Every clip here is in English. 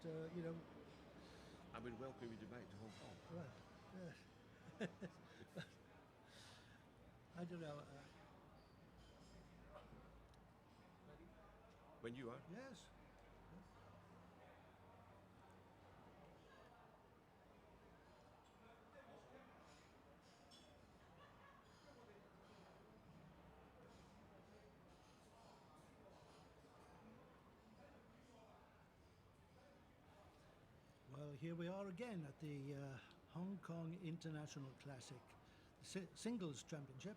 I would welcome you back to Hong Kong. Well, I don't know. When you are? Yes. Well, here we are again at the Hong Kong International Classic Singles Championship,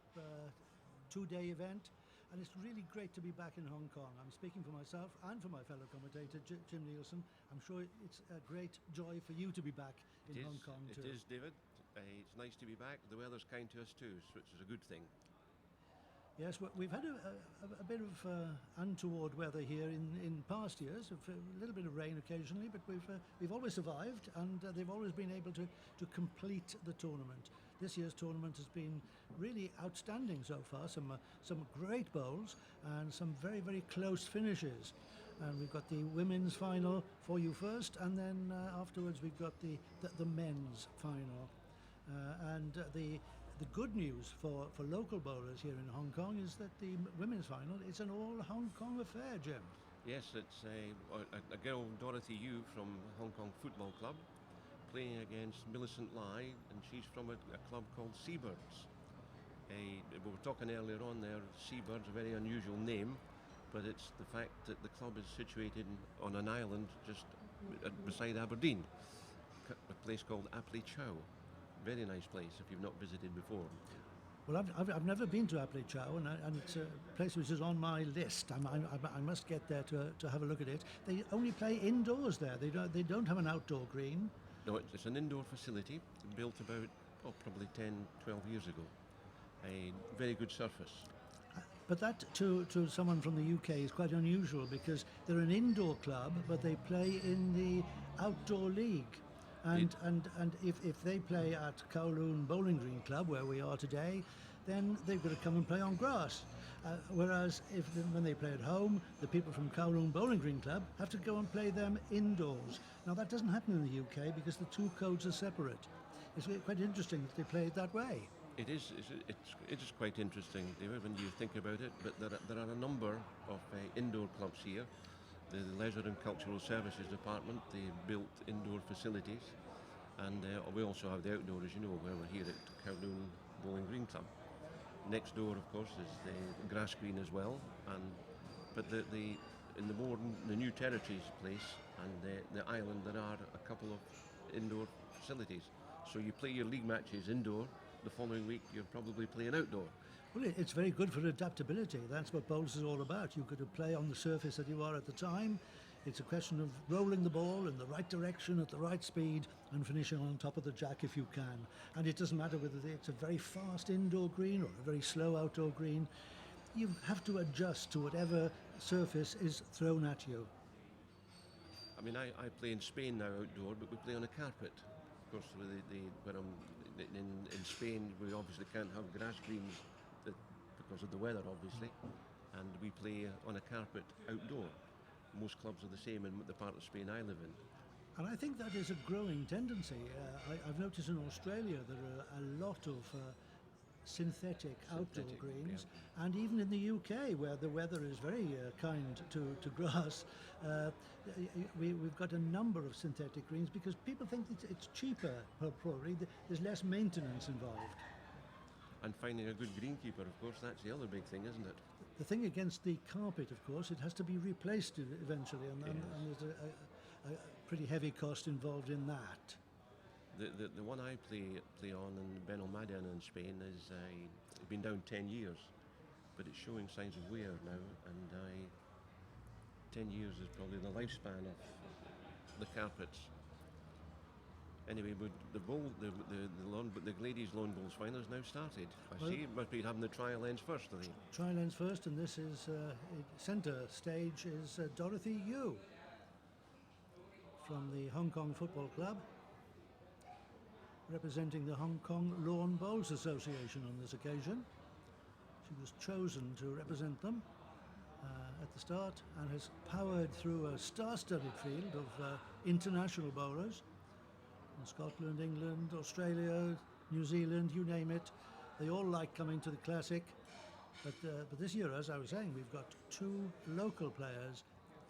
2-day event, and it's really great to be back in Hong Kong. I'm speaking for myself and for my fellow commentator, Jim Nielsen. I'm sure it's a great joy for you to be back in Hong Kong too. It is, David. It's nice to be back. The weather's kind to us too, which is a good thing. Yes, we've had a bit of untoward weather here in past years, a little bit of rain occasionally, but we've always survived, and they've always been able to complete the tournament. This year's tournament has been really outstanding so far, some great bowls and some very, very close finishes. And we've got the women's final for you first, and then afterwards we've got the men's final. The good news for local bowlers here in Hong Kong is that the women's final is an all Hong Kong affair, Jim. Yes, it's a girl, Dorothy Yu, from Hong Kong Football Club, playing against Millicent Lai, and she's from a club called Seabirds. We were talking earlier on there, Seabirds, a very unusual name, but it's the fact that the club is situated on an island just beside Aberdeen, a place called Aptly Chow. Very nice place if you've not visited before. Well, I've never been to Aptly Chow, and it's a place which is on my list. I must get there to have a look at it. They only play indoors there. They don't have an outdoor green. No, it's an indoor facility built about probably 10, 12 years ago. A very good surface. But that to someone from the UK is quite unusual, because they're an indoor club, but they play in the outdoor league. And if they play at Kowloon Bowling Green Club, where we are today, then they've got to come and play on grass. Whereas when they play at home, the people from Kowloon Bowling Green Club have to go and play them indoors. Now that doesn't happen in the UK because the two codes are separate. It's quite interesting that they play it that way. It is quite interesting, David, when you think about it. But there are a number of indoor clubs here. The Leisure and Cultural Services Department, they built indoor facilities, and we also have the outdoor, as you know, where we're here at Kowloon Bowling Green Club. Next door, of course, is the grass green as well, but in the new territories place and the island, there are a couple of indoor facilities. So you play your league matches indoor. The following week you're probably playing outdoor. Well, it's very good for adaptability. That's what bowls is all about. You've got to play on the surface that you are at the time. It's a question of rolling the ball in the right direction at the right speed and finishing on top of the jack if you can. And it doesn't matter whether it's a very fast indoor green or a very slow outdoor green. You have to adjust to whatever surface is thrown at you. I mean, I play in Spain now outdoor, but we play on a carpet. Of course, when I'm in Spain, we obviously can't have grass greens because of the weather, obviously, and we play on a carpet outdoor. Most clubs are the same in the part of Spain I live in. And I think that is a growing tendency. I've noticed in Australia there are a lot of synthetic outdoor greens, yeah. And even in the UK, where the weather is very kind to grass, we've got a number of synthetic greens because people think it's cheaper, probably. There's less maintenance involved. And finding a good greenkeeper, of course, that's the other big thing, isn't it? The thing against the carpet, of course, it has to be replaced eventually, and there's a pretty heavy cost involved in that. The one I play on in Benalmádena in Spain is it's been down 10 years, but it's showing signs of wear now, and 10 years is probably the lifespan of the carpets. Anyway, the ladies' lawn bowls final has now started. I see. It must be having the trial ends first, I think. Trial ends first, and this is centre stage is Dorothy Yu from the Hong Kong Football Club, representing the Hong Kong Lawn Bowls Association on this occasion. She was chosen to represent them at the start and has powered through a star-studded field of international bowlers from Scotland, England, Australia, New Zealand, you name it. They all like coming to the Classic. But this year, as I was saying, we've got 2 local players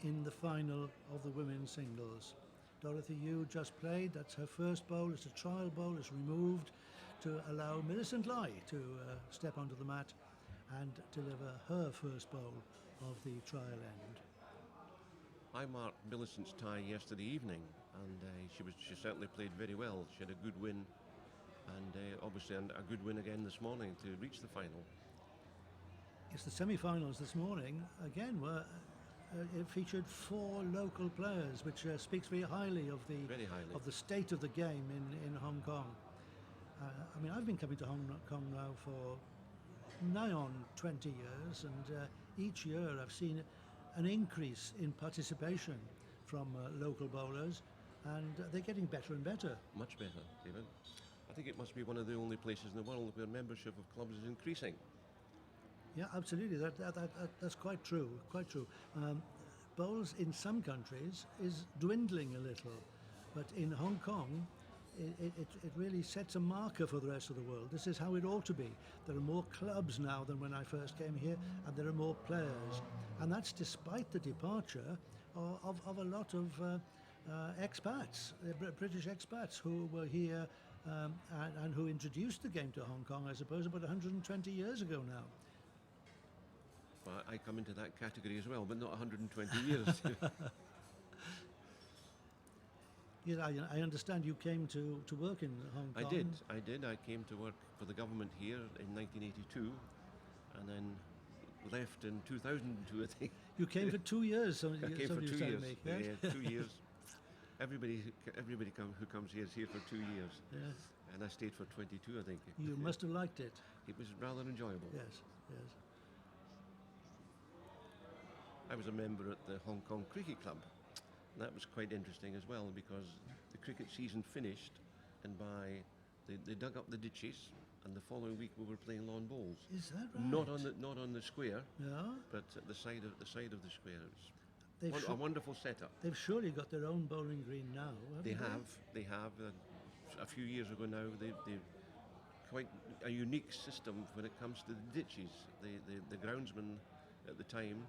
in the final of the women's singles. Dorothy Yu just played. That's her first bowl. It's a trial bowl. It's removed to allow Millicent Lai to step onto the mat and deliver her first bowl of the trial end. I marked Millicent's tie yesterday evening, and she certainly played very well. She had a good win, and obviously a good win again this morning to reach the final. It's the semi-finals this morning. Again, it featured 4 local players, which speaks very highly of the state of the game in Hong Kong. I mean, I've been coming to Hong Kong now for nigh on 20 years, and each year I've seen an increase in participation from local bowlers, and they're getting better and better. Much better, David. I think it must be one of the only places in the world where membership of clubs is increasing. Yeah, absolutely. That's quite true. Quite true. Bowls in some countries is dwindling a little, but in Hong Kong, it really sets a marker for the rest of the world. This is how it ought to be. There are more clubs now than when I first came here, and there are more players. And that's despite the departure of a lot of expats, British expats who were here and who introduced the game to Hong Kong, I suppose, about 120 years ago now. Well, I come into that category as well, but not 120 years. Yeah, I understand you came to work in Hong Kong. I did. I came to work for the government here in 1982, and then left in 2002, I think. You came for 2 years. I came for 2 years. Me, yeah, 2 years. Everybody who comes here is here for 2 years. Yes. And I stayed for 22, I think. You must have liked it. It was rather enjoyable. Yes, yes. I was a member at the Hong Kong Cricket Club. And that was quite interesting as well, because the cricket season finished, and they dug up the ditches, and the following week we were playing lawn bowls. Is that right? Not on the square. Yeah. But at the side of the square. It's a wonderful setup. They've surely got their own bowling green now. They have. A few years ago now, they quite a unique system when it comes to the ditches. The groundsman at the time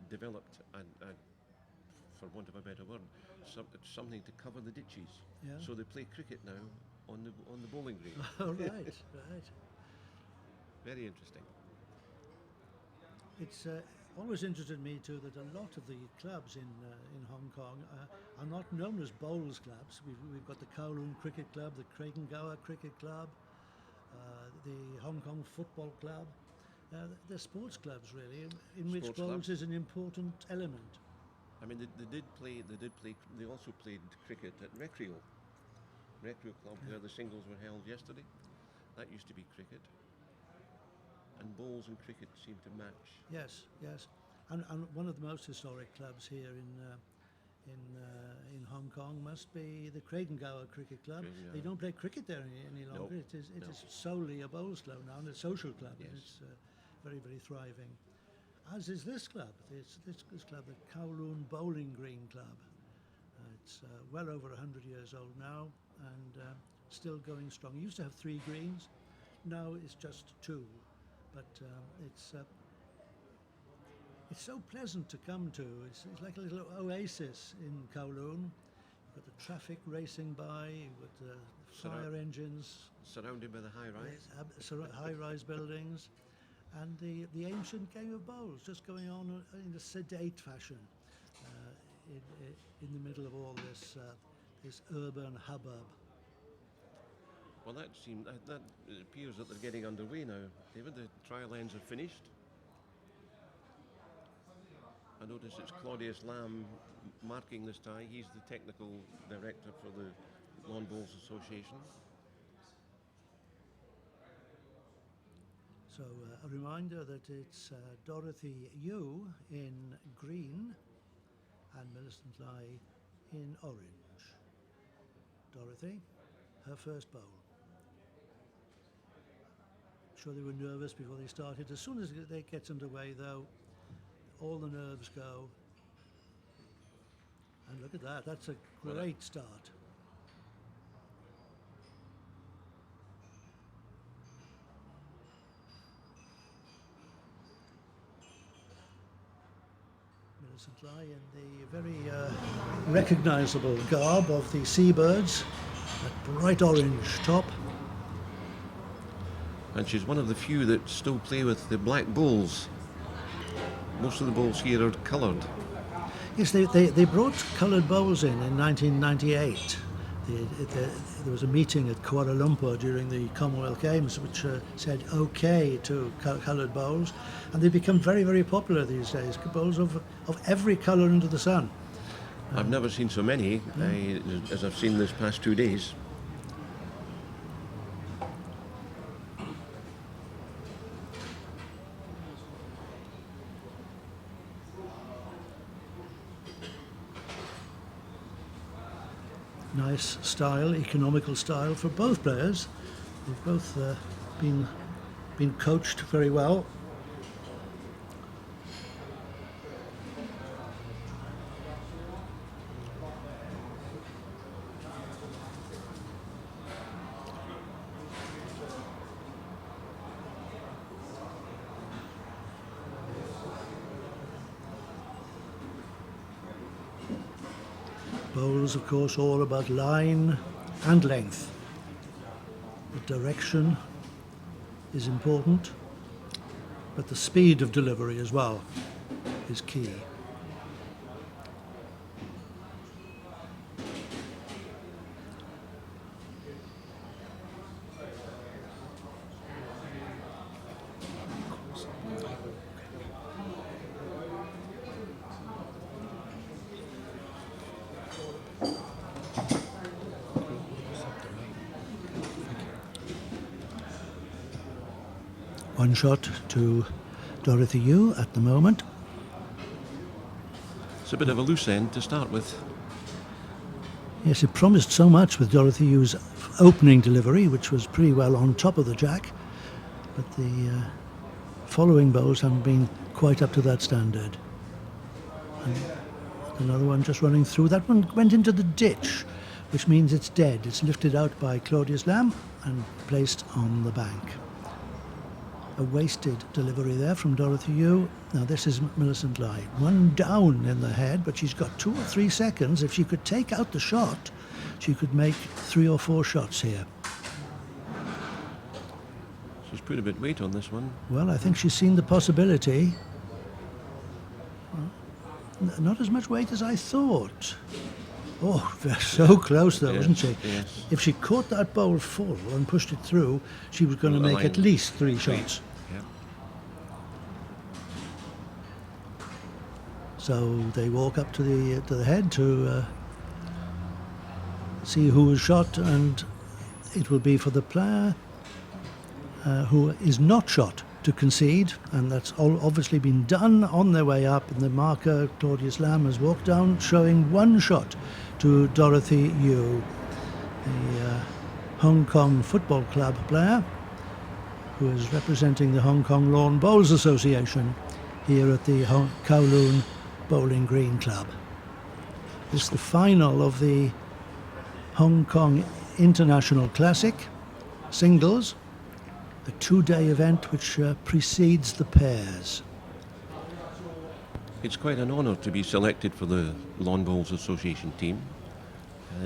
developed for want of a better word, something to cover the ditches. Yeah. So they play cricket now on the bowling green. Oh, right. Very interesting. It's always interested me too that a lot of the clubs in Hong Kong are not known as bowls clubs. We've got the Kowloon Cricket Club, the Krakengower Cricket Club, the Hong Kong Football Club. They're sports clubs, really, in which bowls is an important element. I mean, they also played cricket at Recreio Club, where the singles were held yesterday. That used to be cricket. And bowls and cricket seem to match. Yes. And one of the most historic clubs here in Hong Kong must be the Krakengower Cricket Club. They don't play cricket there any longer. Nope. It is solely a bowls club now, and a social club. Yes. And it's very, very thriving. As is this club. This club, the Kowloon Bowling Green Club. It's well over 100 years old now, and still going strong. It used to have 3 greens. Now it's just 2. But it's so pleasant to come to. It's like a little oasis in Kowloon. You've got the traffic racing by, you've got the fire engines. Surrounded by the high-rise. High-rise buildings. And the ancient game of bowls just going on in a sedate fashion in the middle of all this urban hubbub. Well, that appears that they're getting underway now, David. The trial ends are finished. I notice it's Claudius Lamb marking this tie. He's the technical director for the Lawn Bowls Association. So a reminder that it's Dorothy Yu in green and Millicent Lai in orange. Dorothy, her first bowl. Sure, they were nervous before they started. As soon as it gets underway, though, all the nerves go. And look at that, that's a great start. Millicent Lai in the very recognisable garb of the seabirds, that bright orange top. And she's one of the few that still play with the black bowls. Most of the bowls here are coloured. Yes, they brought coloured bowls in 1998. There was a meeting at Kuala Lumpur during the Commonwealth Games which said OK to coloured bowls, and they've become very, very popular these days. Bowls of every colour under the sun. I've never seen so many as I've seen this past 2 days. Nice style, economical style for both players. They've both been coached very well. Bowls, of course, all about line and length. The direction is important, but the speed of delivery as well is key. One shot to Dorothy Yu at the moment. It's a bit of a loose end to start with. Yes, it promised so much with Dorothy Yu's opening delivery, which was pretty well on top of the jack, but the following bowls haven't been quite up to that standard. And another one just running through. That one went into the ditch, which means it's dead. It's lifted out by Claudius Lamb and placed on the bank. A wasted delivery there from Dorothy Yu. Now this is Millicent Lai. One down in the head, but she's got 2 or 3 seconds. If she could take out the shot, she could make 3 or 4 shots here. She's put a bit of weight on this one. Well, I think she's seen the possibility. Not as much weight as I thought. Oh, so close though, wasn't she? Yes. If she caught that bowl full and pushed it through, she was going to make at least 3 shots. Yeah. So they walk up to the head to see who was shot, and it will be for the player who is not shot to concede, and that's all obviously been done on their way up, and the marker Claudius Lamb has walked down showing 1 shot to Dorothy Yu, the Hong Kong Football Club player who is representing the Hong Kong Lawn Bowls Association here at the Kowloon Bowling Green Club. This is the final of the Hong Kong International Classic singles, a 2-day event which precedes the pairs. It's quite an honour to be selected for the Lawn Bowls Association team.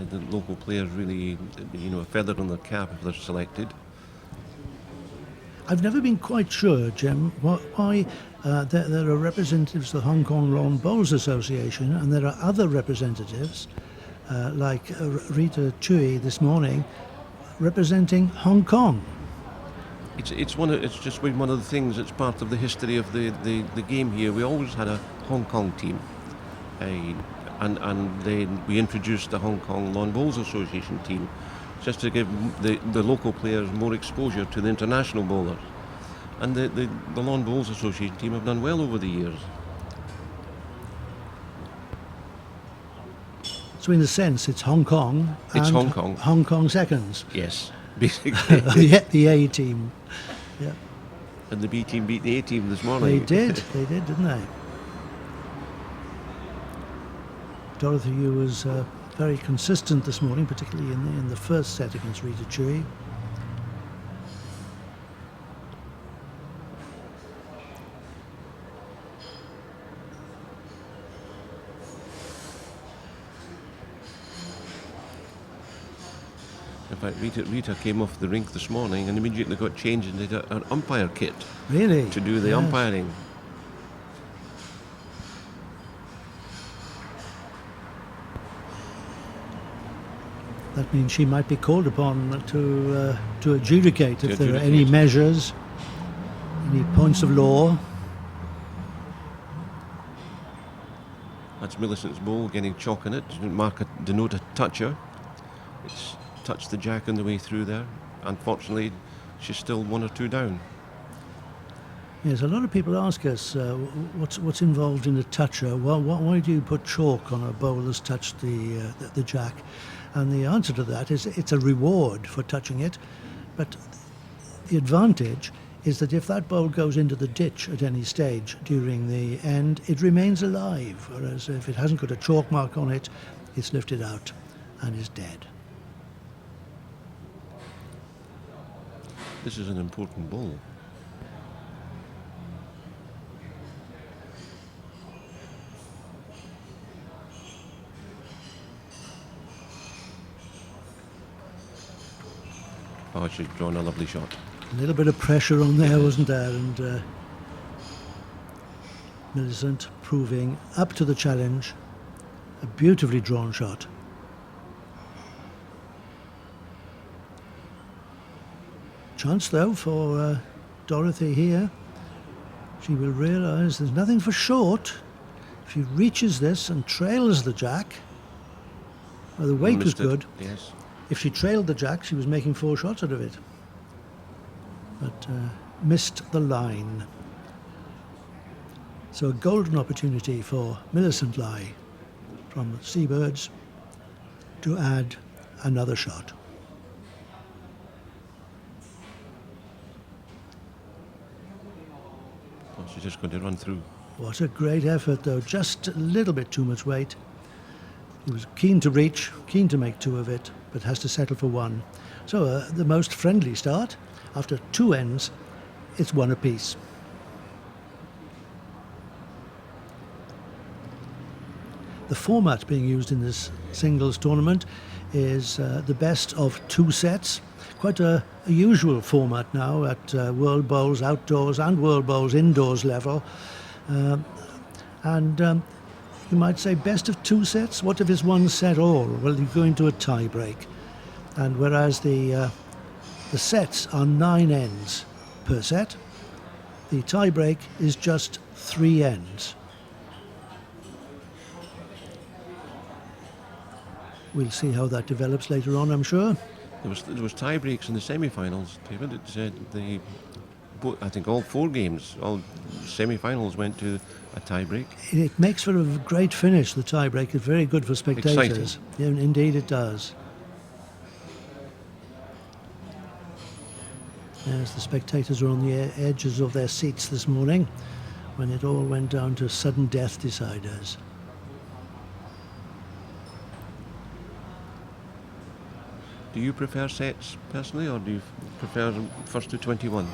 The local players really, a feather in their cap if they're selected. I've never been quite sure, Jim, why there are representatives of the Hong Kong Lawn Bowls Association, and there are other representatives like Rita Chui this morning representing Hong Kong. It's just been one of the things that's part of the history of the game here. We always had a Hong Kong team, and then we introduced the Hong Kong Lawn Bowls Association team just to give the local players more exposure to the international bowlers. And the Lawn Bowls Association team have done well over the years. So in a sense, it's Hong Kong. It's and Hong Kong. Hong Kong seconds. Yes, basically. The A team. Yeah. And the B team beat the A team this morning. They did, didn't they? Dorothy Yu was very consistent this morning, particularly in the first set against Rita Chui. In fact, Rita came off the rink this morning and immediately got changed into an umpire kit. Really? To do the Yes. umpiring. That means she might be called upon to adjudicate if there are any adjudicate. measures, any points of law. That's Millicent's ball getting chalk in it to denote a toucher. It's touched the jack on the way through there. Unfortunately, she's still 1 or 2 down. Yes, a lot of people ask us what's involved in a toucher. Why do you put chalk on a bowl that's touched the jack? And the answer to that is it's a reward for touching it. But the advantage is that if that bowl goes into the ditch at any stage during the end, it remains alive. Whereas if it hasn't got a chalk mark on it, it's lifted out and is dead. This is an important ball. Oh, she's drawn a lovely shot. A little bit of pressure on there, wasn't there? And Millicent proving up to the challenge. A beautifully drawn shot. Chance though for Dorothy here. She will realise there's nothing for short. If she reaches this and trails the jack, well, the weight was good. Yes. If she trailed the jack, she was making 4 shots out of it. But missed the line. So a golden opportunity for Millicent Lai from Seabirds to add another shot. Oh, she's just going to run through. What a great effort though, just a little bit too much weight. He was keen to reach, keen to make 2 of it, but has to settle for 1. So the most friendly start. After 2 ends, it's 1 apiece. The format being used in this singles tournament is the best of 2 sets. Quite a usual format now at World Bowls outdoors and World Bowls indoors level. You might say best of 2 sets. What if it's 1 set all? Well, you go into a tie break. And whereas the sets are 9 ends per set, the tie break is just 3 ends. We'll see how that develops later on, I'm sure. There was tie breaks in the semi-finals, David. It said I think all 4 games, all semi-finals went to a tie break. It makes for a great finish, the tie break. It's very good for spectators. Exciting. Yeah, indeed it does. Yes, the spectators were on the edges of their seats this morning when it all went down to sudden death deciders. Do you prefer sets personally, or do you prefer first to 21?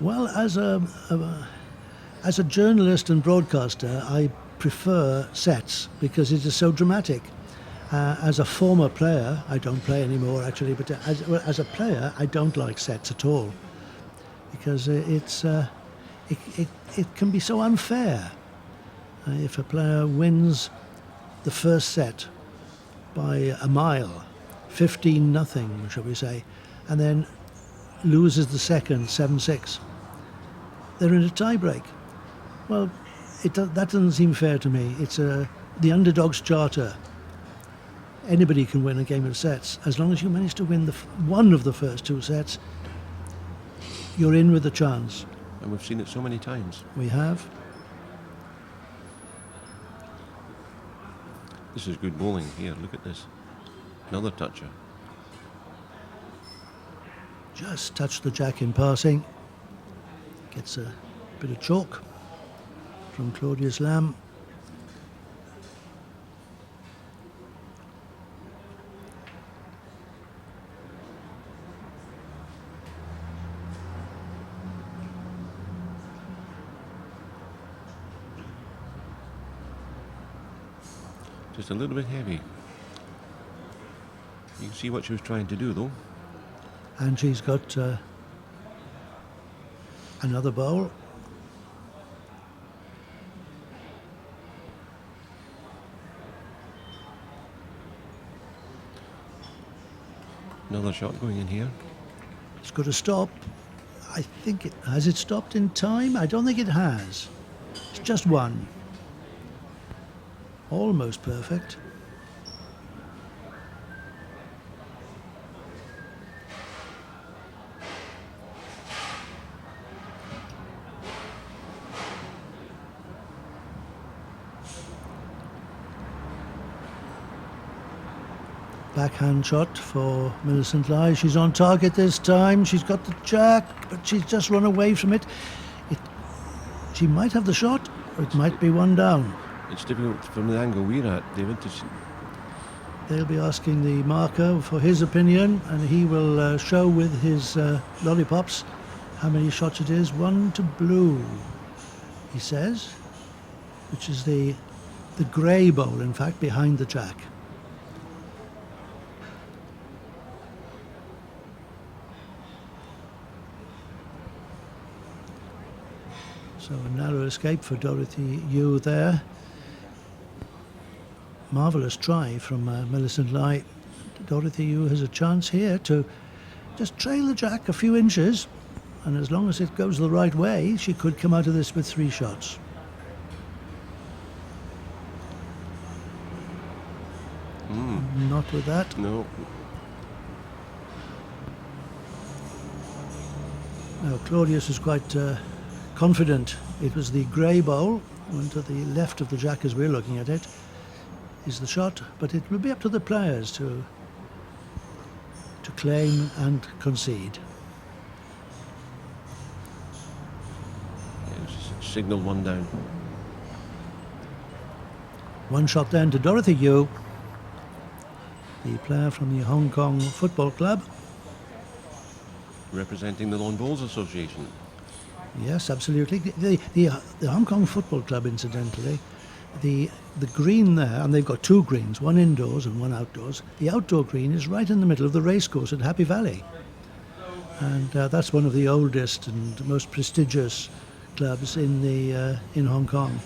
Well, as a journalist and broadcaster, I prefer sets because it is so dramatic. As a former player, I don't play anymore actually, but as a player, I don't like sets at all because it can be so unfair. If a player wins the first set by a mile, 15-0, shall we say, and then loses the second 7-6, they're in a tie break. Well, that doesn't seem fair to me. It's the underdog's charter. Anybody can win a game of sets. As long as you manage to win one of the first 2 sets, you're in with a chance. And we've seen it so many times. We have. This is good bowling here. Look at this. Another toucher. Just touched the jack in passing. Gets a bit of chalk from Claudius Lamb. Just a little bit heavy. You can see what she was trying to do, though. And she's got another bowl. Another shot going in here. It's got to stop. I think it has. It stopped in time? I don't think it has. It's just one. Almost perfect. Backhand shot for Millicent Lai. She's on target this time. She's got the jack, but she's just run away from it. She might have the shot, or it might be one down. It's difficult from the angle we're at, David, to see. They'll be asking the marker for his opinion, and he will show with his lollipops how many shots it is. 1 to blue, he says, which is the grey bowl, in fact, behind the jack. So a narrow escape for Dorothy Yu there. Marvellous try from Millicent Lai. Dorothy Yu has a chance here to just trail the jack a few inches, and as long as it goes the right way, she could come out of this with 3 shots. Not with that. No. Now Claudius is quite confident. It was the grey bowl, and to the left of the jack as we're looking at it is the shot, but it will be up to the players to claim and concede. Signal one down. One shot then to Dorothy Yu, the player from the Hong Kong Football Club. Representing the Lawn Bowls Association. Yes, absolutely. The Hong Kong Football Club, incidentally, the green there, and they've got 2 greens, one indoors and one outdoors. The outdoor green is right in the middle of the racecourse at Happy Valley. And that's one of the oldest and most prestigious clubs in Hong Kong.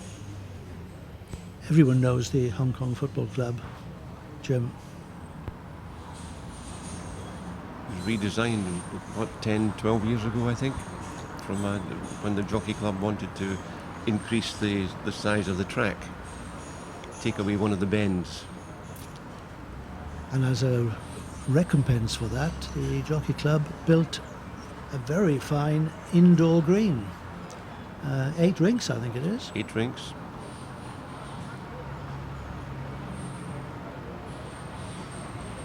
Everyone knows the Hong Kong Football Club, Jim. It was redesigned, 10, 12 years ago, I think, from when the Jockey Club wanted to increase the size of the track, take away one of the bends. And as a recompense for that, the Jockey Club built a very fine indoor green. 8 rinks, I think it is. 8 rinks.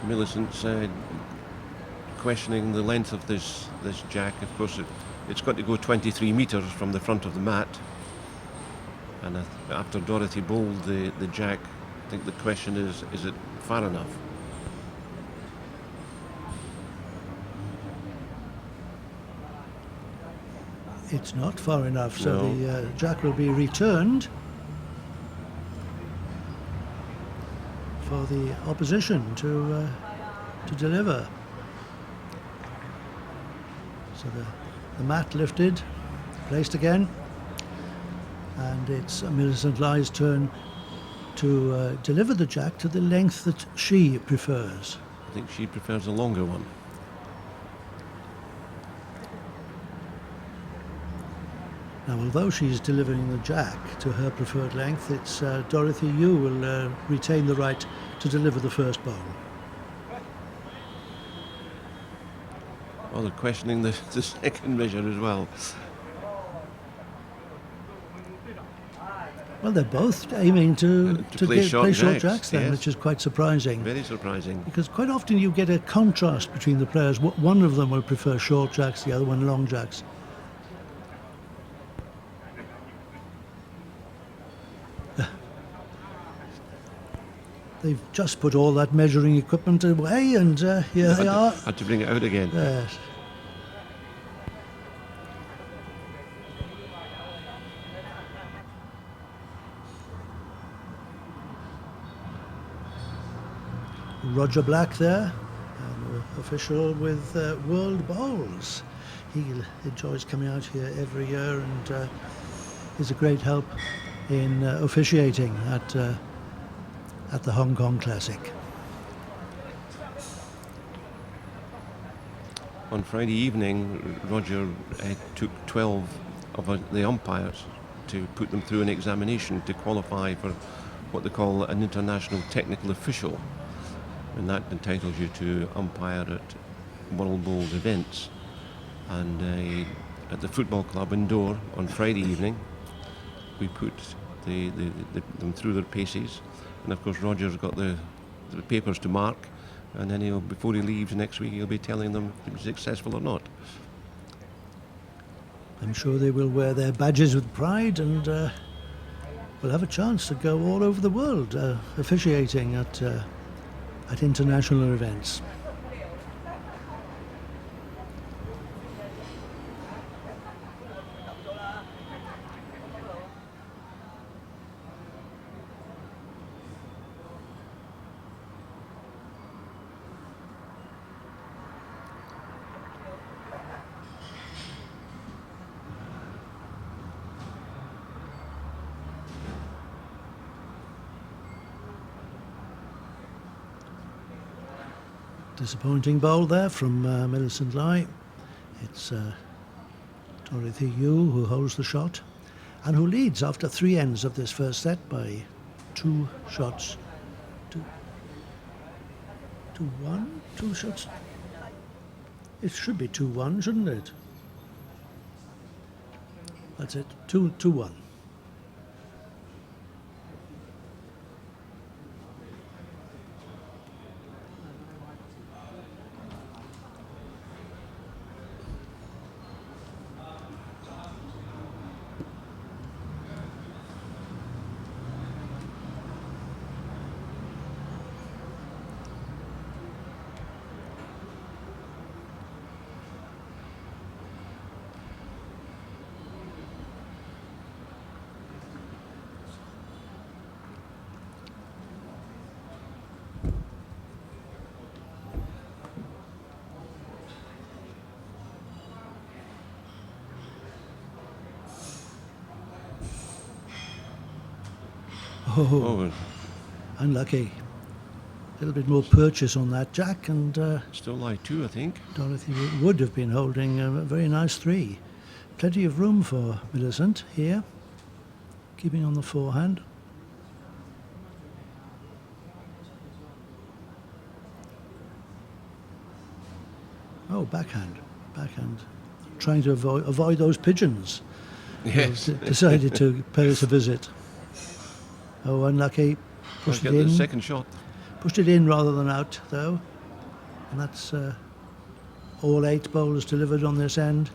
Millicent's questioning the length of this jack. Of course, it's got to go 23 metres from the front of the mat. And after Dorothy bowled the jack, I think the question is it far enough? It's not far enough, so No. the jack will be returned for the opposition to deliver. So the mat lifted, placed again, and it's Millicent Lai's turn to deliver the jack to the length that she prefers. I think she prefers a longer one. Now, although she's delivering the jack to her preferred length, it's Dorothy Yu will retain the right to deliver the first bowl. Well, they're questioning the second measure as well. Well, they're both aiming to play short jacks jacks, then, yes. which is quite surprising. Very surprising. Because quite often you get a contrast between the players. One of them will prefer short jacks, the other one long jacks. They've just put all that measuring equipment away, and here they are. Had to bring it out again. Yes. Roger Black there, an official with World Bowls. He enjoys coming out here every year and is a great help in officiating at the Hong Kong Classic. On Friday evening, Roger took 12 of the umpires to put them through an examination to qualify for what they call an international technical official, and that entitles you to umpire at World Bowls events. And at the football club indoor on Friday evening, we put them through their paces, and of course Roger's got the papers to mark, and then before he leaves next week, he'll be telling them if he was successful or not. I'm sure they will wear their badges with pride and will have a chance to go all over the world officiating at international events. Disappointing bowl there from Millicent Lai. It's Dorothy Yu who holds the shot and who leads after 3 ends of this first set by 2 shots to 1. 2 shots. It should be 2-1, shouldn't it? That's it. 2-1. Oh, unlucky. A little bit more purchase on that jack, and still lie 2, I think. Dorothy would have been holding a very nice 3. Plenty of room for Millicent here, keeping on the forehand. Oh, backhand, trying to avoid those pigeons. Yes. Decided to pay us a visit. Oh, unlucky. Pushed it in. The second shot. Pushed it in rather than out, though. And that's all 8 bowls delivered on this end.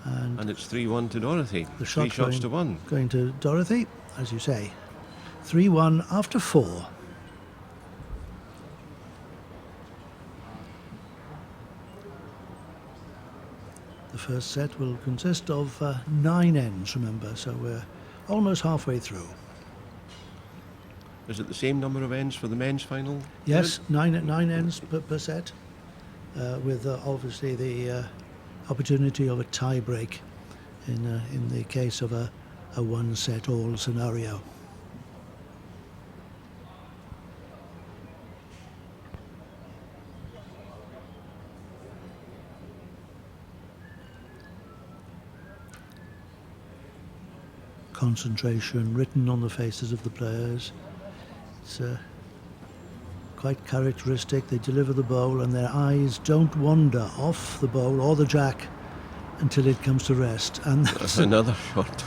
And it's 3-1 to Dorothy. The 3 shots to 1. Going to Dorothy, as you say. 3-1 after 4. The first set will consist of 9 ends, remember, so we're almost halfway through. Is it the same number of ends for the men's final? Yes, 9 ends per set, with obviously the opportunity of a tie break in the case of a one-set-all scenario. Concentration written on the faces of the players. It's quite characteristic. They deliver the bowl and their eyes don't wander off the bowl or the jack until it comes to rest. And that's another shot.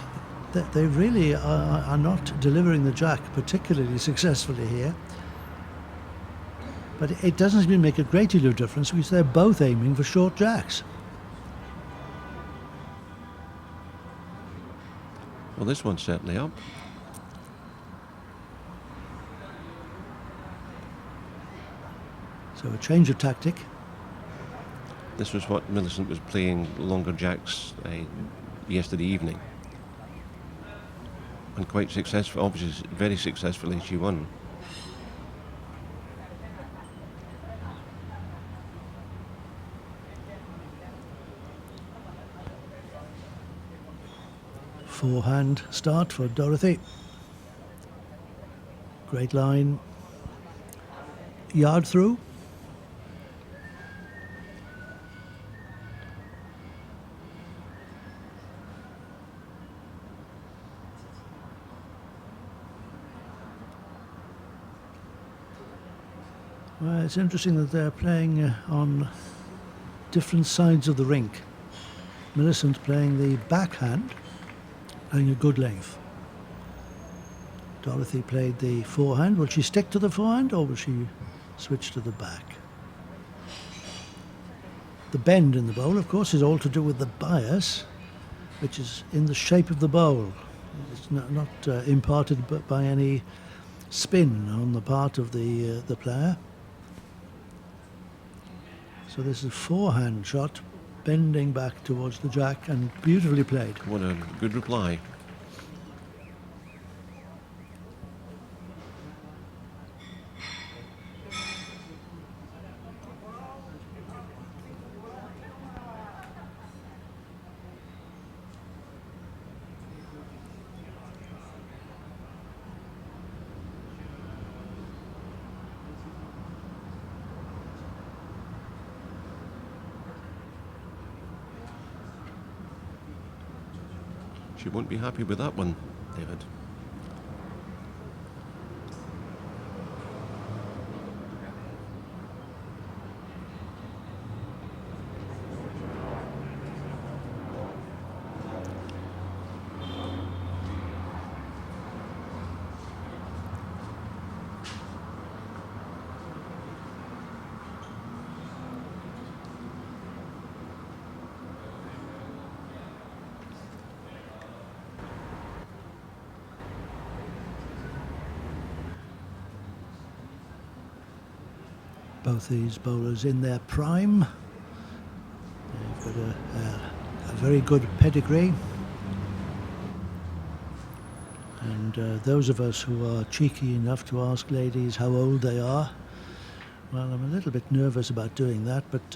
They really are not delivering the jack particularly successfully here. But it doesn't seem to make a great deal of difference because they're both aiming for short jacks. Well, this one's certainly up. So a change of tactic. This was what Millicent was playing longer jacks yesterday evening. And quite successful, obviously very successfully she won. Forehand start for Dorothy. Great line. Yard through. Well, it's interesting that they're playing on different sides of the rink. Millicent playing the backhand, playing a good length. Dorothy played the forehand. Will she stick to the forehand or will she switch to the back? The bend in the bowl, of course, is all to do with the bias, which is in the shape of the bowl. It's not imparted by any spin on the part of the player. So this is a forehand shot, bending back towards the jack, and beautifully played. What a good reply. She won't be happy with that one, David. Both these bowlers in their prime. They've got a very good pedigree. And those of us who are cheeky enough to ask ladies how old they are, well, I'm a little bit nervous about doing that, but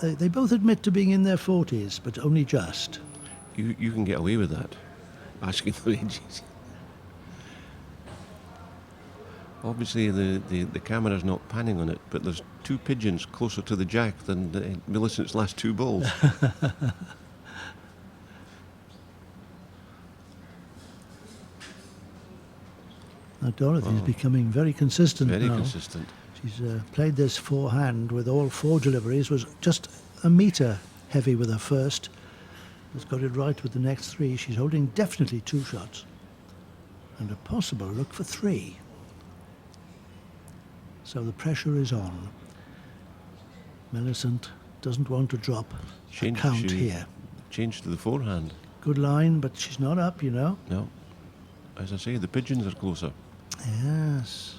they both admit to being in their 40s, but only just. You can get away with that, asking the ages. Obviously, the camera's not panning on it, but there's two pigeons closer to the jack than Millicent's last two balls. Now Dorothy's becoming very consistent now. Very consistent. She's played this forehand with all four deliveries, was just a metre heavy with her first. Has got it right with the next three. She's holding definitely two shots. And a possible look for three. So the pressure is on. Millicent doesn't want to drop a count here. Change to the forehand. Good line, but she's not up, you know. No. As I say, the pigeons are closer. Yes.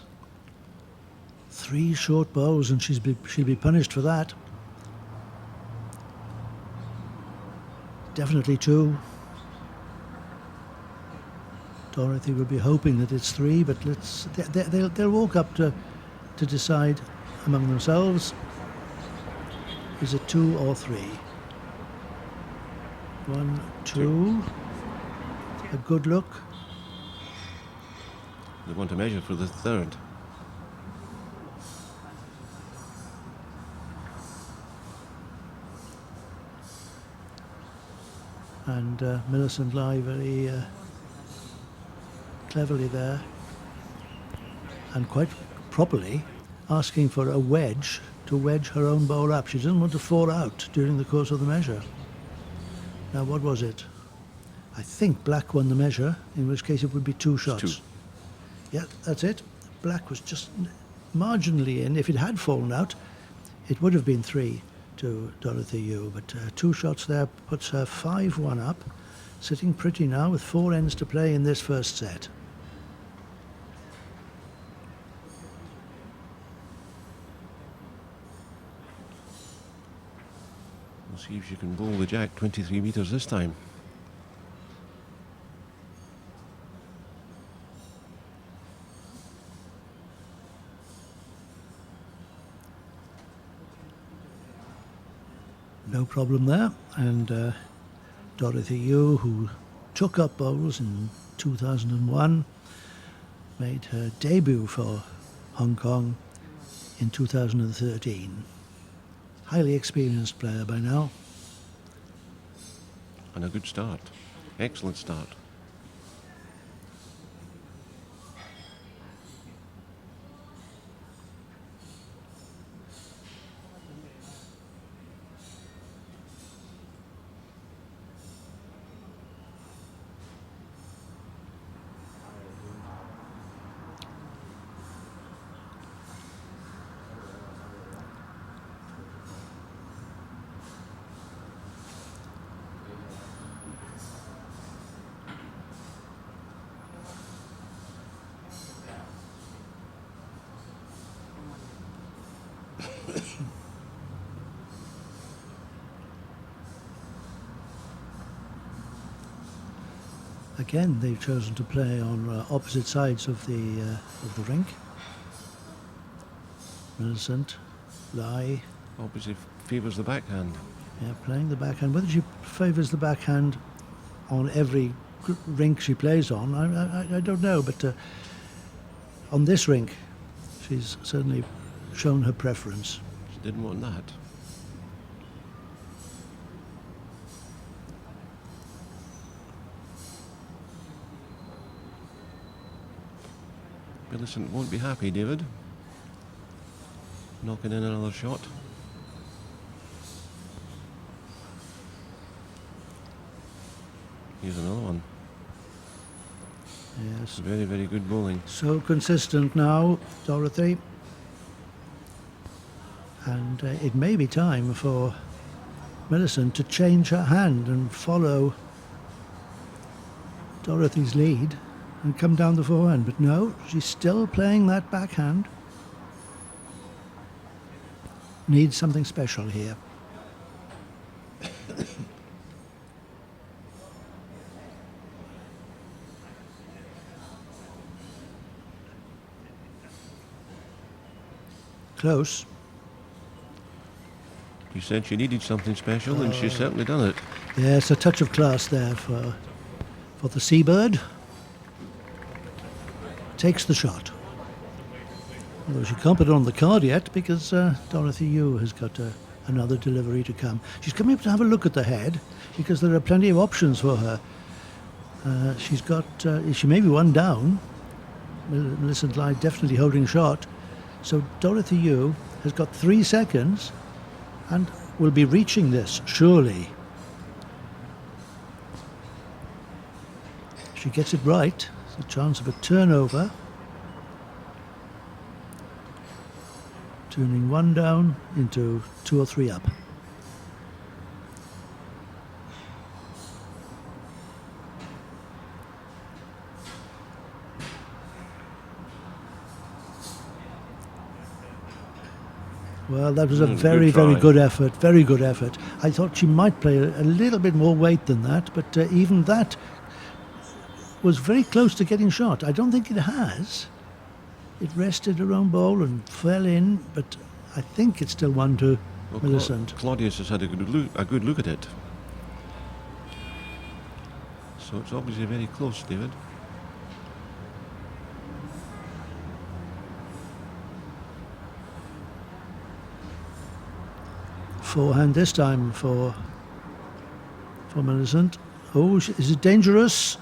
Three short bowls and she'll be punished for that. Definitely two. Dorothy will be hoping that it's three, but they'll walk up to decide among themselves, is it two or three? One, two. A good look. They want to measure for the third. And Millicent lie very cleverly there, and quite properly asking for a wedge to wedge her own bowl up. She didn't want to fall out during the course of the measure. Now, what was it? I think black won the measure, in which case it would be two shots. Two. Yeah, that's it. Black was just marginally in. If it had fallen out, it would have been three to Dorothy Yu, but two shots there puts her 5-1 up, sitting pretty now with 4 ends to play in this first set. We'll see if she can bowl the jack 23 metres this time. No problem there, and Dorothy Yu, who took up bowls in 2001, made her debut for Hong Kong in 2013. Highly experienced player by now. And a good start. Excellent start. Again, they've chosen to play on opposite sides of the rink. Millicent, Lai. Obviously favours the backhand. Yeah, playing the backhand. Whether she favours the backhand on every rink she plays on, I don't know. But on this rink, she's certainly shown her preference. She didn't want that. Millicent won't be happy, David. Knocking in another shot. Here's another one. Yes. Very, very good bowling. So consistent now, Dorothy. And it may be time for Millicent to change her hand and follow Dorothy's lead and come down the forehand. But no, she's still playing that backhand. Needs something special here. Close. You said she needed something special, and she's certainly done it. Yes, a touch of class there for the Seabird. Takes the shot. Although she can't put it on the card yet because Dorothy Yu has got another delivery to come. She's coming up to have a look at the head because there are plenty of options for her. She's got, she may be one down. Millicent Lai definitely holding shot. So Dorothy Yu has got 3 seconds and will be reaching this, surely. If she gets it right, there's a chance of a turnover. Turning 1 down into 2 or 3 up. Well, that was a very, very good effort. Very good effort. I thought she might play a little bit more weight than that, but even that was very close to getting shot. I don't think it has. It rested around bowl and fell in, but I think it's still 1-2 Millicent. Claudius has had a good look at it. So it's obviously very close, David. Forehand this time for Millicent. Oh, is it dangerous?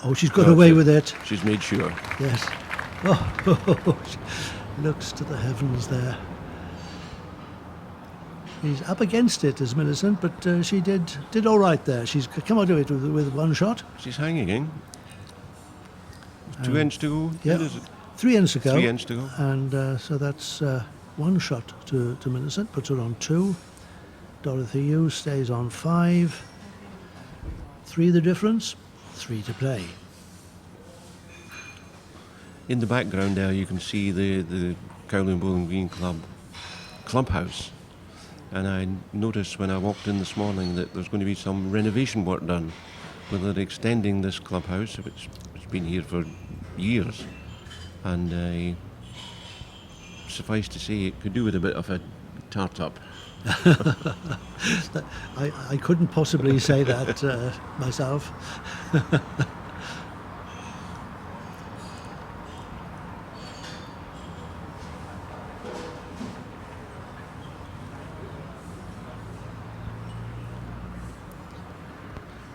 Oh, she's got away with it. She's made sure. Yes. Oh, she looks to the heavens there. He's up against it, is Millicent, but she did all right there. She's come out of it with 1 shot. She's hanging in. 2 ends to go. Yeah, 3 ends to go. 3 ends to go. And so that's 1 shot to Millicent, puts her on 2. Dorothy Yu stays on 5. 3 the difference, 3 to play. In the background there you can see the Kowloon Bowling Green Club clubhouse. And I noticed when I walked in this morning that there's going to be some renovation work done. Where they're extending this clubhouse, it's been here for years. And suffice to say, it could do with a bit of a tart up. I couldn't possibly say that myself.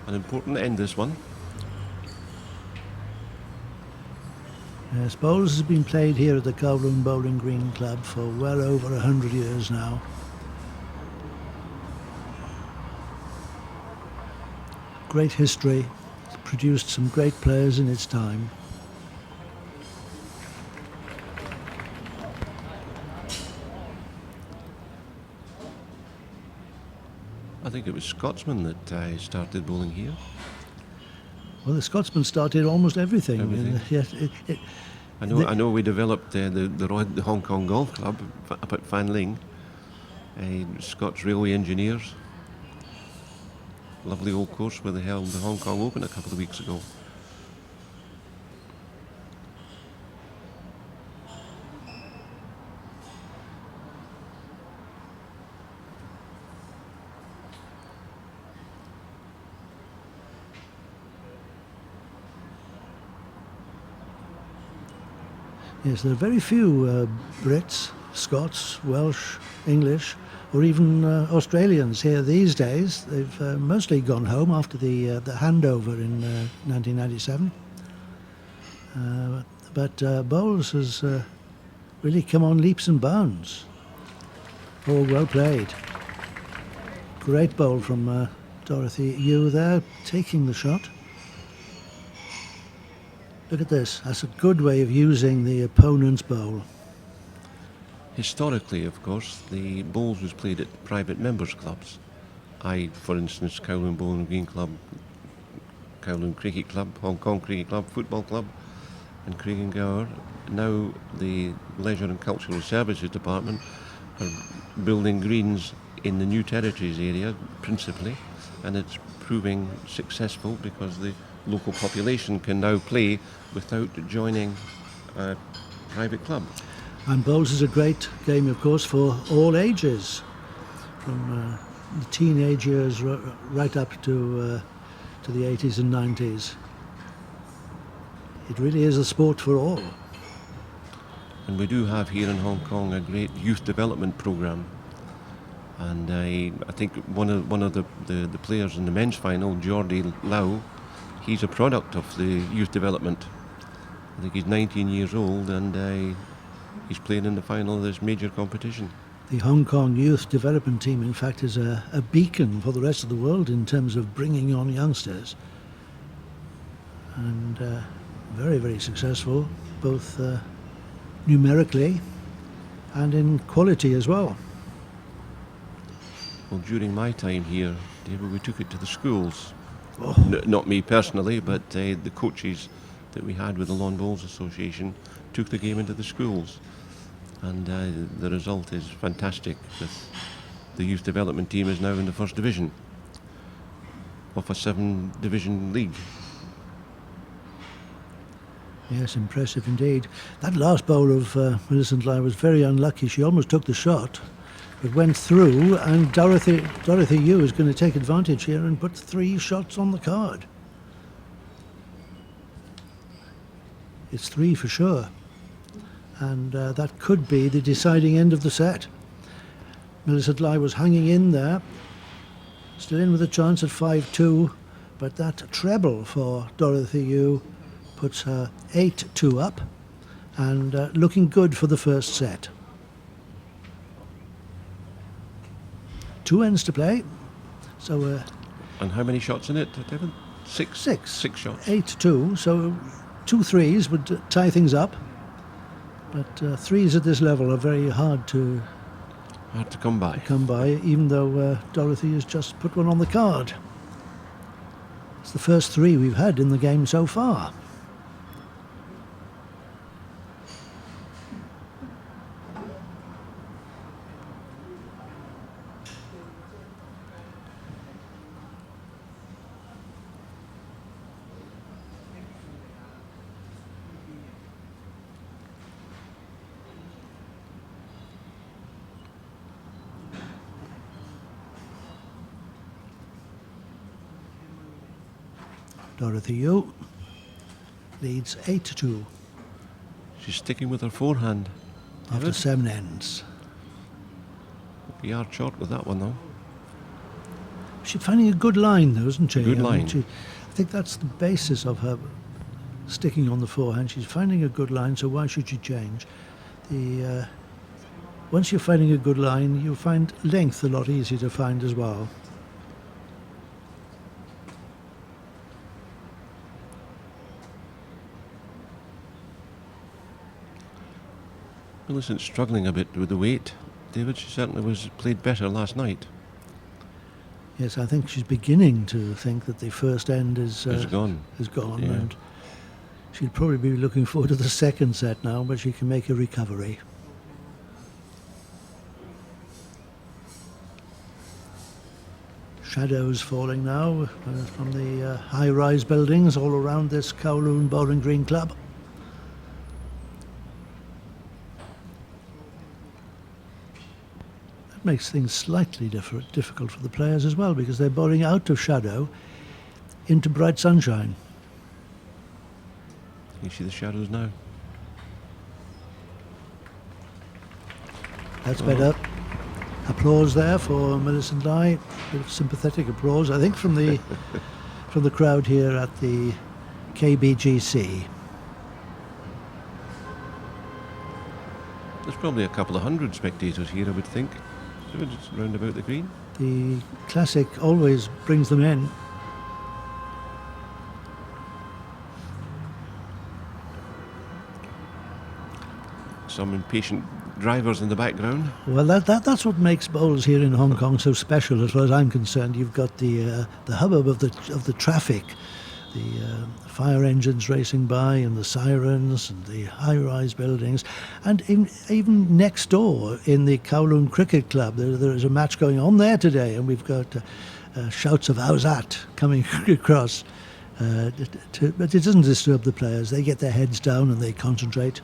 An important end, this one. Yes, bowls has been played here at the Kowloon Bowling Green Club for well over 100 years now. Great history, it's produced some great players in its time. I think it was Scotsman that started bowling here. Well, the Scotsman started almost everything. Everything. Yes, I know we developed the Hong Kong Golf Club up at Fan Ling. Scots Railway Engineers. Lovely old course where they held the Hong Kong Open a couple of weeks ago. yes, there are very few Brits, Scots, Welsh, English, or even Australians here these days. They've mostly gone home after the handover in 1997. But bowls has really come on leaps and bounds. All well played. Great bowl from Dorothy Yu there, taking the shot. Look at this, that's a good way of using the opponent's bowl. Historically, of course, the bowls was played at private members' clubs. For instance, Kowloon Bowling Green Club, Kowloon Cricket Club, Hong Kong Cricket Club, Football Club, and Craigengower. Now the Leisure and Cultural Services Department are building greens in the New Territories area, principally, and it's proving successful because the local population can now play without joining a private club. And bowls is a great game, of course, for all ages, from the teenage years right up to the 80s and 90s. It really is a sport for all. And we do have here in Hong Kong a great youth development program. And I think one of the players in the men's final, Jordi Lau, he's a product of the youth development. I think he's 19 years old and he's playing in the final of this major competition. The Hong Kong Youth Development Team, in fact, is a beacon for the rest of the world in terms of bringing on youngsters. And very, very successful, both numerically and in quality as well. Well, during my time here, David, we took it to the schools. Oh. Not me personally, but the coaches that we had with the Lawn Bowls Association took the game into the schools. And the result is fantastic. The youth development team is now in the first division of a 7-division league. Yes, impressive indeed. That last bowl of Millicent Lai was very unlucky. She almost took the shot. It went through, and Dorothy Yu is going to take advantage here and put 3 shots on the card. It's 3 for sure. And that could be the deciding end of the set. Millicent Lai was hanging in there, still in with a chance at 5-2, but that treble for Dorothy Yu puts her 8-2 up, and looking good for the first set. 2 ends to play. So. And how many shots in it, Devon? 6. 6 shots. 8-2. So 2 threes would tie things up. But 3s at this level are very hard to come by. Even though Dorothy has just put one on the card. It's the first 3 we've had in the game so far. Dorothy Yu leads 8-2 She's sticking with her forehand. after David? 7 ends. A yard short with that one, though. She's finding a good line, though, isn't she? Good I mean, line. I think that's the basis of her sticking on the forehand. She's finding a good line, so why should she change? Once you're finding a good line, you'll find length a lot easier to find as well. Millicent's struggling a bit with the weight. David, she certainly played better last night. Yes, I think she's beginning to think that the first end is gone. Yeah. And she'll probably be looking forward to the second set now, but she can make a recovery. Shadows falling now from the high-rise buildings all around this Kowloon Bowling Green Club. That makes things slightly difficult for the players as well, because they're bowling out of shadow into bright sunshine. You see the shadows now. That's better. Applause there for Millicent Lai. Bit of sympathetic applause, I think, from the from the crowd here at the KBGC. There's probably a couple of hundred spectators here, I would think. Just round about the green. The Classic always brings them in. Some impatient drivers in the background. Well, that's what makes bowls here in Hong Kong so special, as far as I'm concerned. You've got the hubbub of the traffic, the fire engines racing by, and the sirens, and the high-rise buildings, and even next door in the Kowloon Cricket Club, there is a match going on there today, and we've got shouts of "How's that?" coming across. But it doesn't disturb the players. They get their heads down and they concentrate,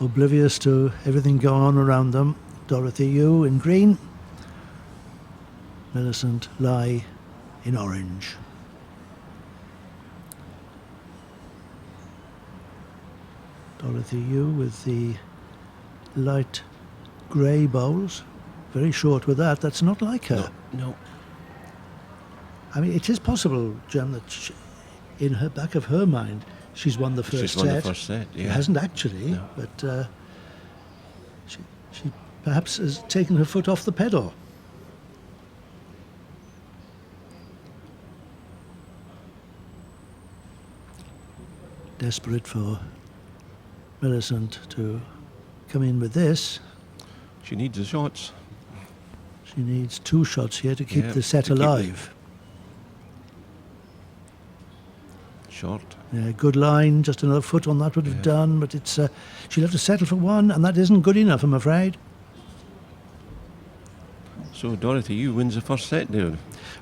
oblivious to everything going on around them. Dorothy Yu in green, Millicent Lai in orange. Dorothy Yu with the light grey bowls, very short with that. That's not like her. No. I mean, it is possible, Jem, that in her back of her mind, she's won the first set. She's won the first set, yeah. She hasn't actually, No. but she perhaps has taken her foot off the pedal. Desperate for Millicent to come in with this. She needs the shots. She needs 2 shots here to keep Yeah, the set to keep the- alive. Short. Yeah, good line, just another foot on that would have Yeah. done, but it's she'll have to settle for 1, and that isn't good enough, I'm afraid. So Dorothy Yu wins the first set, David.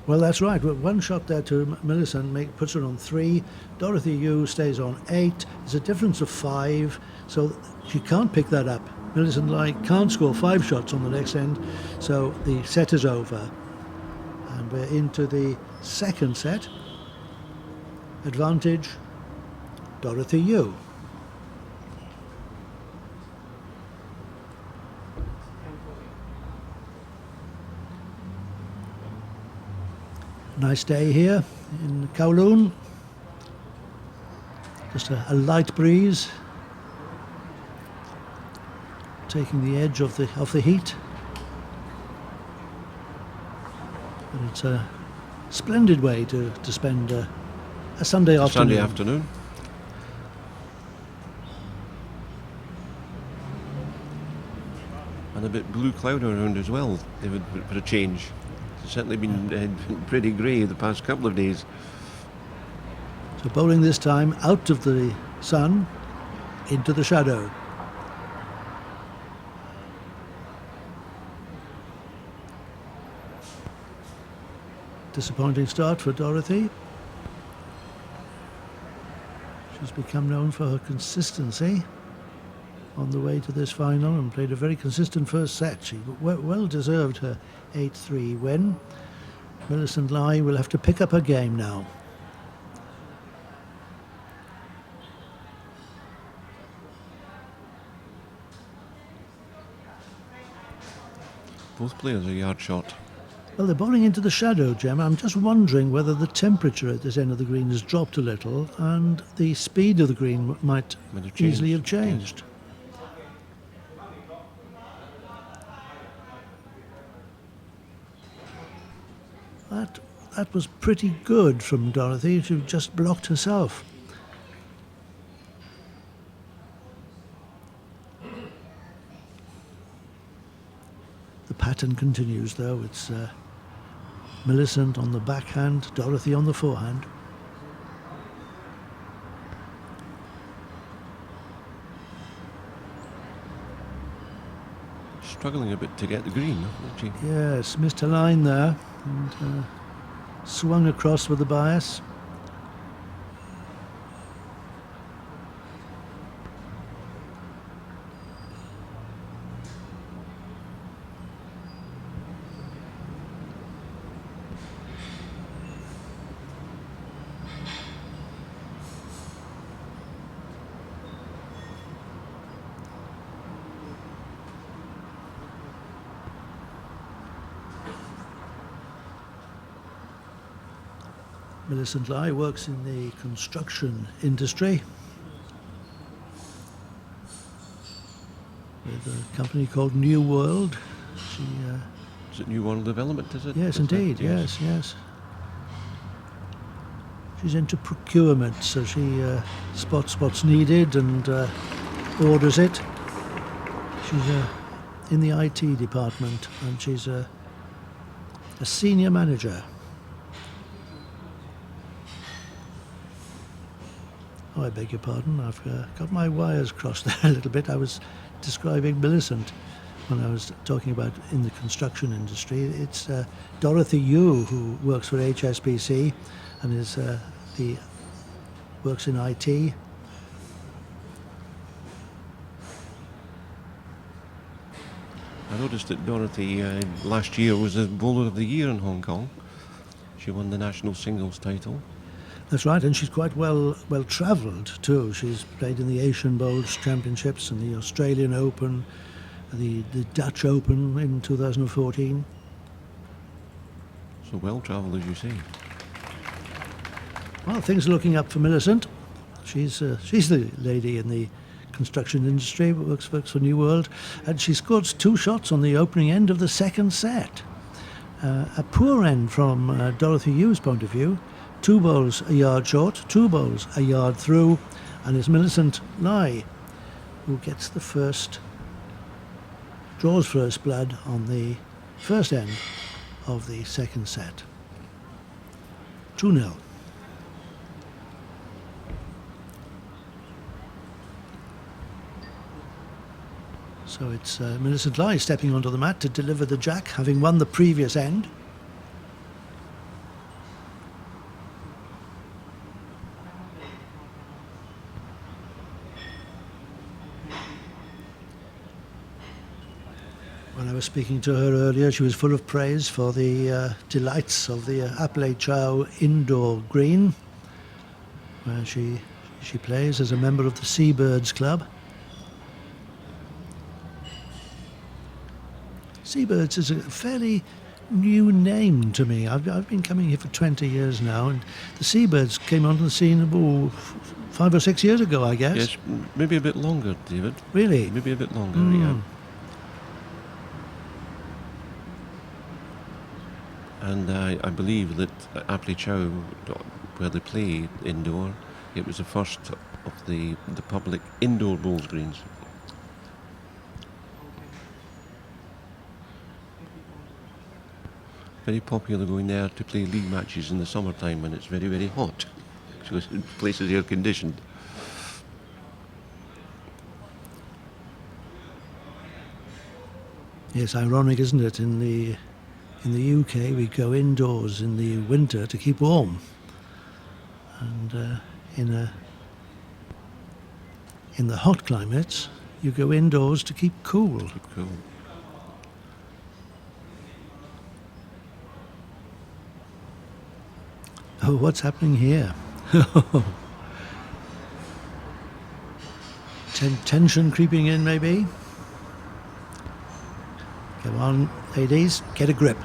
Well, that's right. 1 shot there to Millicent puts her on 3. Dorothy Yu stays on 8. There's a difference of 5, so she can't pick that up. Millicent Lai can't score 5 shots on the next end, so the set is over. And we're into the second set. Advantage, Dorothy Yu. Nice day here in Kowloon. Just a light breeze, taking the edge of the heat. But it's a splendid way to spend a Sunday afternoon. Sunday afternoon. And a bit blue cloud around as well, David, for a change. It's certainly been pretty grey the past couple of days. So bowling this time out of the sun into the shadow. Disappointing start for Dorothy. She's become known for her consistency on the way to this final and played a very consistent first set. She well deserved her 8-3 win. Millicent Lai will have to pick up her game now. Both players a yard short. Well, they're bowling into the shadow, Gemma. I'm just wondering whether the temperature at this end of the green has dropped a little and the speed of the green might easily have changed. Yes. That was pretty good from Dorothy. She just blocked herself. The pattern continues, though. It's Millicent on the backhand, Dorothy on the forehand. Struggling a bit to get the green, isn't she? Yes, missed her line there and swung across with the bias. Millicent Lai works in the construction industry with a company called New World. She, is it New World Development, is it? Yes, indeed, yes. She's into procurement, so she spots what's needed and orders it. She's in the IT department and she's a senior manager. Oh, I beg your pardon, I've got my wires crossed there a little bit. I was describing Millicent when I was talking about in the construction industry. It's Dorothy Yu, who works for HSBC and is works in IT. I noticed that Dorothy last year was the Bowler of the Year in Hong Kong. She won the national singles title. That's right, and she's quite well travelled too. She's played in the Asian Bowls Championships and the Australian Open, the Dutch Open in 2014. So well travelled, as you say. Well, things are looking up for Millicent. She's the lady in the construction industry, works for New World, and she scored 2 shots on the opening end of the second set. A poor end from Dorothy Yu's point of view. 2 bowls a yard short, 2 bowls a yard through, and it's Millicent Lai who gets the draws first blood on the first end of the second set. 2-0. So it's Millicent Lai stepping onto the mat to deliver the jack, having won the previous end. When I was speaking to her earlier, she was full of praise for the delights of the Apple Chow indoor green, where she plays as a member of the Seabirds Club. Seabirds is a fairly new name to me. I've been coming here for 20 years now, and the Seabirds came onto the scene 5 or 6 years ago, I guess. Yes, maybe a bit longer, David. Really? Maybe a bit longer, yeah. And I believe that Apple Chow, where they play indoor, it was the first of the public indoor bowls greens. Very popular going there to play league matches in the summertime when it's very, very hot. So the place is air conditioned. Yes, ironic, isn't it? In the UK, we go indoors in the winter to keep warm, and in the hot climates, you go indoors to keep cool. Keep cool. Oh, what's happening here? Tension creeping in, maybe. Come on, ladies, get a grip.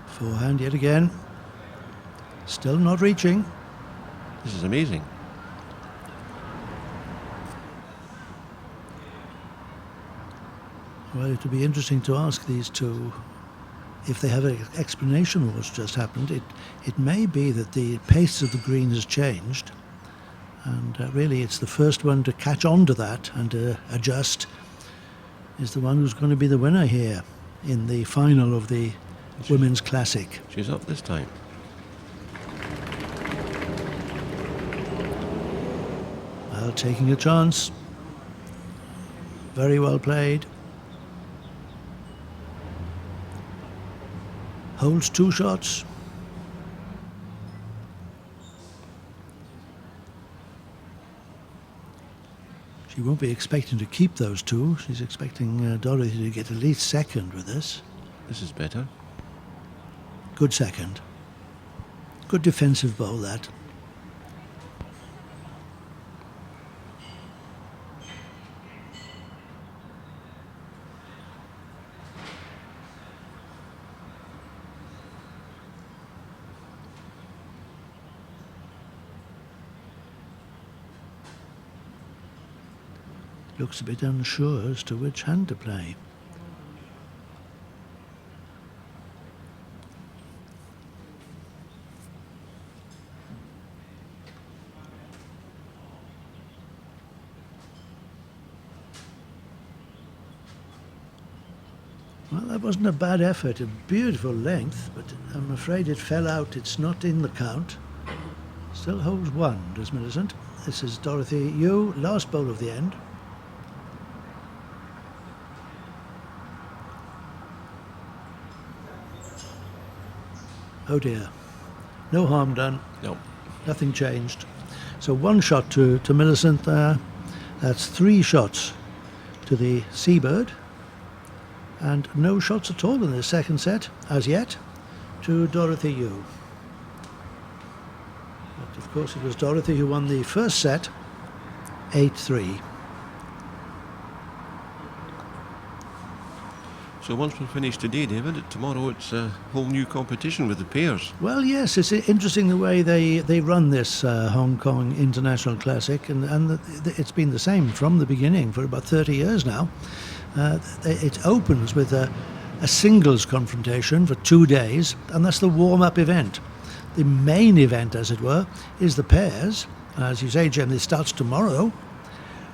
Forehand yet again. Still not reaching. This is amazing. Well, it would be interesting to ask these two if they have an explanation of what's just happened. It may be that the pace of the green has changed, and really it's the first one to catch on to that and to adjust is the one who's going to be the winner here in the final of the Women's Classic. She's up this time. Well, taking a chance. Very well played. Holds 2 shots. She won't be expecting to keep those 2. She's expecting Dorothy to get at least second with this. This is better. Good second. Good defensive bowl, that. Looks a bit unsure as to which hand to play. Well, that wasn't a bad effort, a beautiful length, but I'm afraid it fell out. It's not in the count. Still holds 1, does Millicent. This is Dorothy Yu, last bowl of the end. Oh dear. No harm done. No. Nothing changed. So 1 shot to Millicent there. That's 3 shots to the Seabird. And no shots at all in the second set, as yet, to Dorothy Yu. But of course it was Dorothy who won the first set, 8-3. So once we're finished today, David, tomorrow it's a whole new competition with the pairs. Well, yes, it's interesting the way they run this Hong Kong International Classic, and it's been the same from the beginning for about 30 years now. It opens with a singles confrontation for 2 days, and that's the warm-up event. The main event, as it were, is the pairs. As you say, Jim, it starts tomorrow,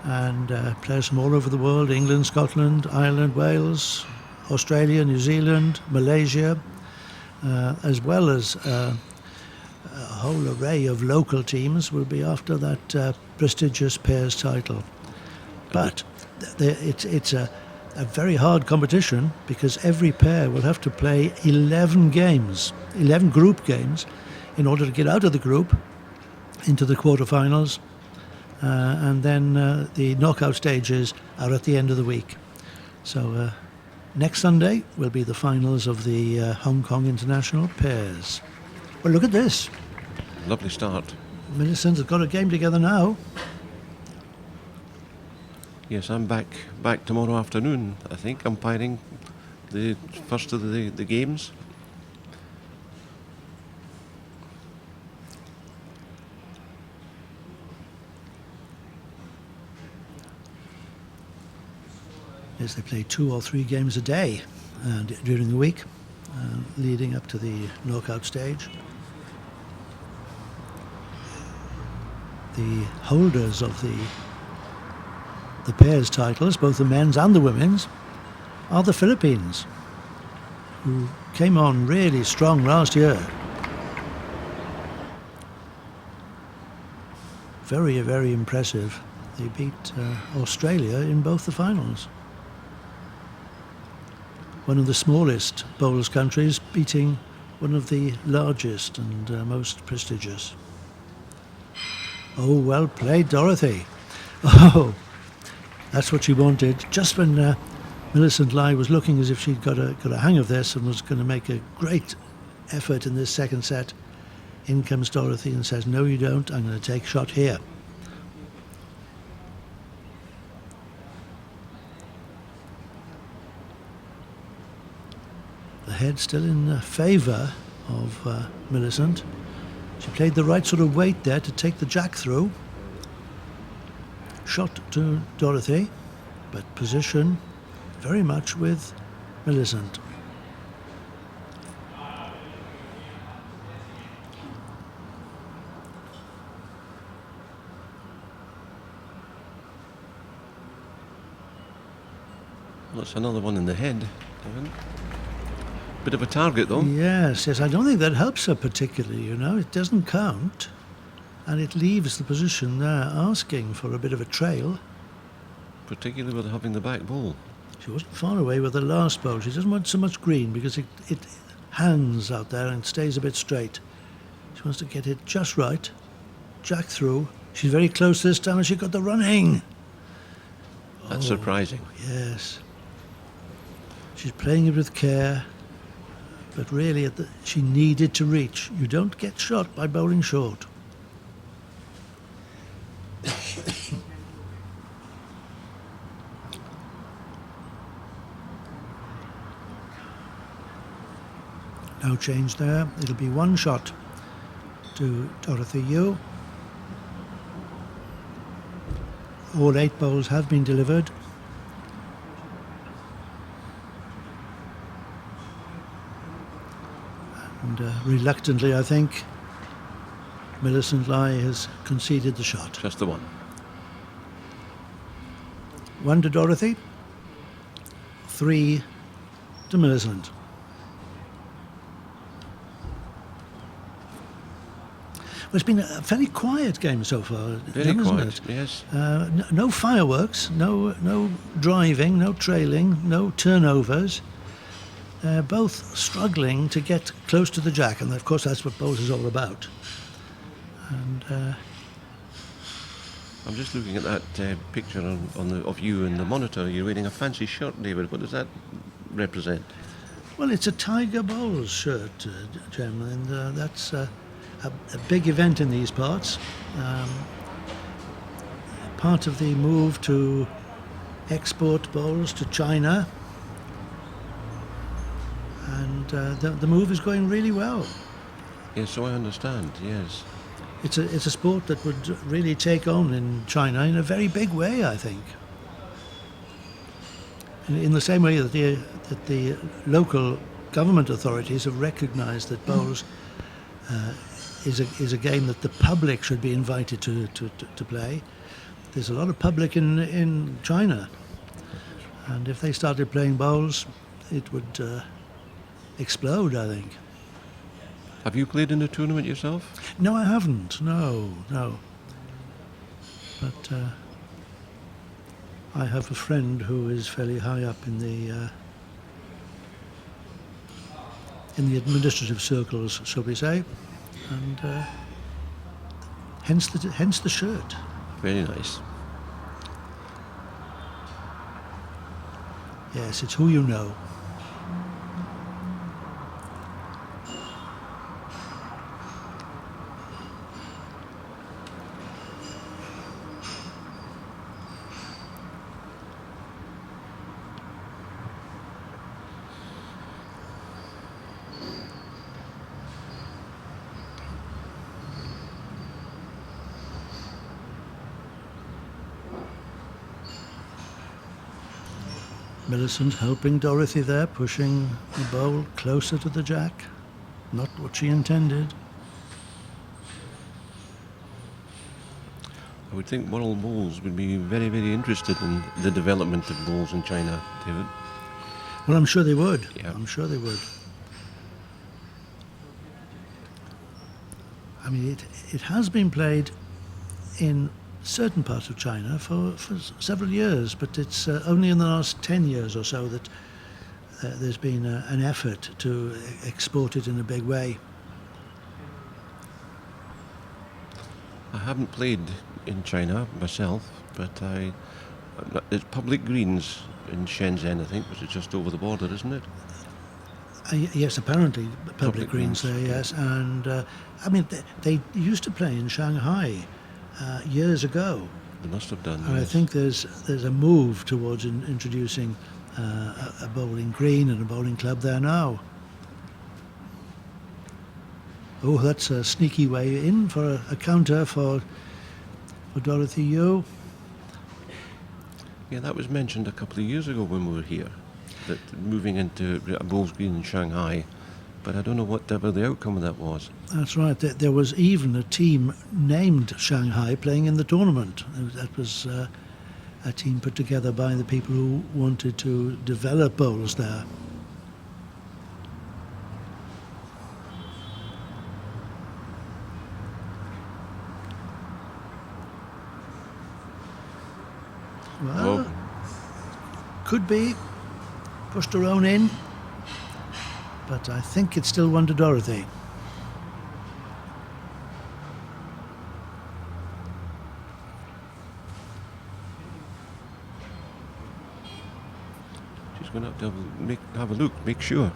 and players from all over the world, England, Scotland, Ireland, Wales, Australia, New Zealand, Malaysia, as well as a whole array of local teams will be after that prestigious pairs title. But it's a very hard competition because every pair will have to play 11 games, 11 group games, in order to get out of the group into the quarterfinals, and then the knockout stages are at the end of the week. So next Sunday will be the finals of the Hong Kong International Pairs. Well, look at this. Lovely start. Millicent has got a game together now. Yes, I'm back tomorrow afternoon, I think, umpiring the first of the games. Yes, they play 2 or 3 games a day during the week, leading up to the knockout stage. The holders of the pairs titles, both the men's and the women's, are the Philippines, who came on really strong last year. Very, very impressive. They beat Australia in both the finals. One of the smallest bowls countries beating one of the largest and most prestigious. Oh, well played, Dorothy. Oh, that's what she wanted. Just when Millicent Lai was looking as if she'd got a hang of this and was going to make a great effort in this second set, in comes Dorothy and says, "No, you don't. I'm going to take shot here." The head still in favour of Millicent. She played the right sort of weight there to take the jack through. Shot to Dorothy, but position very much with Millicent. Well, it's another one in the head. Bit of a target, though. Yes, I don't think that helps her particularly, you know. It doesn't count, and it leaves the position there asking for a bit of a trail. Particularly with having the back ball. She wasn't far away with the last bowl. She doesn't want so much green because it hangs out there and stays a bit straight. She wants to get it just right. Jack through. She's very close this time and she got the running. That's surprising. Yes. She's playing it with care, but really she needed to reach. You don't get shot by bowling short. No change there. It'll be one shot to Dorothy Yu. All 8 bowls have been delivered. And reluctantly, I think, Millicent Lai has conceded the shot. Just the one. 1 to Dorothy, 3 to Millicent. Well, it's been a fairly quiet game so far, Very quiet, isn't it? yes. No fireworks, no driving, no trailing, no turnovers. Both struggling to get close to the jack, and of course that's what bowls is all about. And I'm just looking at that picture of you in the monitor. You're wearing a fancy shirt, David. What does that represent? Well, it's a Tiger Bowls shirt, Jem, and that's a big event in these parts. Part of the move to export bowls to China, and the move is going really well. Yes, so I understand, yes. It's a sport that would really take on in China in a very big way, I think. In the same way that the local government authorities have recognised that bowls is a game that the public should be invited to play. There's a lot of public in China, and if they started playing bowls, it would explode, I think. Have you played in a tournament yourself? No, I haven't. No. But I have a friend who is fairly high up in the administrative circles, shall we say, and hence the shirt. Very nice. Yes, it's who you know. Millicent helping Dorothy there, pushing the bowl closer to the jack. Not what she intended. I would think world bowls would be very, very interested in the development of bowls in China, David. Well, I'm sure they would. Yeah. I'm sure they would. I mean, it has been played in certain parts of China for several years, but it's only in the last 10 years or so that there's been an effort to export it in a big way. I haven't played in China myself, but it's public greens in Shenzhen, I think, which is just over the border, isn't it? Yes, apparently public Public greens greens, there, yes. And I mean, they used to play in Shanghai years ago. They must have done. And Yes. I think there's a move towards introducing a bowling green and a bowling club there now. Oh, that's a sneaky way in for a counter for Dorothy Yu. Yeah, that was mentioned a couple of years ago when we were here, that moving into a bowls green in Shanghai, but I don't know whatever the outcome of that was. That's right. There was even a team named Shanghai playing in the tournament. That was a team put together by the people who wanted to develop bowls there. Well, could be. Pushed her own in. But I think it's still one to Dorothy. She's going to have to have a look, make sure.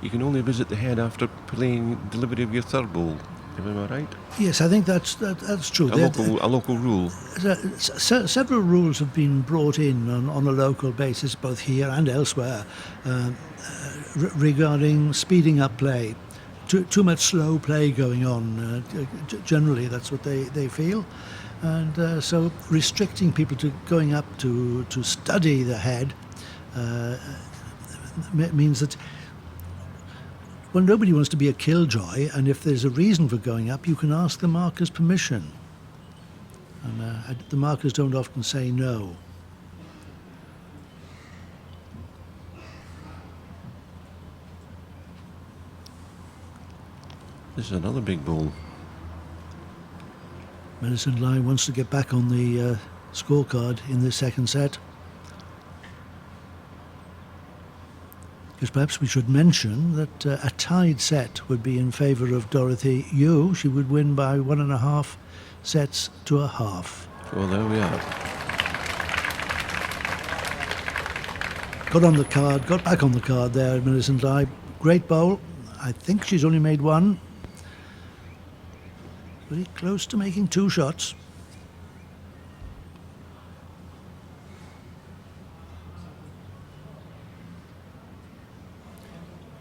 You can only visit the head after playing delivery of your third bowl. Am I right? Yes, I think that's true. A local rule. Several rules have been brought in on a local basis, both here and elsewhere, regarding speeding up play. Too much slow play going on. Generally, that's what they feel. And so restricting people to going up to study the head means that, well, nobody wants to be a killjoy, and if there's a reason for going up, you can ask the marker's permission. And the markers don't often say no. This is another big bowl. Millicent Lai wants to get back on the scorecard in this second set. Because perhaps we should mention that a tied set would be in favour of Dorothy Yu. She would win by 1.5 sets to a half. Well, there we are. Got on the card, got back on the card there, Millicent Lai. Great bowl. I think she's only made one. Very close to making 2 shots.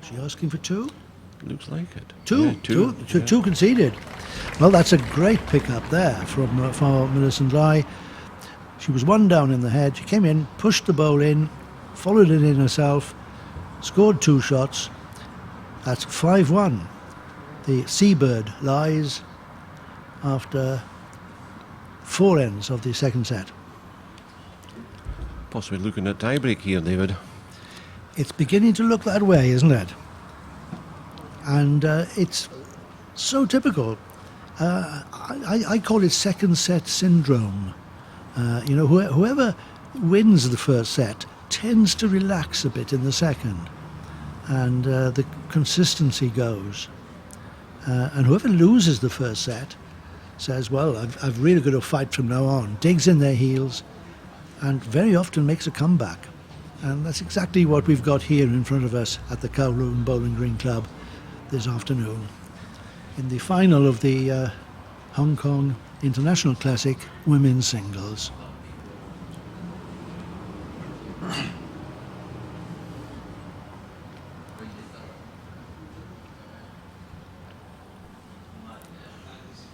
She asking for 2? Looks like it. Two, Yeah, two conceded. Well, that's a great pickup there from Millicent Lai. She was 1 down in the head. She came in, pushed the bowl in, followed it in herself, scored 2 shots. That's 5-1. The Seabird lies after 4 ends of the second set. Possibly looking at tiebreak here, David. It's beginning to look that way, isn't it? And it's so typical. I call it second set syndrome. You know, whoever wins the first set tends to relax a bit in the second, and the consistency goes. And whoever loses the first set says, well, I've really got to fight from now on, digs in their heels, and very often makes a comeback. And that's exactly what we've got here in front of us at the Kowloon Bowling Green Club this afternoon. In the final of the Hong Kong International Classic Women's Singles.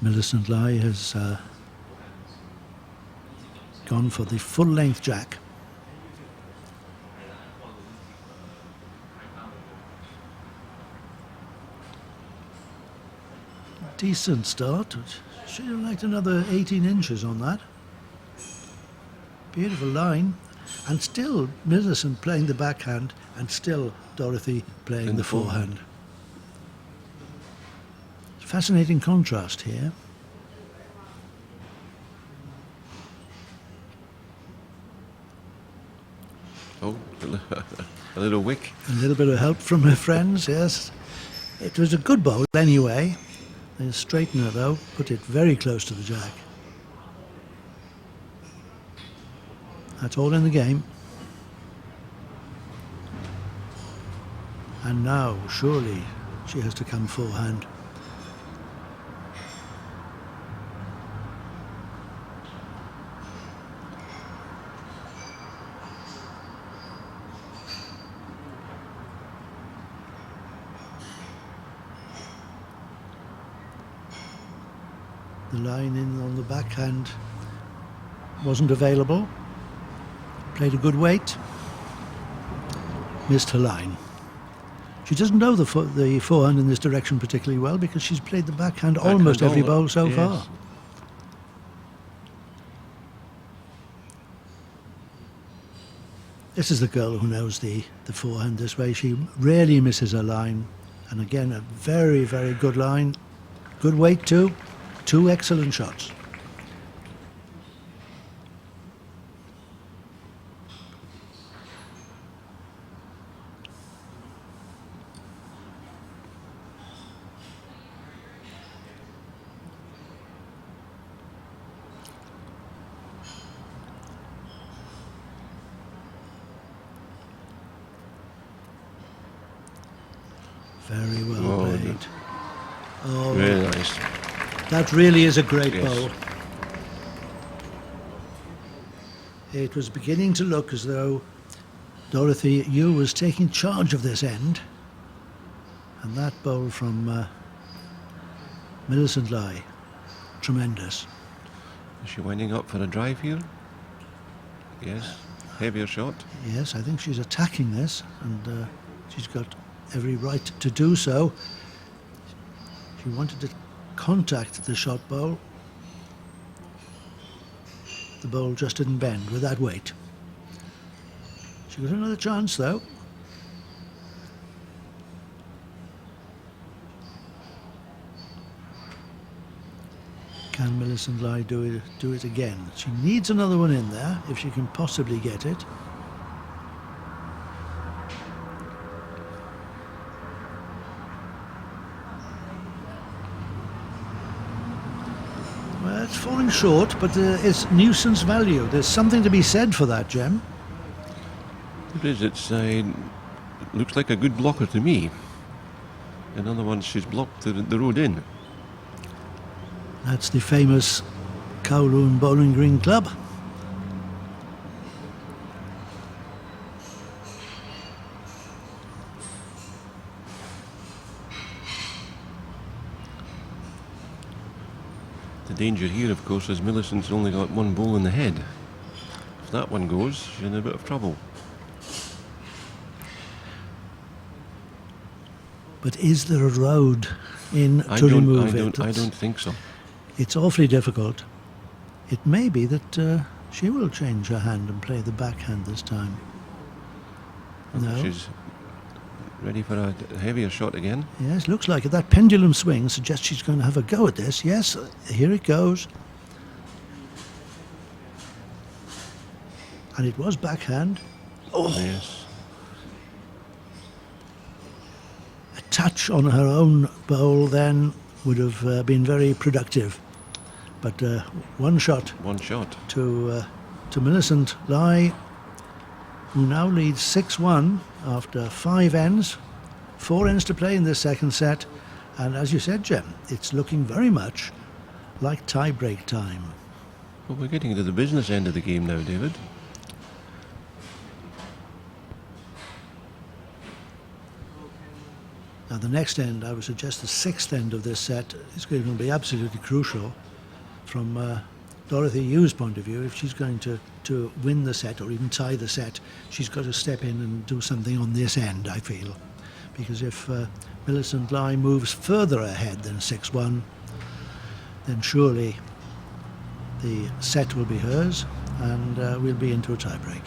Millicent Lai has gone for the full-length jack. Decent start. Should have liked another 18 inches on that. Beautiful line. And still Millicent playing the backhand, and still Dorothy playing the forehand. Fascinating contrast here. Oh, a little wick. A little bit of help from her friends, yes. It was a good bowl anyway. The straightener, though, put it very close to the jack. That's all in the game. And now, surely, she has to come forehand. The line in on the backhand wasn't available. Played a good weight. Missed her line. She doesn't know the forehand in this direction particularly well because she's played the backhand almost every bowl so far. This is the girl who knows the forehand this way. She rarely misses her line. And again, a very, very good line. Good weight too. 2 excellent shots. Very well played. Oh, very nice. That really is a great Yes. bowl. It was beginning to look as though Dorothy Yu was taking charge of this end. And that bowl from Millicent Lai, tremendous. Is she winding up for a drive here? Yes. Heavier shot. Yes, I think she's attacking this, and she's got every right to do so. She wanted to contact the shot bowl. The bowl just didn't bend with that weight. She got another chance though. Can Millicent Lai do it again? She needs another one in there if she can possibly get it. Well, it's falling short, but it's nuisance value. There's something to be said for that, Jem. It is. It looks like a good blocker to me. In other words, she's blocked the road in. That's the famous Kowloon Bowling Green Club. The danger here, of course, is Millicent's only got one bowl in the head. If that one goes, she's in a bit of trouble. But is there a road in to remove it? I don't think so. It's awfully difficult. It may be that she will change her hand and play the backhand this time. No. She's ready for a heavier shot again. Yes, looks like it. That pendulum swing suggests she's going to have a go at this. Yes, here it goes. And it was backhand. Oh. Yes. A touch on her own bowl then would have been very productive. But one shot. One shot. To Millicent Lai, who now leads 6-1 after 5 ends. 4 ends to play in this second set. And as you said, Jem, it's looking very much like tie-break time. Well, we're getting to the business end of the game now, David. Now the next end, I would suggest the 6th end of this set, is going to be absolutely crucial from Dorothy Yu's point of view. If she's going to win the set or even tie the set, she's got to step in and do something on this end, I feel. Because if Millicent Lai moves further ahead than 6-1, then surely the set will be hers and we'll be into a tie-break.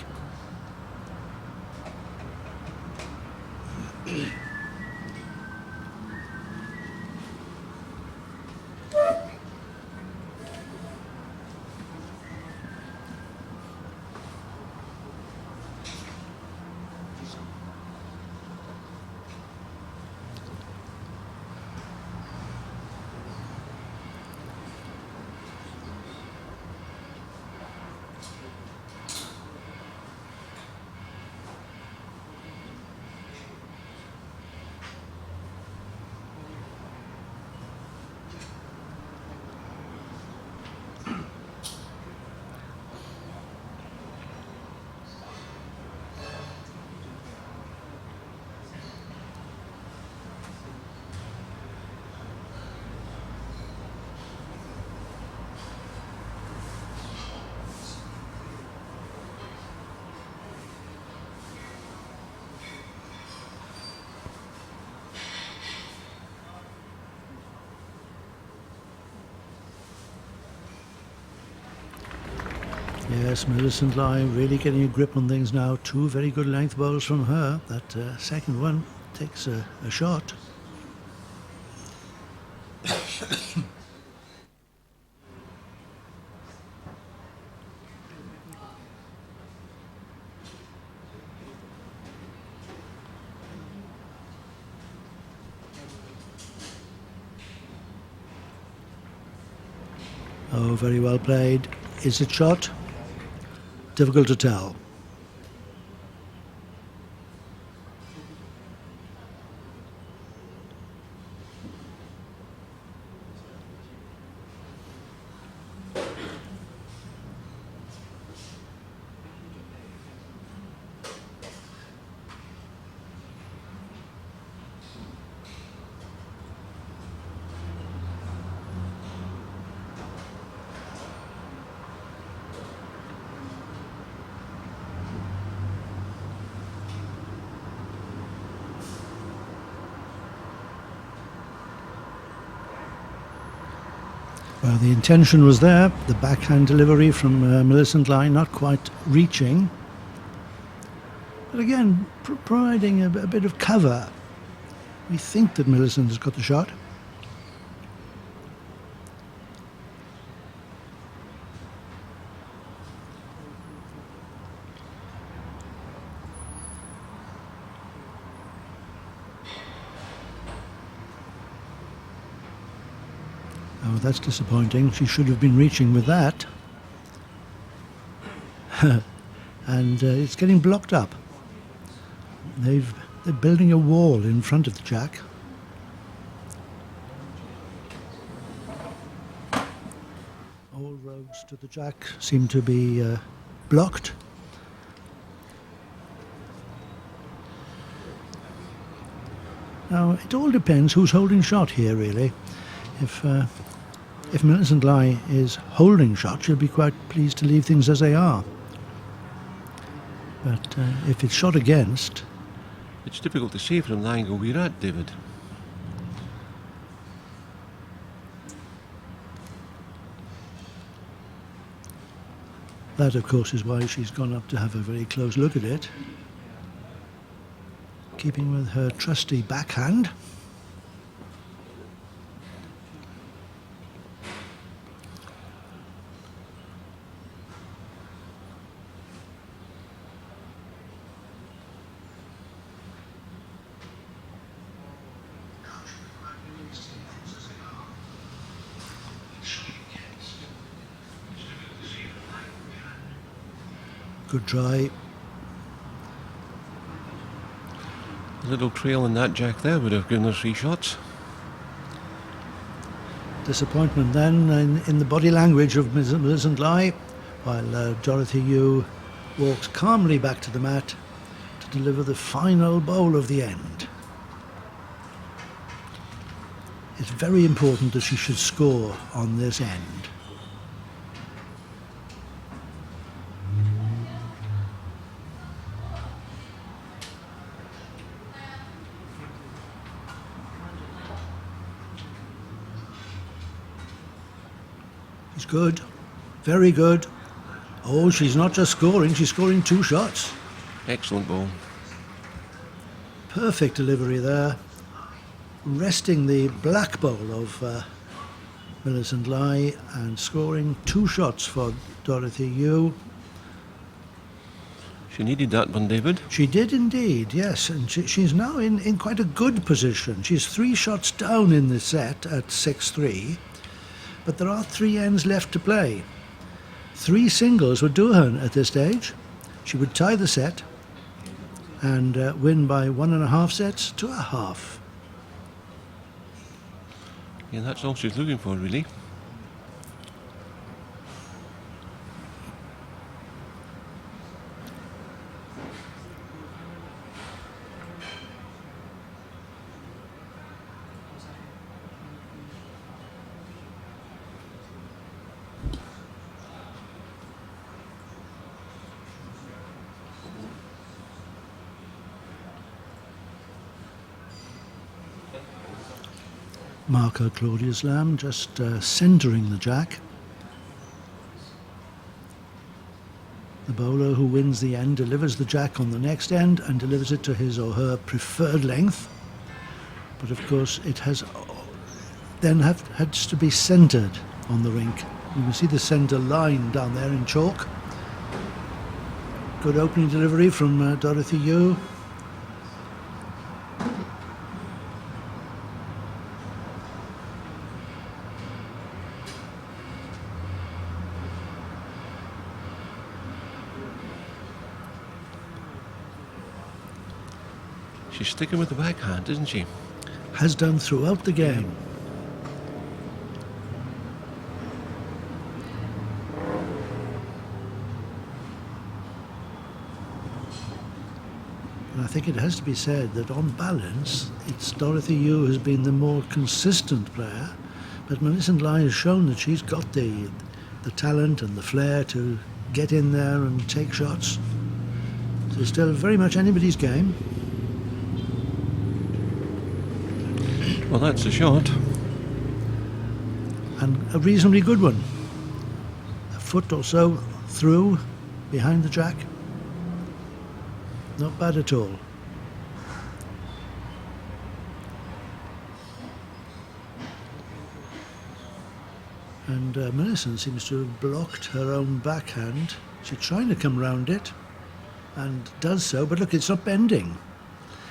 Yes, Millicent Lai really getting a grip on things now. Two very good length bowls from her. That second one takes a shot. Oh, very well played. Is it shot? Difficult to tell. Well, the intention was there. The backhand delivery from Millicent Lai not quite reaching. But again, providing a bit of cover. We think that Millicent has got the shot. Oh, that's disappointing. She should have been reaching with that. And it's getting blocked up. They're building a wall in front of the jack. All roads to the jack seem to be blocked. Now, it all depends who's holding shot here, really. If Millicent Lai is holding shot, she'll be quite pleased to leave things as they are. But if it's shot against... It's difficult to say from the angle we're at, David. That, of course, is why she's gone up to have a very close look at it. Keeping with her trusty backhand. Good try. A little trail in that jack there would have given us 3 shots. Disappointment then in the body language of Millicent Lai, while Dorothy Yu walks calmly back to the mat to deliver the final bowl of the end. It's very important that she should score on this end. She's good, very good. Oh, she's not just scoring, she's scoring 2 shots. Excellent ball. Perfect delivery there. Resting the black bowl of Millicent Lai and scoring 2 shots for Dorothy Yu. She needed that one, David. She did indeed, yes, and she's now in quite a good position. She's 3 shots down in the set at 6-3, but there are 3 ends left to play. 3 singles would do her at this stage. She would tie the set and win by 1.5 sets to a half. Yeah, that's all she's looking for, really. Marker Claudius Lamb just centering the jack. The bowler who wins the end delivers the jack on the next end and delivers it to his or her preferred length. But of course it has then has to be centred on the rink. You can see the centre line down there in chalk. Good opening delivery from Dorothy Yu. She's sticking with the backhand, isn't she? Has done throughout the game. And I think it has to be said that on balance, it's Dorothy Yu has been the more consistent player, but Millicent Lai has shown that she's got the talent and the flair to get in there and take shots. So it's still very much anybody's game. Well, that's a shot. And a reasonably good one. A foot or so through, behind the jack. Not bad at all. And Millicent seems to have blocked her own backhand. She's trying to come round it and does so, but look, it's not bending.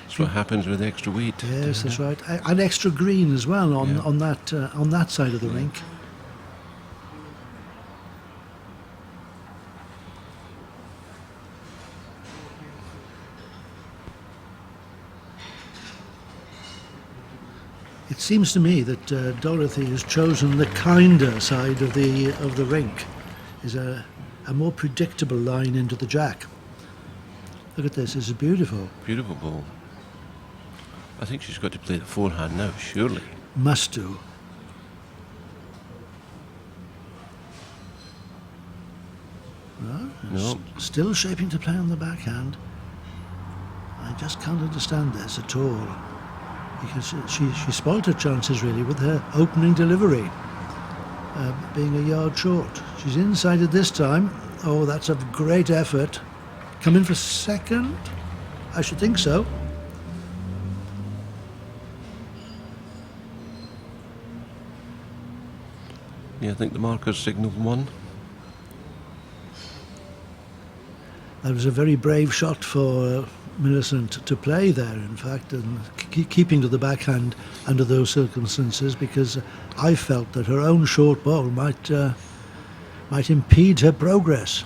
That's what happens with extra weight. Yes, that's right. And extra green as well on that side of the rink. It seems to me that Dorothy has chosen the kinder side of the rink. Is a more predictable line into the jack. Look at this. This is beautiful. Beautiful ball. I think she's got to play the forehand now, surely. Must do. No. Still shaping to play on the backhand. I just can't understand this at all. Because she spoilt her chances really with her opening delivery, being a yard short. She's inside it this time. Oh, that's a great effort. Come in for second? I should think so. Yeah, I think the marker's signalled one. That was a very brave shot for Millicent to play there, in fact, and keeping to the backhand under those circumstances, because I felt that her own short ball might impede her progress.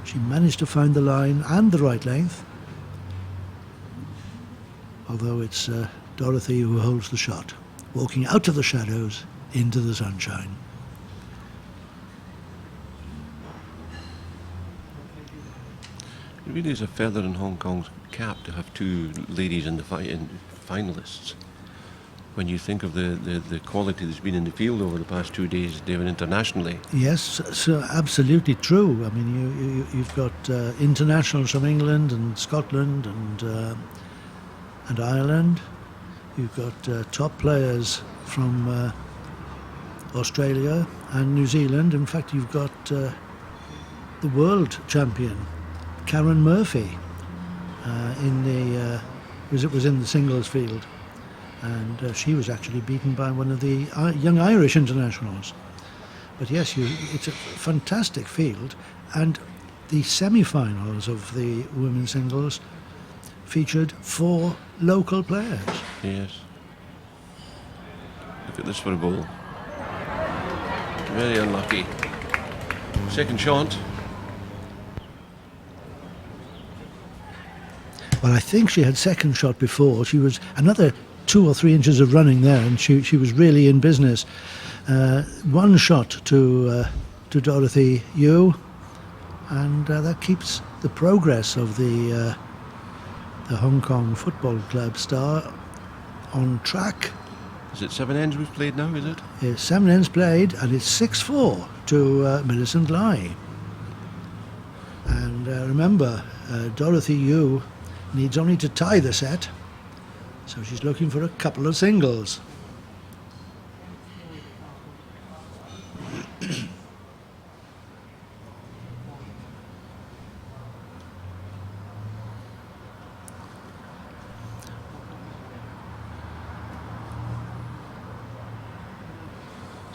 She managed to find the line and the right length, although it's Dorothy who holds the shot, walking out of the shadows into the sunshine. It really is a feather in Hong Kong's cap to have two ladies in the finalists. When you think of the quality that's been in the field over the past 2 days, David, internationally. Yes, so absolutely true. I mean, you've got internationals from England and Scotland and Ireland. You've got top players from Australia and New Zealand. In fact, you've got the world champion, Karen Murphy, was in the singles field, and she was actually beaten by one of the young Irish internationals. But yes, it's a fantastic field, and the semi-finals of the women's singles featured 4 local players. Yes. Look at this for a ball. Very unlucky. Second shot. Well, I think she had second shot before. She was another 2 or 3 inches of running there, and she was really in business. One shot to Dorothy Yu, and that keeps the progress of the Hong Kong Football Club star on track. Is it 7 ends we've played now, is it? It's 7 ends played, and it's 6-4 to Millicent Lai. And remember, Dorothy Yu needs only to tie the set, so she's looking for a couple of singles.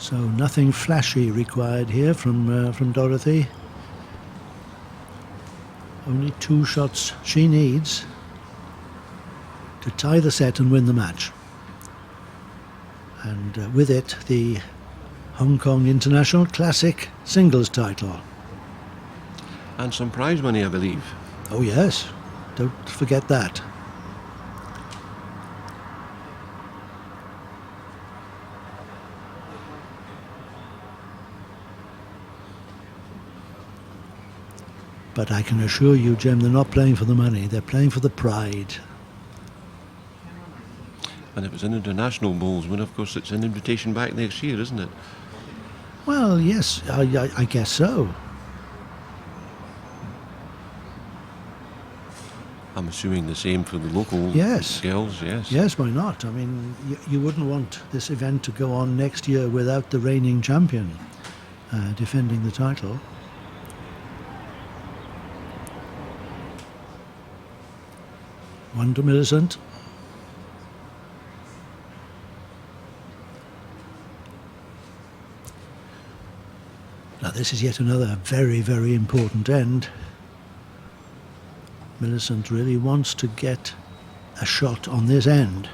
So nothing flashy required here from Dorothy. Only 2 shots she needs to tie the set and win the match. And with it, the Hong Kong International Classic singles title. And some prize money, I believe. Oh yes, don't forget that. But I can assure you, Jem, they're not playing for the money, they're playing for the pride. And if it's an international bowlsman, of course it's an invitation back next year, isn't it? Well, yes, I guess so. I'm assuming the same for the local girls, yes. Yes, why not? I mean, you wouldn't want this event to go on next year without the reigning champion defending the title. One to Millicent. Now this is yet another very, very important end. Millicent really wants to get a shot on this end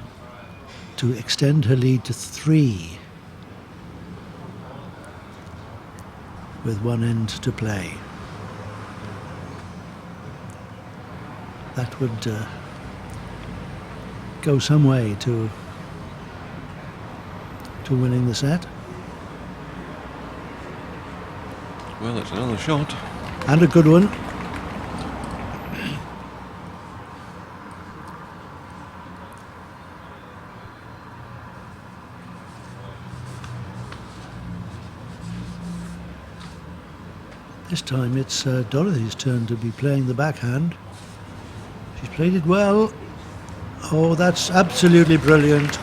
to extend her lead to 3 with 1 end to play. That would go some way to winning the set. Well, it's another shot. And a good one. This time it's Dorothy's turn to be playing the backhand. She's played it well. Oh, that's absolutely brilliant.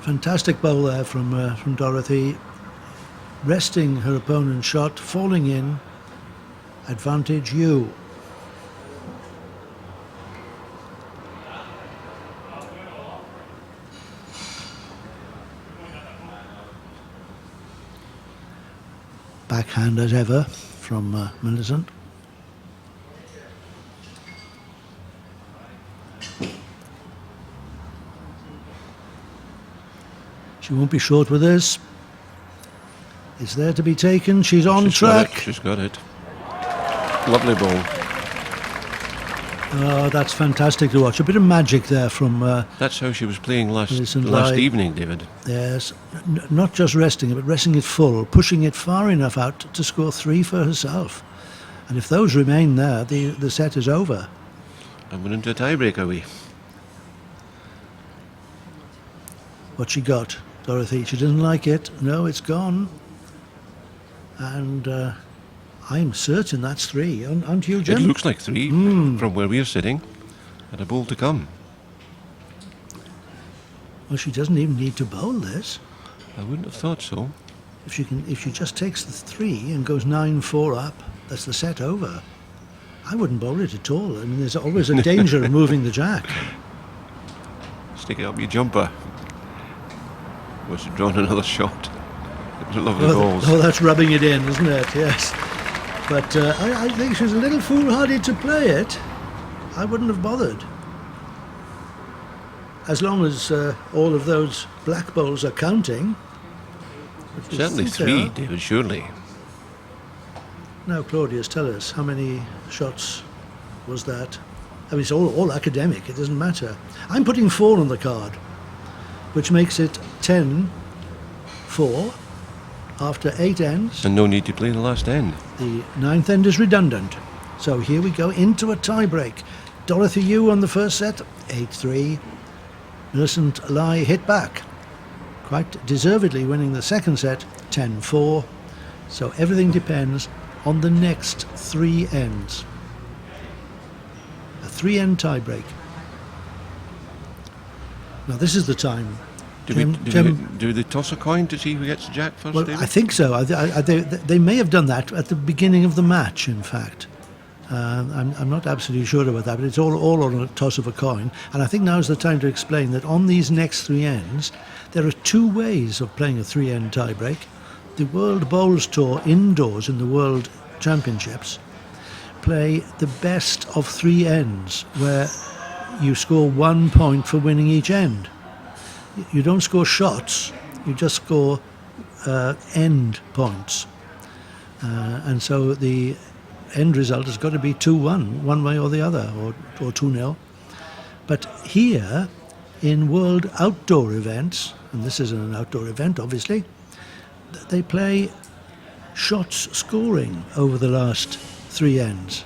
Fantastic bowl there from Dorothy. Resting her opponent's shot, falling in. Advantage you. Backhand as ever from Millicent. She won't be short with this. It's there to be taken. She's on track. She's got it. Lovely ball. Oh, that's fantastic to watch. A bit of magic there from... That's how she was playing last evening, David. Yes, not just resting it, but resting it full, pushing it far enough out to score 3 for herself. And if those remain there, the set is over. And we're into a tiebreak, are we? What she got, Dorothy? She doesn't like it. No, it's gone. And I'm certain that's 3. Aren't you, Jim? It looks like 3 from where we're sitting. And a ball to come. Well, she doesn't even need to bowl this. I wouldn't have thought so. If she just takes the 3 and goes 9-4 up, that's the set over. I wouldn't bowl it at all. I mean, there's always a danger of moving the jack. Stick it up your jumper. Was she drawn another shot? It was a lovely balls. Oh, that's rubbing it in, isn't it? Yes. But I think she was a little foolhardy to play it. I wouldn't have bothered. As long as all of those black balls are counting. Certainly 3, David, surely. Now, Claudius, tell us, how many shots was that? I mean, it's all academic, it doesn't matter. I'm putting 4 on the card, which makes it 10-4 after 8 ends. And no need to play the last end. The 9th end is redundant. So here we go into a tie-break. Dorothy Yu on the first set, 8-3. Millicent A hit back, quite deservedly winning the second set, 10-4. So everything depends on the next 3 ends. A 3-end tie-break. Now this is the time. Do they toss a coin to see who gets the jack first, Well, David? I think so. They may have done that at the beginning of the match, in fact. I'm not absolutely sure about that, but it's all on a toss of a coin. And I think now's the time to explain that on these next 3 ends, there are 2 ways of playing a 3-end tiebreak. The World Bowls Tour indoors in the World Championships play the best of 3 ends, where you score 1 point for winning each end. You don't score shots, you just score end points. And so the end result has got to be 2-1, one way or the other, or 2-0. But here, in world outdoor events, and this isn't an outdoor event obviously, they play shots scoring over the last 3 ends.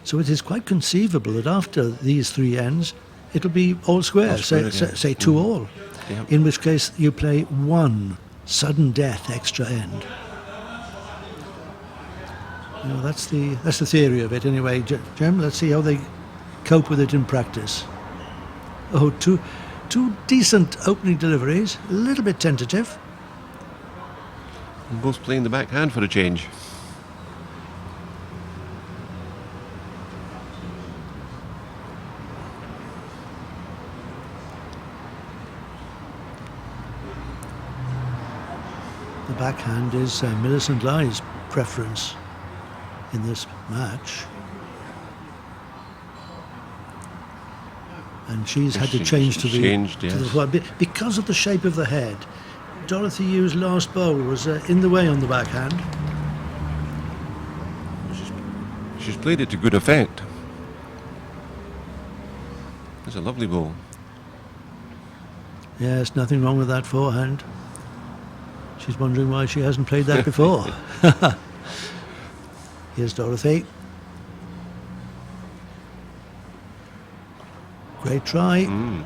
So it is quite conceivable that after these 3 ends, it'll be all square, say 2 all, Yep. in which case you play 1 sudden death extra end. You know, that's the theory of it anyway, Jem. Let's see how they cope with it in practice. Oh, two decent opening deliveries, a little bit tentative. And both playing the backhand for a change. The backhand is Millicent Lai's preference in this match. And she's had to change to the because of the shape of the head. Dorothy Yu's last bowl was in the way on the backhand. She's played it to good effect. It's a lovely bowl. Yes, nothing wrong with that forehand. She's wondering why she hasn't played that before. Here's Dorothy. Great try.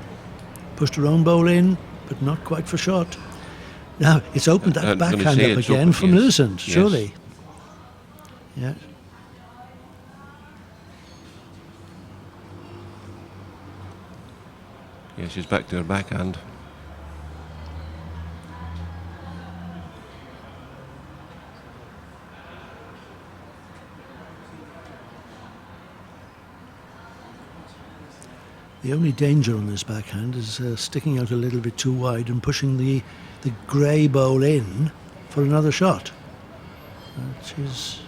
Pushed her own bowl in, but not quite for shot. Now, it's opened that backhand up again for Millicent, surely. Yes. Yeah, she's back to her backhand. The only danger on this backhand is sticking out a little bit too wide and pushing the grey bowl in for another shot. She's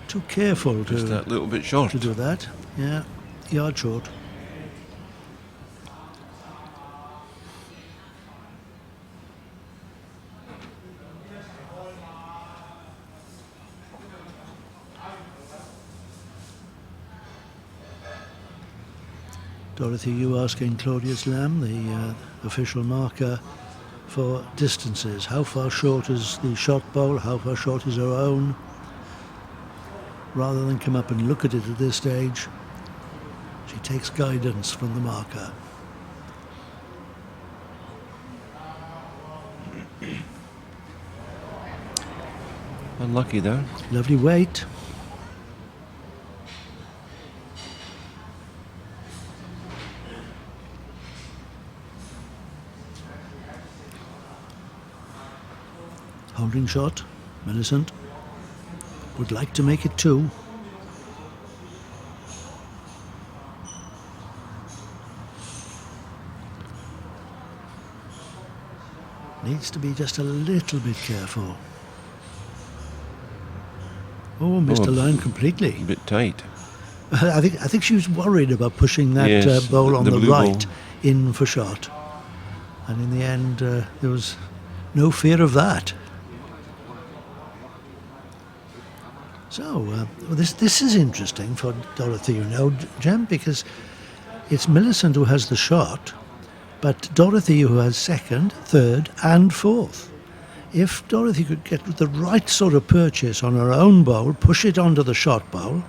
too careful Just that little bit short to do that. Yeah, yard short. Dorothy Yu asking Claudius Lamb, the official marker for distances. How far short is the shot bowl? How far short is her own? Rather than come up and look at it at this stage, she takes guidance from the marker. Unlucky there. Lovely weight. Holding shot, Millicent would like to make it 2. Needs to be just a little bit careful. Oh, missed the line completely. A bit tight. I think she was worried about pushing that bowl on the right in for shot, and in the end there was no fear of that. So this is interesting for Dorothy, you know, Jem, because it's Millicent who has the shot, but Dorothy who has 2nd, 3rd and 4th. If Dorothy could get the right sort of purchase on her own bowl, push it onto the shot bowl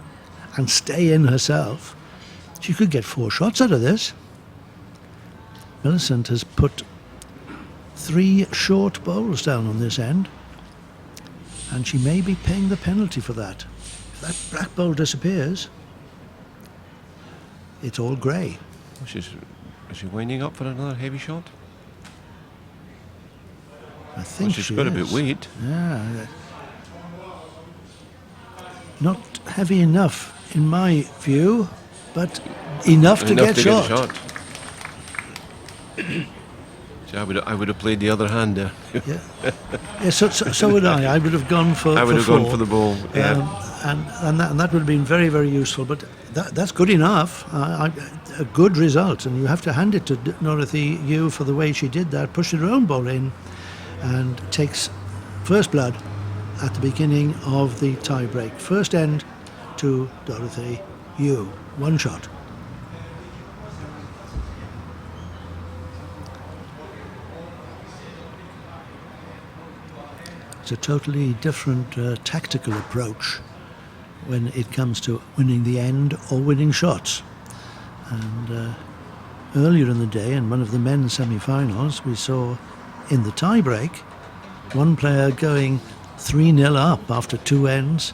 and stay in herself, she could get 4 shots out of this. Millicent has put 3 short bowls down on this end, and she may be paying the penalty for that. If that black bowl disappears, it's all grey. Is she winding up for another heavy shot? I think she's got a bit weight. Yeah. Not heavy enough, in my view, but enough to get shot. See, I would have played the other hand there. Yeah, so would I. I would have gone for. I would have gone for the ball. Yeah. And that would have been very, very useful. But that's good enough. A good result, and you have to hand it to Dorothy Yu for the way she did that. Pushed her own ball in, and takes first blood at the beginning of the tie break. First end to Dorothy Yu. One shot. It's a totally different tactical approach when it comes to winning the end or winning shots. And earlier in the day, in one of the men's semi-finals, we saw in the tie-break one player going 3-0 up after two ends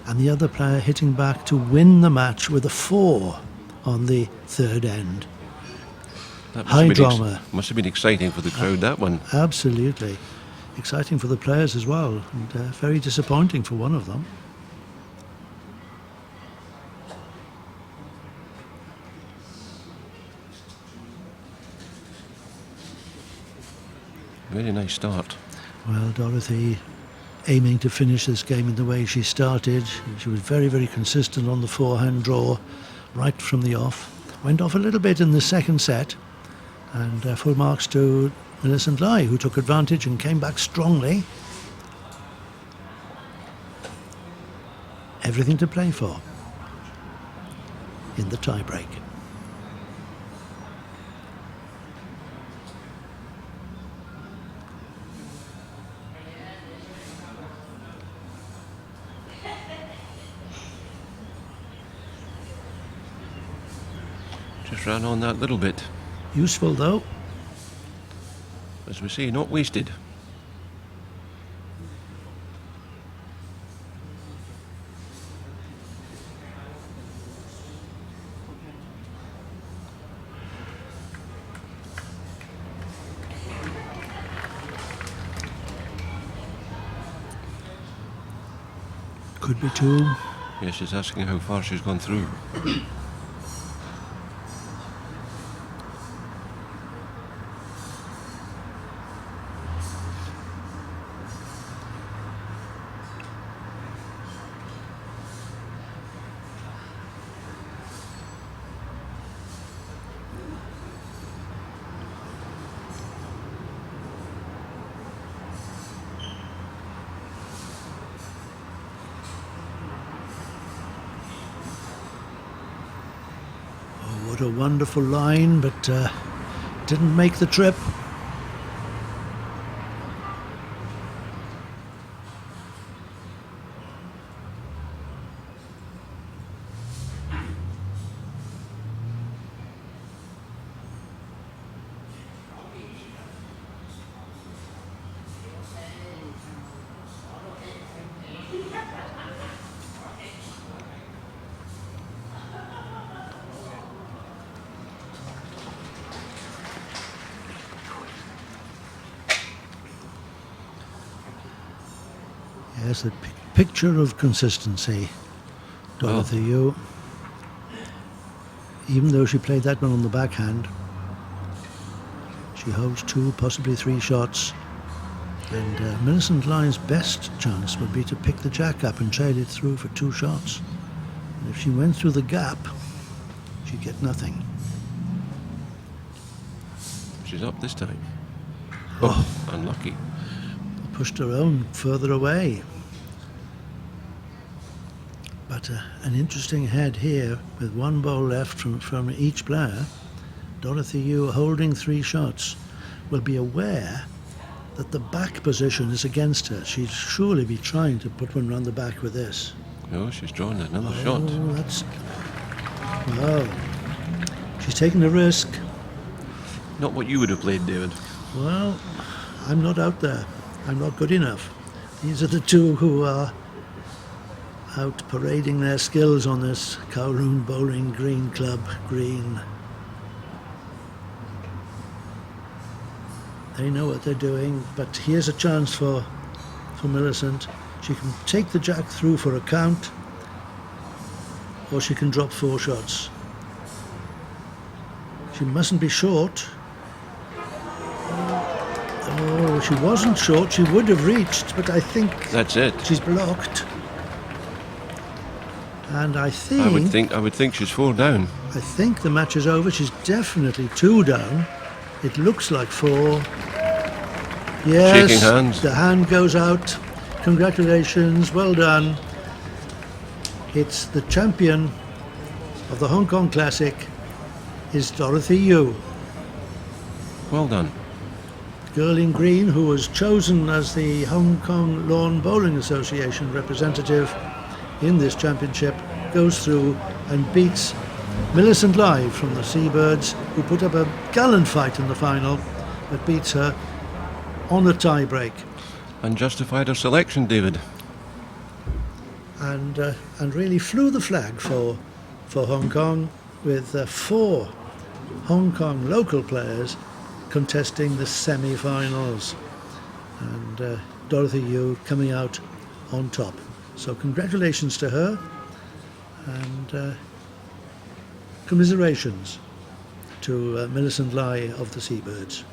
and the other player hitting back to win the match with a 4 on the third end. That High drama. Must have been exciting for the crowd, that one. Absolutely. Exciting for the players as well, and very disappointing for one of them. Very nice start. Well, Dorothy aiming to finish this game in the way she started. She was very, very consistent on the forehand draw right from the off. Went off a little bit in the second set, and full marks to Millicent Lai, who took advantage and came back strongly. Everything to play for in the tie-break. Just ran on that little bit. Useful though. As we say, not wasted. Could be two. Yes, she's asking how far she's gone through. What a wonderful line, but didn't make the trip. Yes, the picture of consistency, Dorothy Yu. Even though she played that one on the backhand, she holds 2, possibly 3 shots. And Millicent Lai's best chance would be to pick the jack up and trail it through for 2 shots. And if she went through the gap, she'd get nothing. She's up this time. Oh, unlucky. Pushed her own further away. But an interesting head here with 1 ball left from each player. Dorothy Yu holding 3 shots will be aware that the back position is against her. She'd surely be trying to put one round the back with this. No, she's drawn another shot. Wow. She's taking a risk. Not what you would have played, David. Well, I'm not out there. I'm not good enough. These are the two who are out parading their skills on this Kowloon Bowling Green Club green. They know what they're doing, but here's a chance for Millicent. She can take the jack through for a count, or she can drop 4 shots. She mustn't be short. Oh, she wasn't short. She would have reached, but I think That's it. she's blocked. And I would think she's 4 down. I think the match is over. She's definitely 2 down. It looks like 4. Yes, Shaking hands. the hand goes out. Congratulations, well done. It's the champion of the Hong Kong Classic is Dorothy Yu. Well done. Girl in green, who was chosen as the Hong Kong Lawn Bowling Association representative in this championship, goes through and beats Millicent Lai from the Seabirds, who put up a gallant fight in the final, but beats her on a tie break. And justified her selection, David. And really flew the flag for Hong Kong, with 4 Hong Kong local players contesting the semi-finals, and Dorothy Yu coming out on top. So congratulations to her, and commiserations to Millicent Lai of the Seabirds.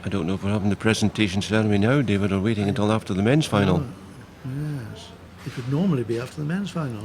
I don't know if we're having the presentation ceremony now, David, or waiting until after the men's final. Yes, it would normally be after the men's final.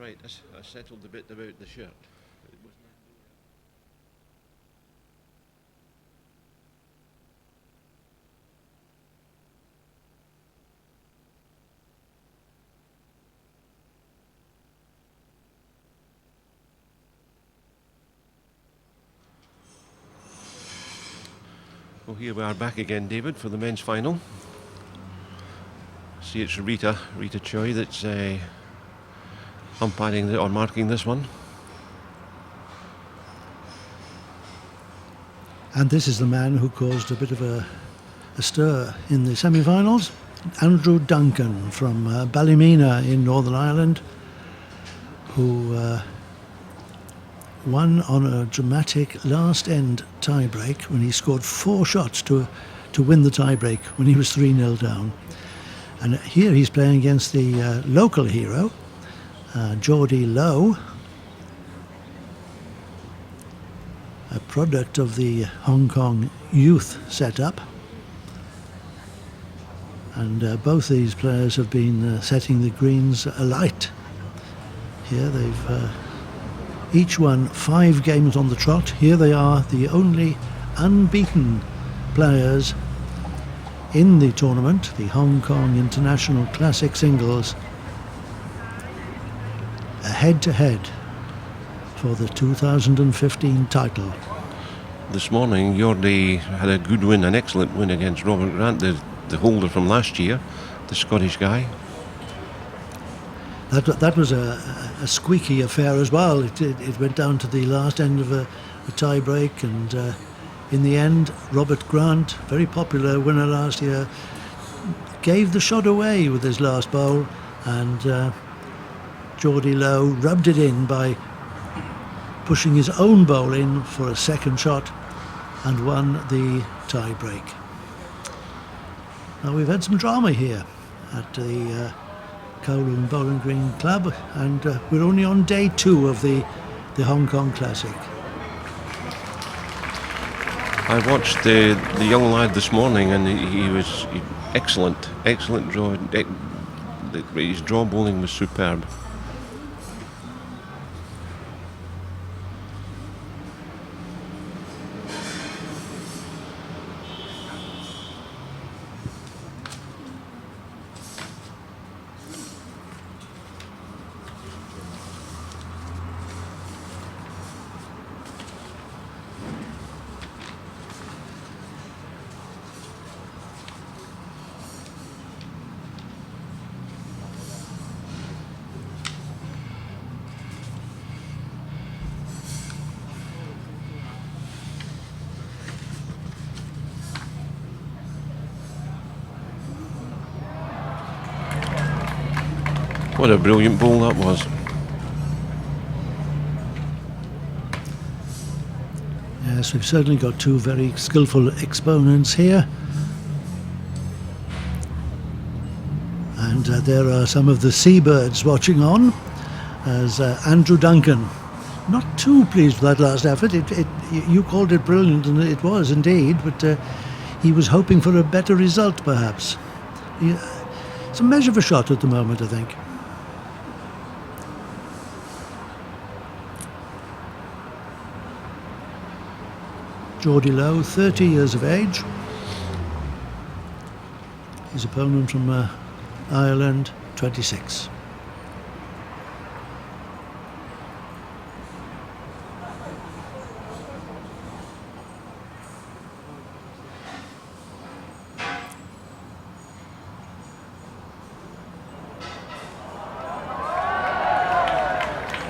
right. I settled the bit about the shirt. Well, here we are back again, David, for the men's final. See, it's Rita Choi that's umpiring or marking this one. And this is the man who caused a bit of a stir in the semi-finals. Andrew Duncan from Ballymena in Northern Ireland, who won on a dramatic last-end tie-break when he scored 4 shots to win the tie-break when he was 3-0 down. And here he's playing against the local hero, Geordie Lowe, a product of the Hong Kong youth setup. And both these players have been setting the greens alight. Here they've each won 5 games on the trot. Here they are, the only unbeaten players in the tournament, the Hong Kong International Classic Singles, a head-to-head for the 2015 title. This morning, Geordie had a good win, an excellent win against Robert Grant, the holder from last year, the Scottish guy. That was a squeaky affair as well. It went down to the last end of a tie break, and in the end, Robert Grant, very popular winner last year, gave the shot away with his last bowl, and Geordie Lowe rubbed it in by pushing his own bowl in for a second shot and won the tie break. Now, we've had some drama here at the Kowloon Bowling Green Club, and we're only on day 2 of the Hong Kong Classic. I watched the young lad this morning, and he was excellent draw. His draw bowling was superb. What a brilliant bowl that was. Yes, we've certainly got 2 very skillful exponents here. And there are some of the seabirds watching on, as Andrew Duncan, not too pleased with that last effort. You called it brilliant, and it was indeed, but he was hoping for a better result, perhaps. It's a measure of a shot at the moment, I think. Geordie Lowe, 30 years of age. His opponent from Ireland, 26.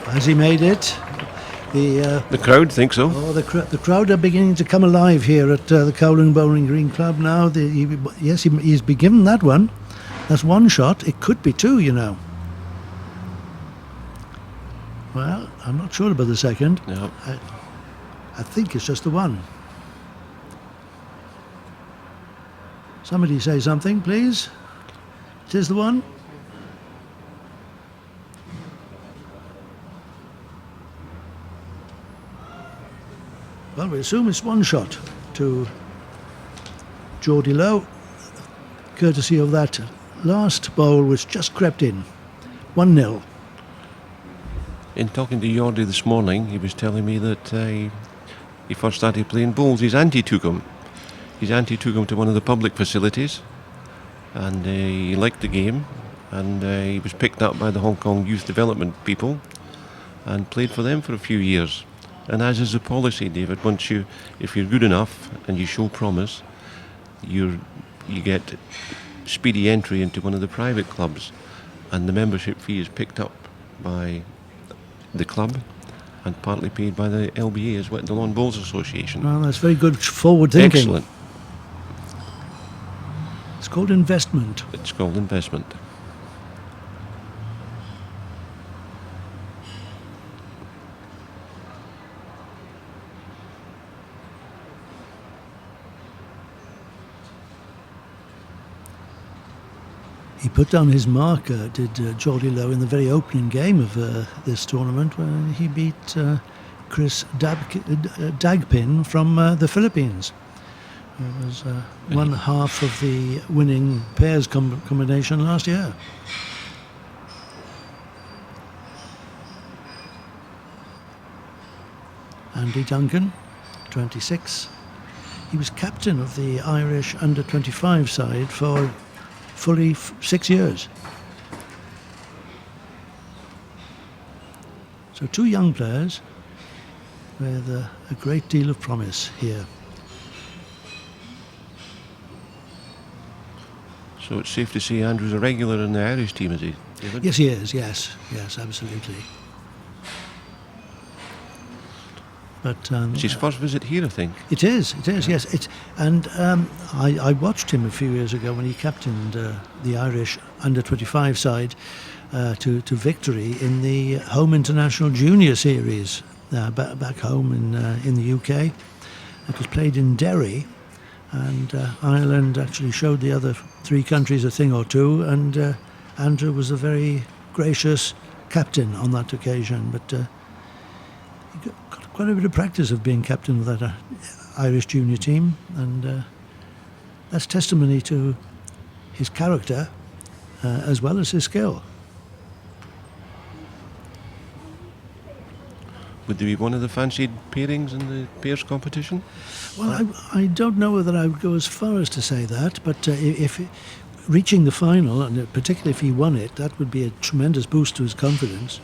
Has he made it? The crowd think so. Oh, the crowd are beginning to come alive here at the Kowloon Bowling Green Club now. Yes, he's been given that one. That's 1 shot. It could be 2, you know. Well, I'm not sure about the second. No. I think it's just the 1. Somebody say something, please. It is the 1. Well, we assume it's 1 shot to Geordie Lowe, courtesy of that last bowl which just crept in. 1-0. In talking to Jordi this morning, he was telling me that he first started playing bowls. His auntie took him. His auntie took him to one of the public facilities, and he liked the game, and he was picked up by the Hong Kong youth development people and played for them for a few years. And as is the policy, David, if you're good enough and you show promise, you get speedy entry into one of the private clubs, and the membership fee is picked up by the club and partly paid by the LBA as well, the Lawn Bowls Association. Well, that's very good forward thinking. Excellent. It's called investment. It's called investment. He put down his marker, did Geordie Lowe, in the very opening game of this tournament, where he beat Chris Dagpin from the Philippines. It was one half of the winning pairs combination last year. Andy Duncan, 26. He was captain of the Irish under-25 side for fully 6 years. So two young players with a great deal of promise here. So it's safe to say Andrew's a regular in the Irish team, is he, David? Yes, he is. Yes, absolutely. But it's his first visit here, I think. It is, yes. I watched him a few years ago when he captained the Irish under-25 side to victory in the Home International Junior Series back home in the UK. It was played in Derry, and Ireland actually showed the other three countries a thing or two, and Andrew was a very gracious captain on that occasion. But he got quite a bit of practice of being captain of that Irish junior team, and that's testimony to his character as well as his skill. Would there be one of the fancied pairings in the pairs competition? Well, I don't know whether I would go as far as to say that, but if reaching the final, and particularly if he won it, that would be a tremendous boost to his confidence.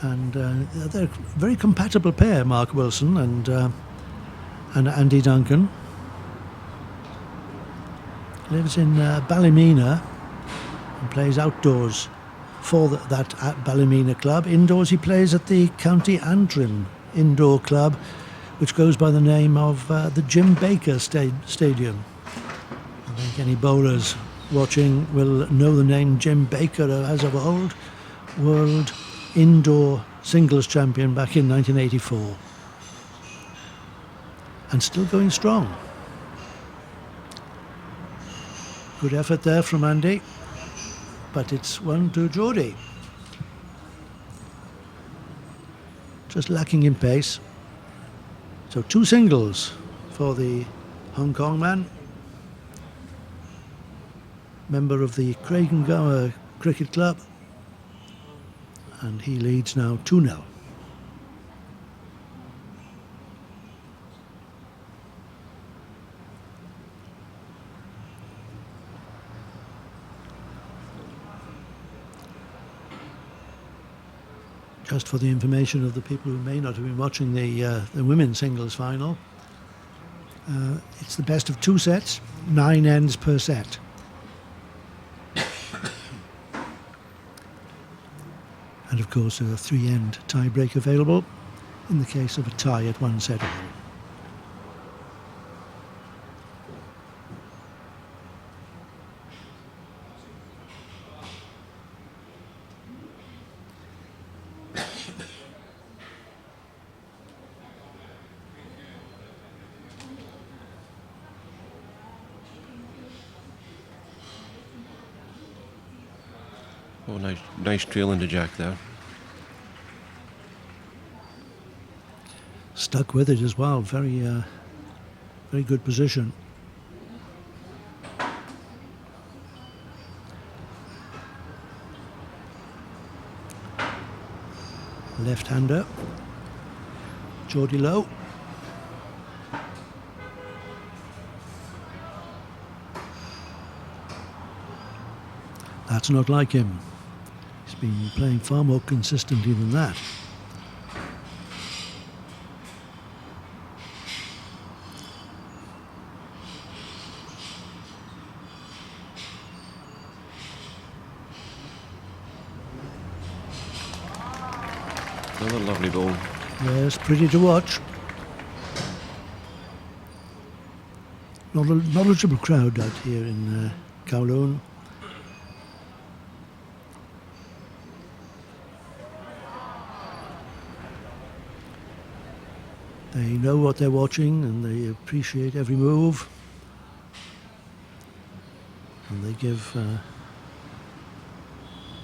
And they're a very compatible pair, Mark Wilson and Andy Duncan. Lives in Ballymena and plays outdoors for that Ballymena club. Indoors he plays at the County Antrim Indoor Club, which goes by the name of the Jim Baker Stadium. I think any bowlers watching will know the name Jim Baker as of old. World indoor singles champion back in 1984. And still going strong. Good effort there from Andy. But it's one to Geordie. Just lacking in pace. So two singles for the Hong Kong man. Member of the Craigengower Cricket Club. And he leads now 2-0. Just for the information of the people who may not have been watching the women's singles final, it's the best of two sets, 9 ends per set. And of course a 3-end tie-break available in the case of a tie at one set all. Oh, nice trail into Jack there. Stuck with it as well. Very good position. left-hander. Geordie Low. That's not like him. He's been playing far more consistently than that. Another lovely ball. Yes, pretty to watch. Knowledgeable crowd out here in Kowloon. They know what they're watching and they appreciate every move. And they give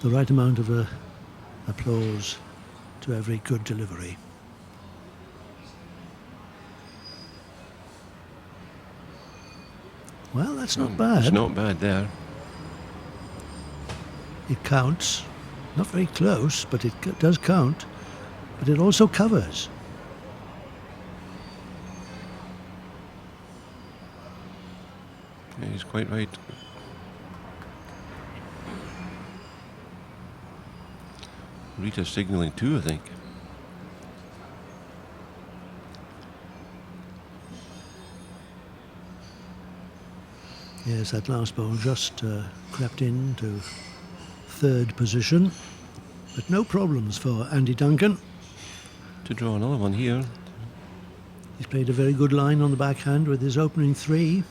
the right amount of applause to every good delivery. Well, that's not bad. It's not bad there. It counts. Not very close, but it does count. But it also covers. Yeah, he's quite right. Rita's signalling too, I think. Yes, that last ball just crept into third position. But no problems for Andy Duncan. To draw another one here. He's played a very good line on the backhand with his opening three.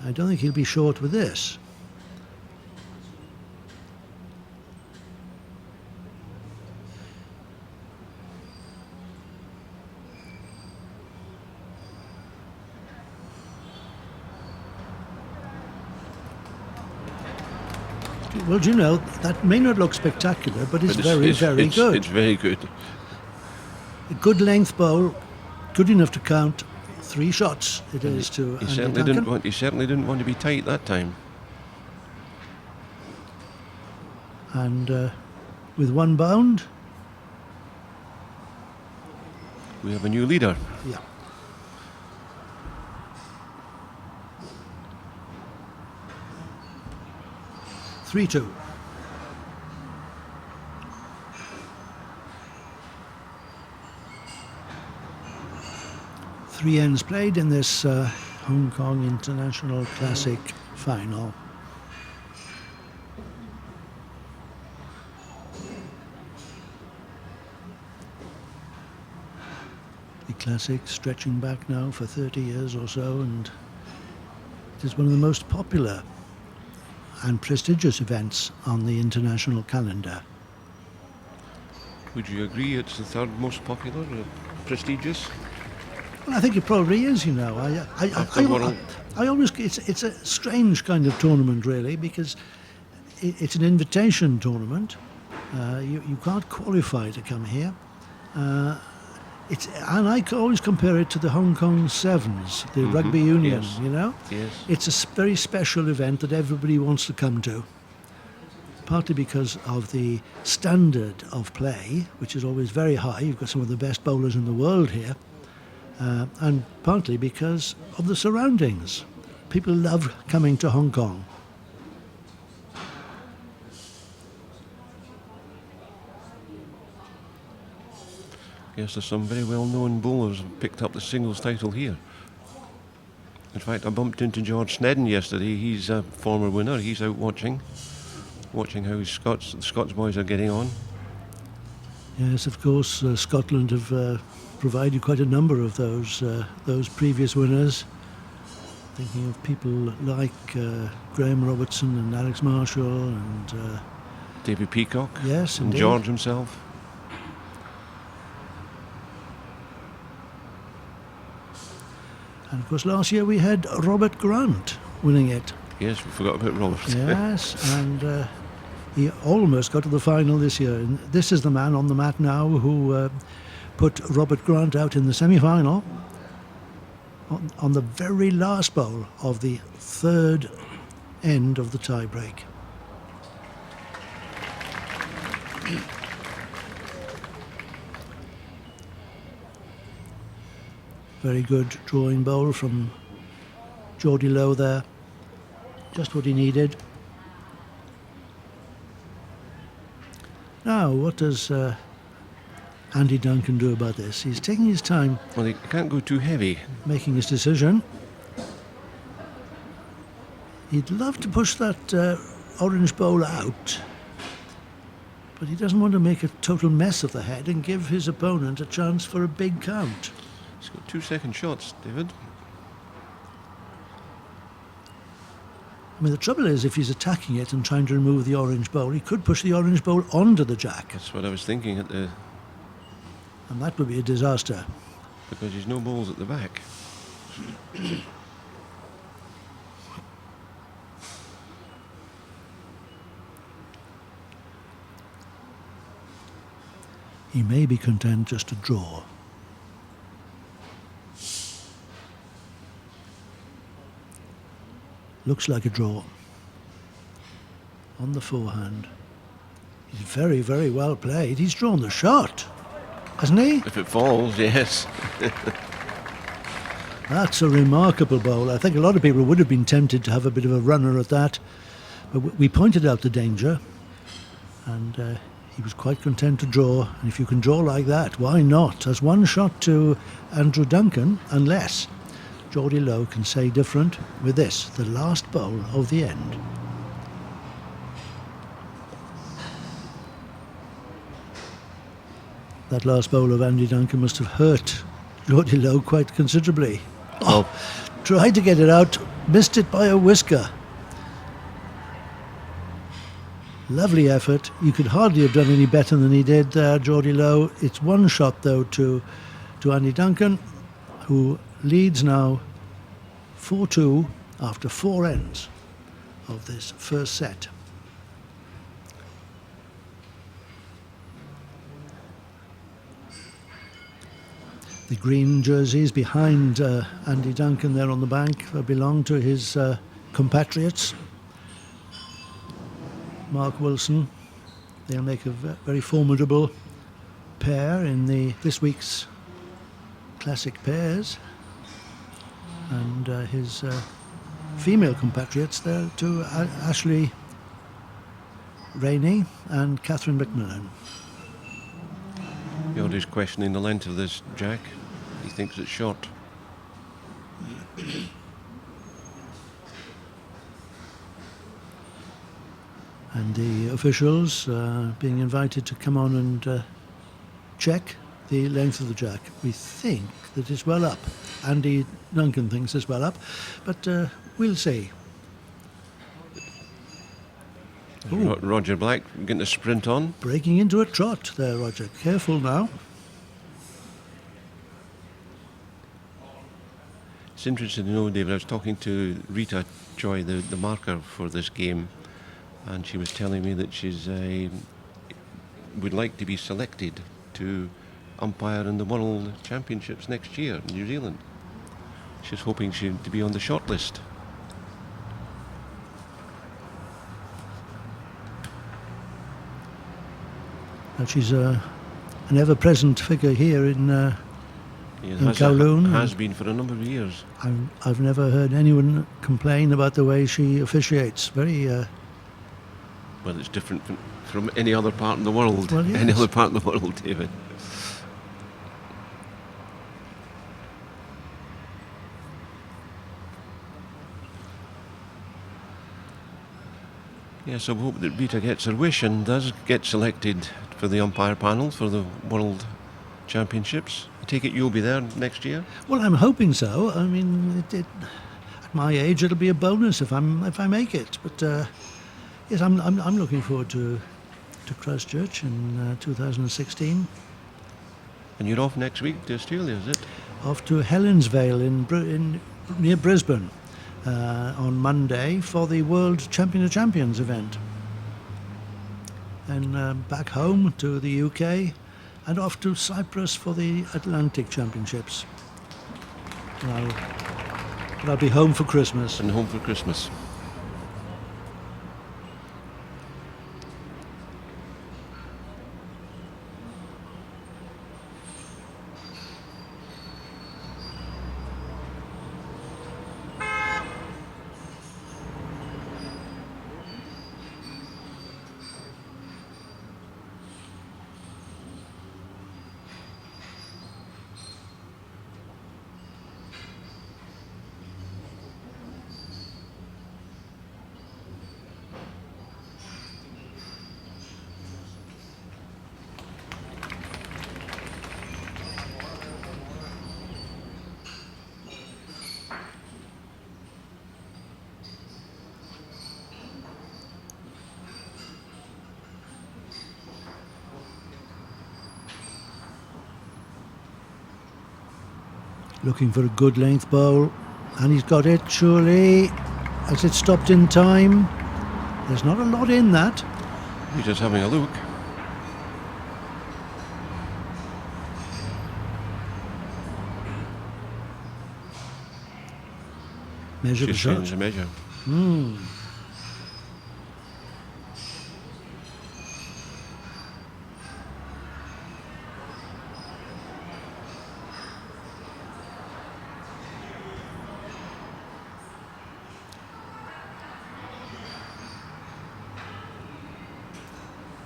I don't think he'll be short with this. Well, do you know, that may not look spectacular, but it's very good. It's very good. A good length bowl, good enough to count 3 shots. It is to He Andy Duncan. he certainly didn't want to be tight that time. And with one bound, We have a new leader. yeah. Three-two. Three ends played in this Hong Kong International Classic final. The Classic stretching back now for 30 years or so, and it is one of the most popular and prestigious events on the international calendar. Would you agree it's the third most popular, prestigious? Well, I think it probably is, you know. I always, it's a strange kind of tournament, really, because it's an invitation tournament. You can't qualify to come here. And I always compare it to the Hong Kong Sevens, the rugby union, yes. you know? Yes. It's a very special event that everybody wants to come to, partly because of the standard of play, which is always very high. You've got some of the best bowlers in the world here, and partly because of the surroundings. People love coming to Hong Kong. Yes, there's some very well-known bowlers who picked up the singles title here. In fact, I bumped into George Snedden yesterday. He's a former winner. He's out watching how the Scots boys are getting on. Yes, of course, Scotland have provided quite a number of those previous winners. Thinking of people like Graham Robertson and Alex Marshall and David Peacock. Yes, and indeed. George himself. And of course, last year we had Robert Grant winning it. Yes, we forgot about Robert. Yes, and he almost got to the final this year. And this is the man on the mat now who put Robert Grant out in the semi-final on the very last bowl of the third end of the tie-break. Very good drawing bowl from Geordie Lowe there. Just what he needed. Now, what does Andy Duncan do about this? He's taking his time. Well, he can't go too heavy. Making his decision. He'd love to push that orange bowl out, but he doesn't want to make a total mess of the head and give his opponent a chance for a big count. He's got 2 second shots, David. I mean, the trouble is, if he's attacking it and trying to remove the orange bowl, he could push the orange bowl onto the jack. That's what I was thinking at the... And that would be a disaster. Because there's no balls at the back. He may be content just to draw. Looks like a draw. On the forehand. He's very, very well played. He's drawn the shot, hasn't he? If it falls, yes. That's a remarkable bowl. I think a lot of people would have been tempted to have a bit of a runner at that. But we pointed out the danger. And he was quite content to draw. And if you can draw like that, why not? As one shot to Andrew Duncan, unless Geordie Lowe can say different with this, the last bowl of the end. That last bowl of Andy Duncan must have hurt Geordie Lowe quite considerably. Oh, tried to get it out, missed it by a whisker. Lovely effort. You could hardly have done any better than he did there, Geordie Lowe. It's one shot, though, to Andy Duncan, who leads now 4-2 after 4 ends of this first set. The green jerseys behind Andy Duncan there on the bank belong to his compatriots. Mark Wilson. They'll make a very formidable pair in this week's classic pairs. And his female compatriots there to Ashley Rainey and Catherine McMillan. Geordie's questioning the length of this jack. He thinks it's short. And the officials being invited to come on and check the length of the jack. We think that it's well up. Andy Duncan thinks it's well up, but we'll see. Roger Black getting a sprint on. Breaking into a trot there, Roger. Careful now. It's interesting to know, David, I was talking to Rita Choi, the marker for this game, and she was telling me that she's would like to be selected to umpire in the World Championships next year in New Zealand. She's hoping to be on the shortlist. And she's an ever-present figure here in Kowloon. Has been for a number of years. I've never heard anyone complain about the way she officiates. Very... well, it's different from any other part in the world. Well, yes. Any other part in the world, David. Yes, I hope that Rita gets her wish and does get selected for the umpire panel for the World Championships. I take it you'll be there next year? Well, I'm hoping so. I mean, at my age, it'll be a bonus if I make it. But yes, I'm looking forward to Christchurch in 2016. And you're off next week to Australia, is it? Off to Helensvale near Brisbane on Monday for the World Champion of Champions event. Then back home to the UK and off to Cyprus for the Atlantic Championships. I'll be home for Christmas. And home for Christmas. Looking for a good length bowl, and he's got it, surely. Has it stopped in time? There's not a lot in that. He's just having a look. Measure the Just shot. changed the measure.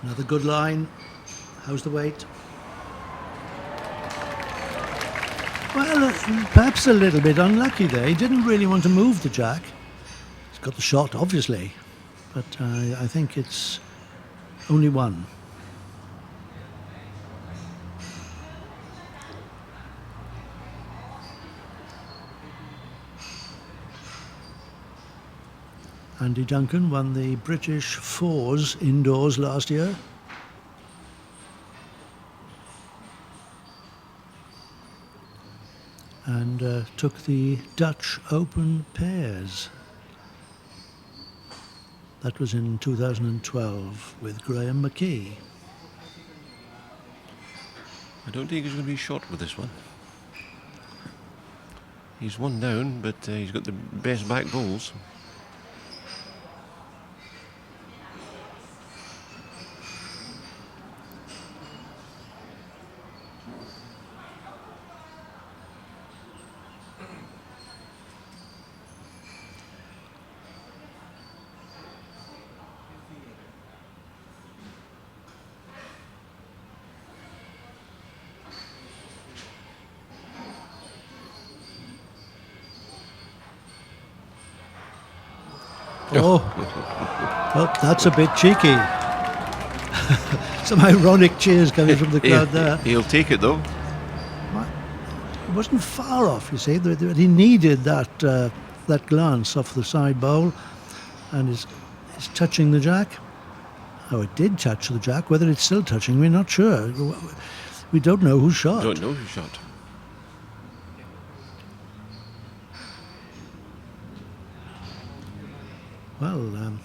Another good line. How's the weight? Well, perhaps a little bit unlucky there. He didn't really want to move the jack. He's got the shot, obviously, but I think it's only one. Andy Duncan won the British Fours indoors last year. And took the Dutch Open pairs. That was in 2012 with Graham McKee. I don't think he's going to be short with this one. He's one down, but he's got the best back bowls. Oh, well, that's a bit cheeky. Some ironic cheers coming from the crowd there. He'll take it though. It wasn't far off, you see. He needed that that glance off the side bowl, and is touching the jack. Oh, it did touch the jack. Whether it's still touching, we're not sure. We don't know who shot. Don't know who shot. Well,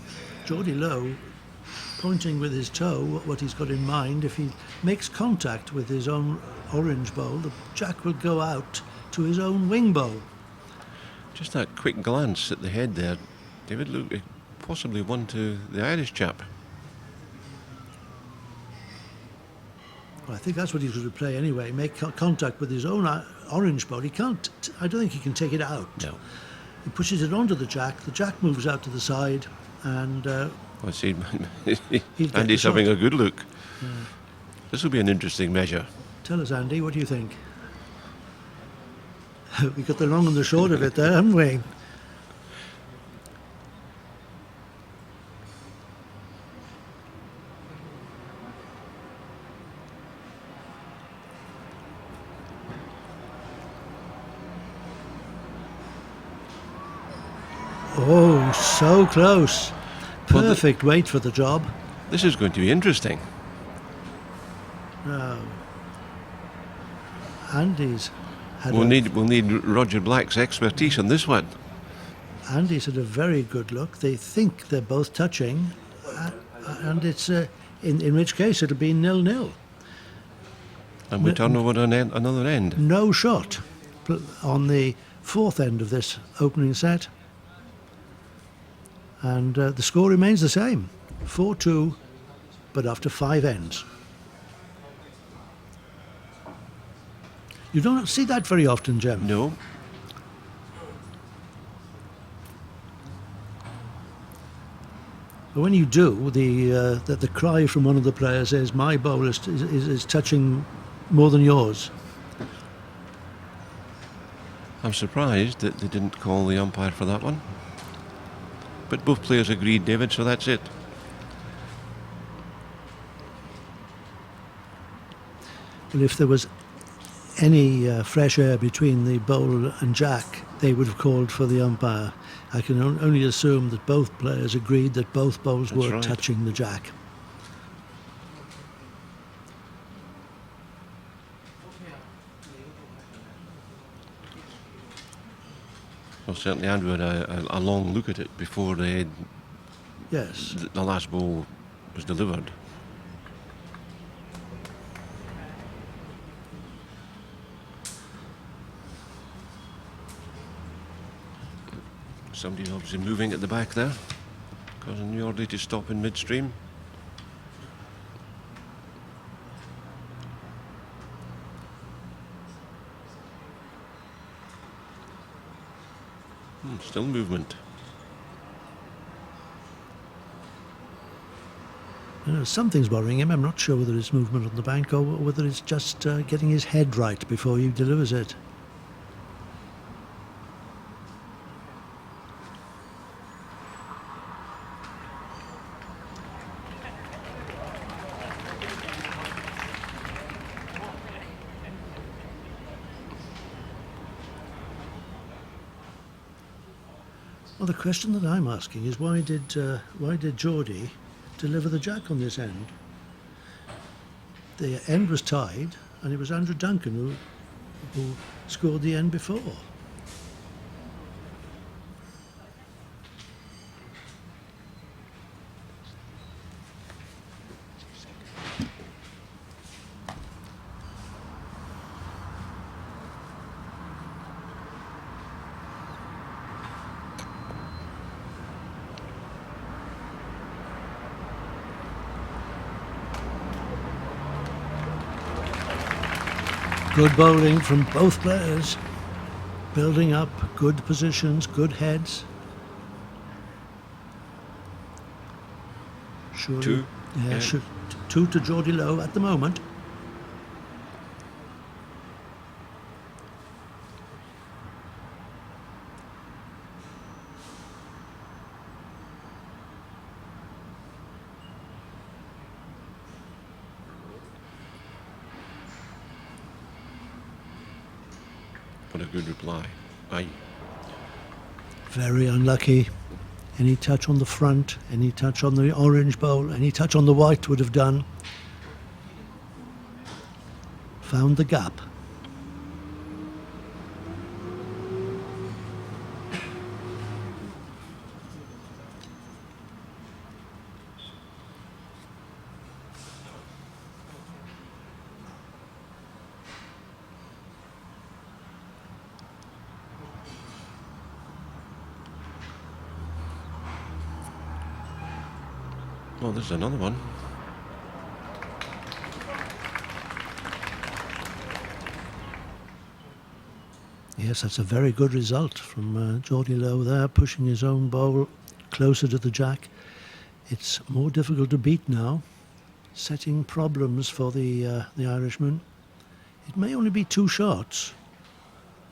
Geordie Lowe pointing with his toe what he's got in mind. If he makes contact with his own orange bowl, the jack will go out to his own wing bowl. Just that quick glance at the head there, David, look, possibly one to the Irish chap. Well, I think that's what he's going to play anyway. Make contact with his own orange bowl. He can't. I don't think he can take it out. No. He pushes it onto the jack moves out to the side, and I see. get Andy's the having shot. a good look. This will be an interesting measure. Tell us, Andy, what do you think? We got the long and the short of it there, haven't we? Oh, so close. Well, Perfect weight for the job. This is going to be interesting. Now, Andy's had We'll need Roger Black's expertise on this one. Andy's had a very good look. They think they're both touching, and it's in which case it'll be 0-0. And we turn over to another end. No shot on the fourth end of this opening set. And the score remains the same, 4-2, but after 5 ends. You don't see that very often, Jem. No. But when you do, the cry from one of the players is, "My bowl is touching more than yours." I'm surprised that they didn't call the umpire for that one. But both players agreed, David, so that's it. Well, if there was any fresh air between the bowl and jack, they would have called for the umpire. I can only assume that both players agreed that both bowls That's were right. touching the jack. Well, certainly Andrew had a long look at it before Yes. the last ball was delivered. Somebody obviously moving at the back there, causing Yordi to stop in midstream. Still movement. Something's worrying him. I'm not sure whether it's movement on the bank or whether it's just getting his head right before he delivers it. Well, the question that I'm asking is why did Geordie deliver the jack on this end? The end was tied, and it was Andrew Duncan who scored the end before. Good bowling from both players, building up good positions, good heads. Surely, Two. Yeah. Two to Geordie Low at the moment. What a good reply. Aye. Very unlucky. Any touch on the front, any touch on the orange bowl, any touch on the white would have done. Found the gap. Oh, there's another one. Yes, that's a very good result from Geordie Low there, pushing his own bowl closer to the jack. It's more difficult to beat now, setting problems for the Irishman. It may only be 2 shots,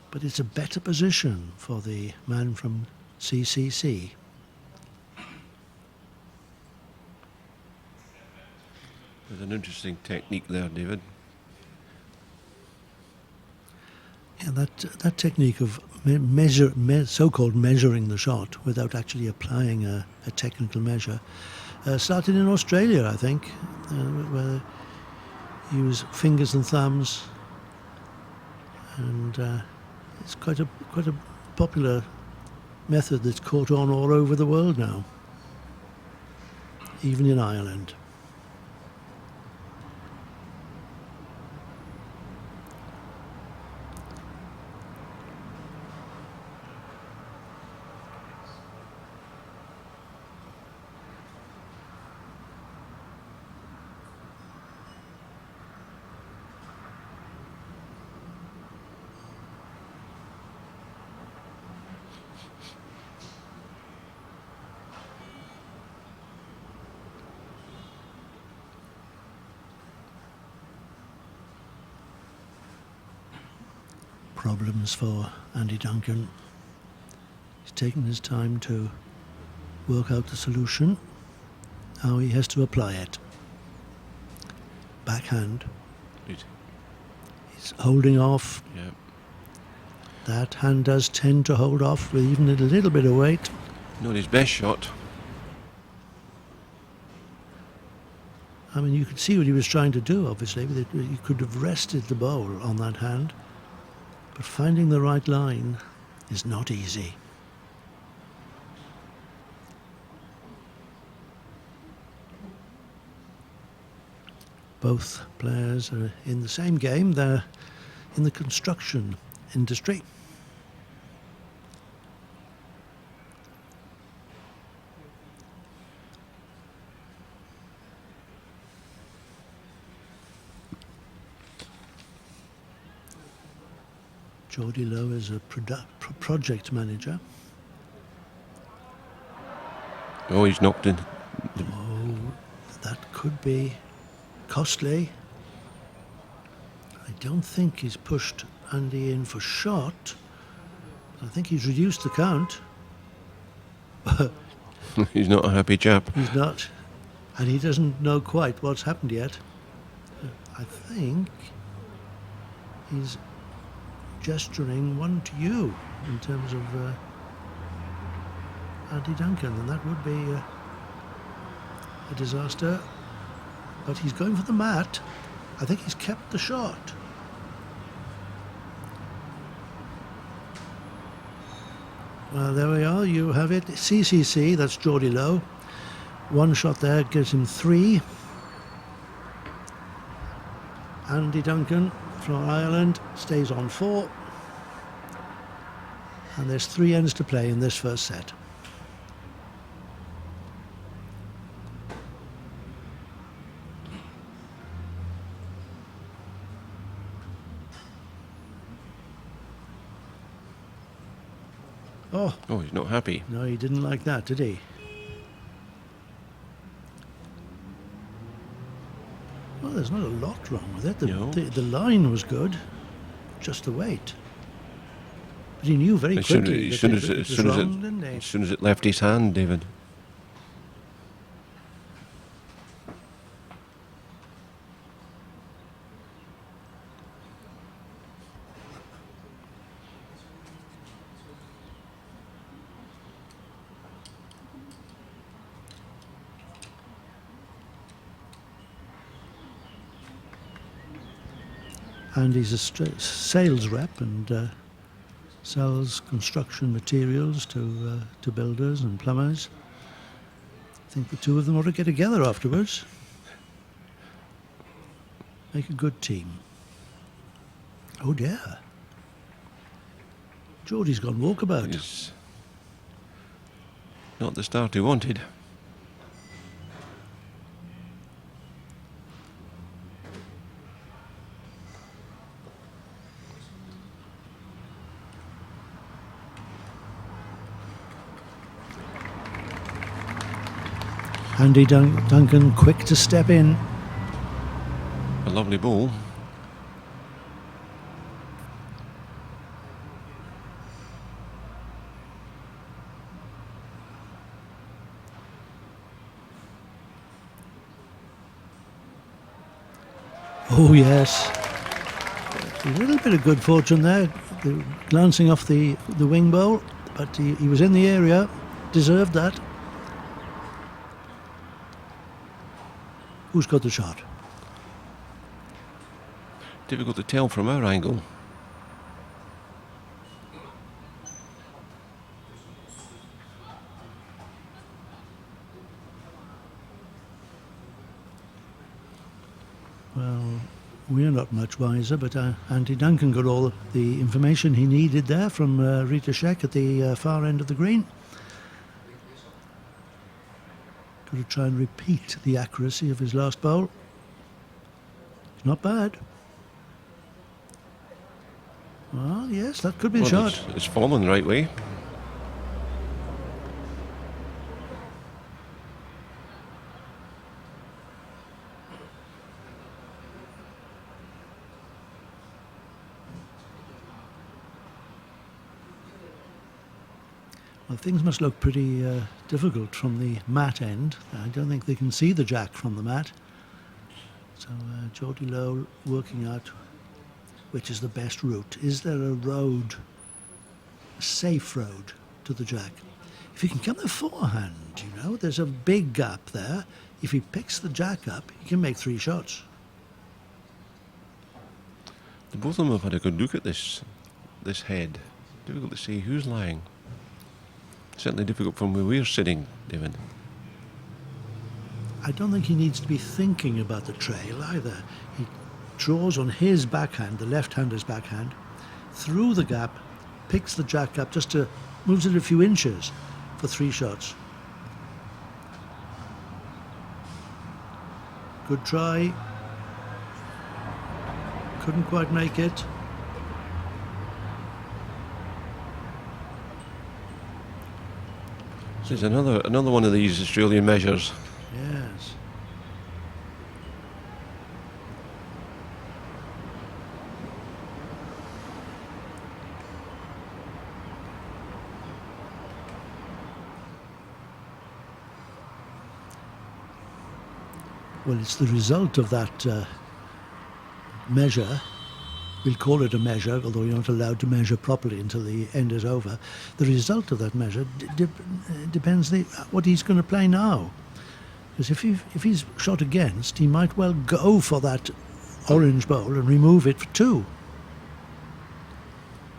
but it's a better position for the man from CCC. There's an interesting technique there, David. Yeah, that technique of so-called measuring the shot without actually applying a technical measure started in Australia, I think, where you use fingers and thumbs, and it's quite a popular method that's caught on all over the world now, even in Ireland. Problems for Andy Duncan. He's taken his time to work out the solution. Now he has to apply it. Backhand. He's holding off. Yeah. That hand does tend to hold off with even a little bit of weight. Not his best shot. I mean, you could see what he was trying to do, obviously. He could have rested the bowl on that hand. But finding the right line is not easy. Both players are in the same game. They're in the construction industry. Geordie Lowe is a project manager. Oh, he's knocked in. Oh, that could be costly. I don't think he's pushed Andy in for shot. I think he's reduced the count. He's not a happy chap. He's not. And he doesn't know quite what's happened yet. I think he's gesturing one to you in terms of Andy Duncan, and that would be a disaster. But he's going for the mat. I think he's kept the shot. Well, there we are. You have it. CCC, that's Geordie Lowe. One shot there gives him 3. Andy Duncan from Ireland stays on 4. And there's 3 ends to play in this first set. Oh, he's not happy. No, he didn't like that, did he? Well, there's not a lot wrong with it. No. The line was good, just the weight. But he knew very quickly As soon as it left his hand, David. And he's a sales rep and sells construction materials to builders and plumbers. I think the two of them ought to get together afterwards. Make a good team. Oh dear. Geordie's gone walkabout. It's not the start he wanted. Andy Duncan quick to step in. A lovely ball. Oh yes, a little bit of good fortune there, glancing off the wing bowl, but he was in the area, deserved that. Who's got the shot? Difficult to tell from our angle. Well, we're not much wiser, but Andy Duncan got all the information he needed there from Rita Sheck at the far end of the green. Got to try and repeat the accuracy of his last bowl. It's not bad. Well, yes, that could be the shot. It's fallen the right way. Well, things must look pretty difficult from the mat end. I don't think they can see the jack from the mat. So Geordie Lowe working out which is the best route. Is there a road, a safe road to the jack? If he can come the forehand, you know, there's a big gap there. If he picks the jack up, he can make 3 shots. Both of them have had a good look at this head. Difficult to see who's lying. Certainly difficult from where we're sitting, David. I don't think he needs to be thinking about the trail either. He draws on his backhand, the left-hander's backhand, through the gap, picks the jack up moves it a few inches for 3 shots. Good try. Couldn't quite make it. This is another one of these Australian measures. Yes. Well, it's the result of that measure. We'll call it a measure, although you're not allowed to measure properly until the end is over. The result of that measure depends what he's going to play now. Because if he's shot against, he might well go for that orange bowl and remove it for 2.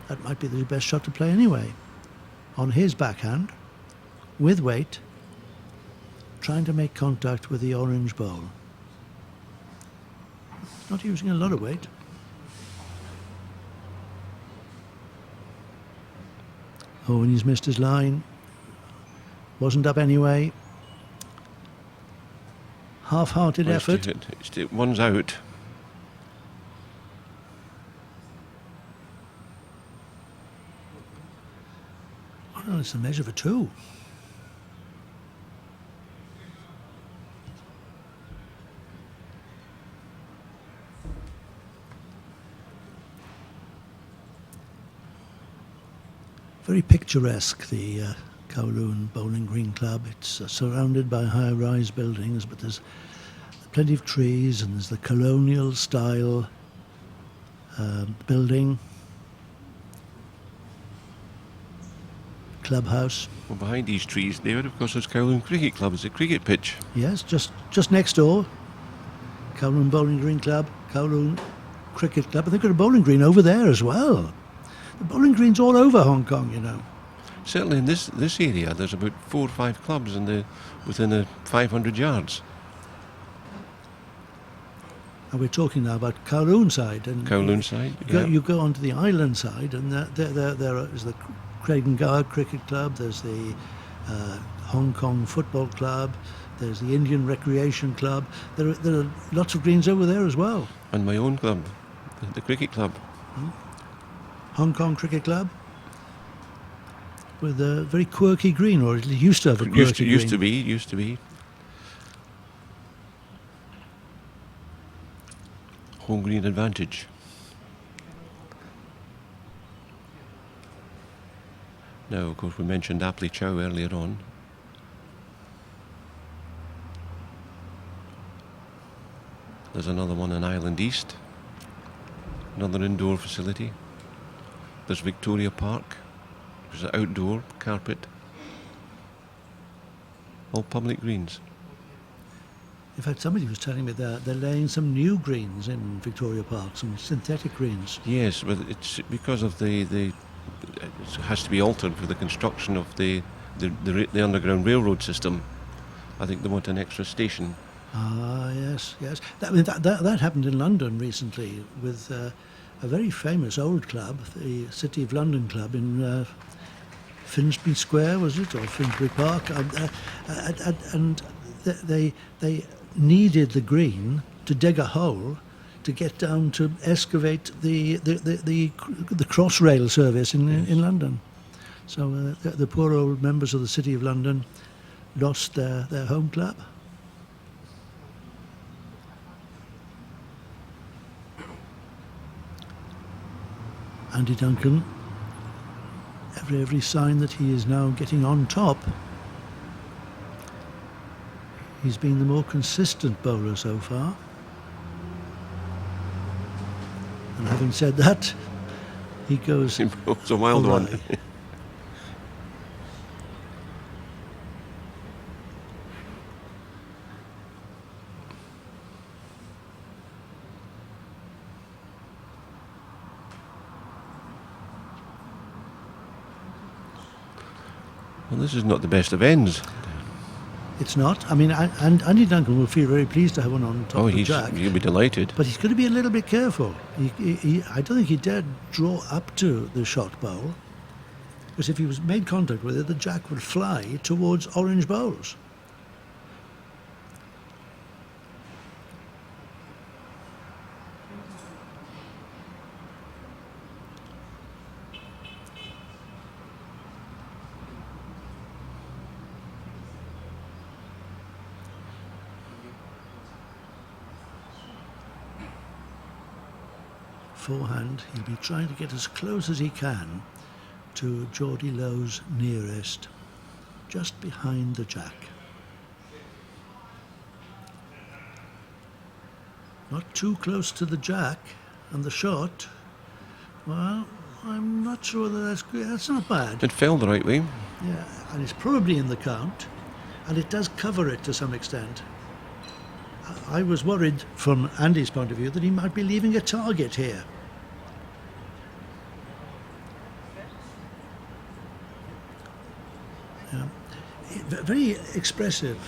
That might be the best shot to play anyway. On his backhand, with weight, trying to make contact with the orange bowl. Not using a lot of weight. Oh, and he's missed his line. Wasn't up anyway. Half-hearted effort. One's out. Well, it's a measure for 2. Very picturesque, the Kowloon Bowling Green Club. It's surrounded by high-rise buildings, but there's plenty of trees, and there's the colonial style building, clubhouse. Well, behind these trees there, of course, there's Kowloon Cricket Club. It's a cricket pitch. Yes, just next door. Kowloon Bowling Green Club, Kowloon Cricket Club. They've got a bowling green over there as well. The bowling green's all over Hong Kong, you know. Certainly in this area, there's about 4 or 5 clubs within 500 yards. And we're talking now about Kowloon side. And Kowloon side, you go onto the island side, and there is the Craig Guard Cricket Club, there's the Hong Kong Football Club, there's the Indian Recreation Club. There are lots of greens over there as well. And my own club, the Cricket Club. Hong Kong Cricket Club, with a very quirky green, or it used to have a quirky green. Used to be. Home green advantage. Now, of course, we mentioned Aptly Chow earlier on. There's another one in Island East, another indoor facility. There's Victoria Park, which is an outdoor carpet. All public greens. In fact, somebody was telling me they're laying some new greens in Victoria Park, some synthetic greens. Yes, but it's because of it has to be altered for the construction of the underground railroad system. I think they want an extra station. Ah, yes. That happened in London recently with a very famous old club, the City of London Club in Finsbury Square, was it, or Finsbury Park? And they needed the green to dig a hole to get down to excavate the Crossrail service in London. So the poor old members of the City of London lost their home club. Andy Duncan, every sign that he is now getting on top. He's been the more consistent bowler so far. And having said that, he goes... It's a wild one. Well, this is not the best of ends. It's not. I mean, and Andy Duncan will feel very pleased to have one on top of the jack. He'll be delighted. But he's going to be a little bit careful. I don't think he dared draw up to the shot bowl, because if he was made contact with it, the jack would fly towards orange bowls. Forehand, he'll be trying to get as close as he can to Geordie Lowe's nearest, just behind the jack. Not too close to the jack, and the shot, well, I'm not sure that that's good. That's not bad. It fell the right way. Yeah, and it's probably in the count, and it does cover it to some extent. I was worried from Andy's point of view that he might be leaving a target here. Very expressive,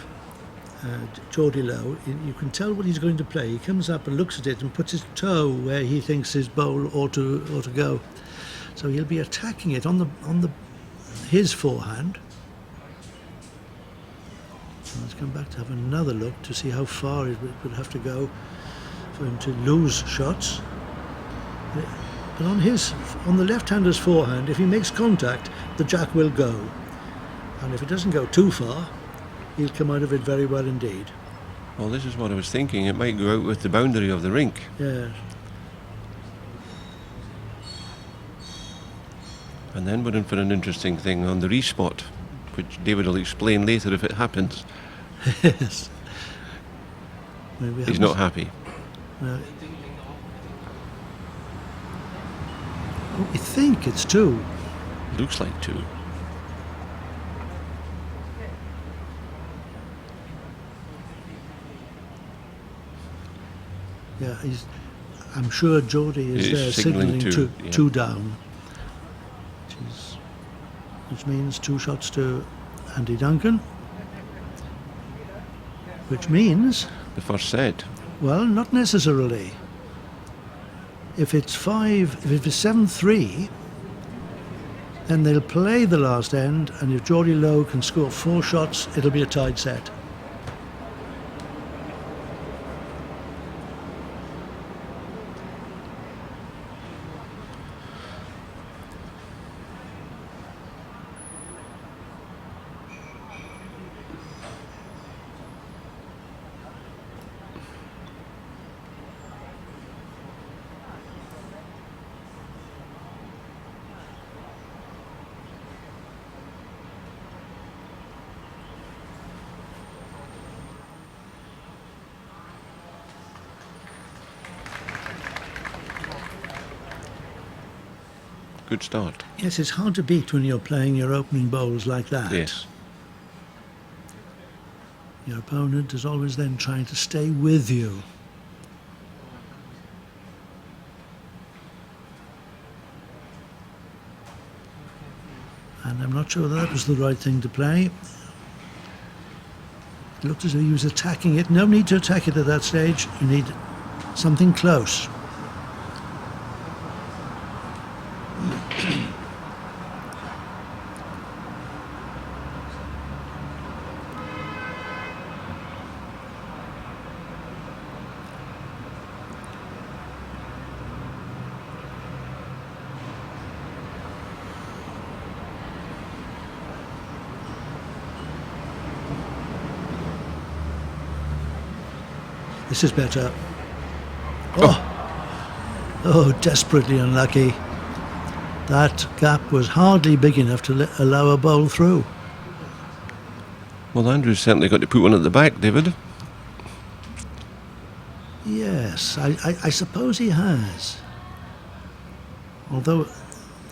Geordie Lowe. You can tell what he's going to play. He comes up and looks at it and puts his toe where he thinks his bowl ought to go. So he'll be attacking it on his forehand. So let's come back to have another look to see how far it would have to go for him to lose shots. But on the left-hander's forehand, if he makes contact, the jack will go. And if it doesn't go too far, he'll come out of it very well indeed. Well, this is what I was thinking. It might go out with the boundary of the rink. Yeah. And then we're in for an interesting thing on the respot, which David will explain later if it happens. Yes. He's not happy. No. We think it's two. Looks like two. Yeah, I'm sure Geordie is there signalling two down, which means 2 shots to Andy Duncan, which means the first set. Well, not necessarily. If it's 7-3, then they'll play the last end, and if Geordie Lowe can score 4 shots, it'll be a tied set. Good start. Yes, it's hard to beat when you're playing your opening bowls like that. Yes. Your opponent is always then trying to stay with you. And I'm not sure that was the right thing to play. It looked as though he was attacking it. No need to attack it at that stage. You need something close. This is better. Oh, desperately unlucky. That gap was hardly big enough to allow a bowl through. Well, Andrew's certainly got to put one at the back, David. Yes, I suppose he has. Although,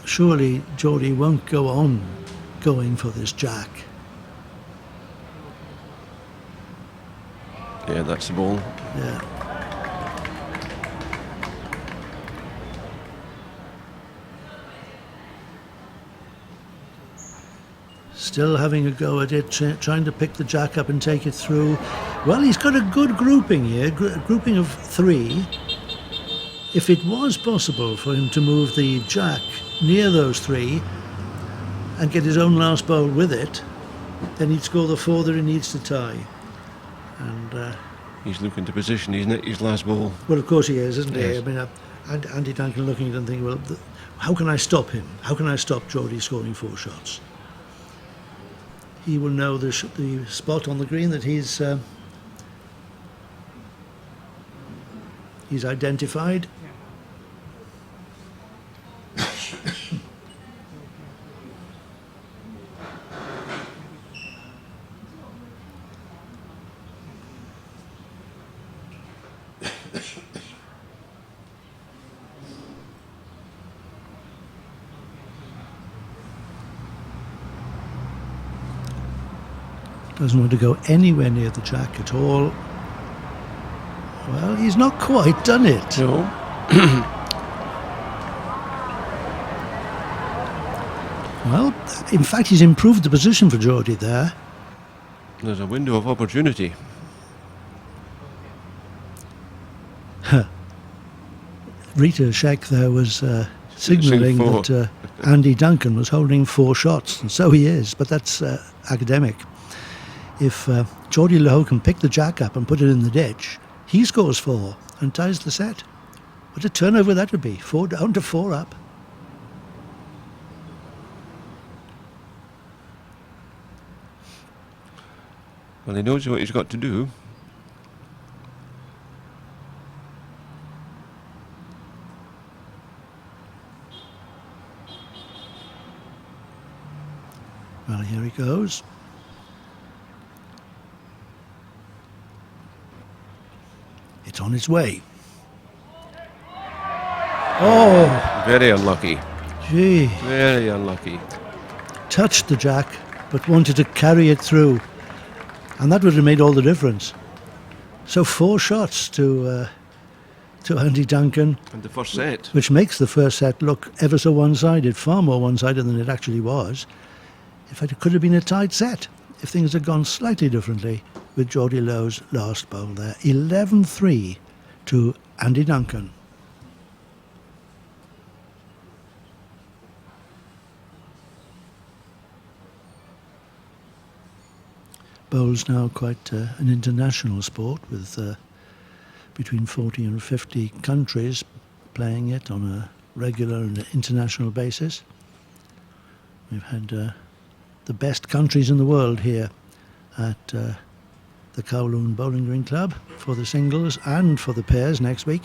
surely Geordie won't go on going for this jack. Yeah, that's the ball. Yeah. Still having a go at it, trying to pick the jack up and take it through. Well, he's got a good grouping here, grouping of 3. If it was possible for him to move the jack near those 3 and get his own last bowl with it, then he'd score the 4 that he needs to tie. And he's looking to position his last ball. well, of course he is, isn't Yes. he? I mean, Andy Duncan looking at it and thinking, well, how can I stop him? How can I stop Geordie scoring 4 shots? He will know the spot on the green that he's identified. Doesn't want to go anywhere near the jack at all. Well, he's not quite done it. No. Well, in fact, he's improved the position for Geordie there. There's a window of opportunity. Rita Sheck there was signalling Four. that Andy Duncan was holding 4 shots, and so he is, but that's academic. If Geordie Lowe can pick the jack up and put it in the ditch, he scores 4 and ties the set. What a turnover that would be, 4 down to 4 up. Well, he knows what he's got to do. Well, here he goes. It's on its way. Oh, Very unlucky. gee. Very unlucky. Touched the jack, but wanted to carry it through. And that would have made all the difference. So 4 shots to Andy Duncan, And the first set. which makes the first set look ever so one-sided, far more one-sided than it actually was. In fact, it could have been a tight set if things had gone slightly differently with Geordie Lowe's last bowl there. 11-3 to Andy Duncan. Bowl's now quite an international sport with between 40 and 50 countries playing it on a regular and international basis. We've had the best countries in the world here at the Kowloon Bowling Green Club for the singles and for the pairs next week.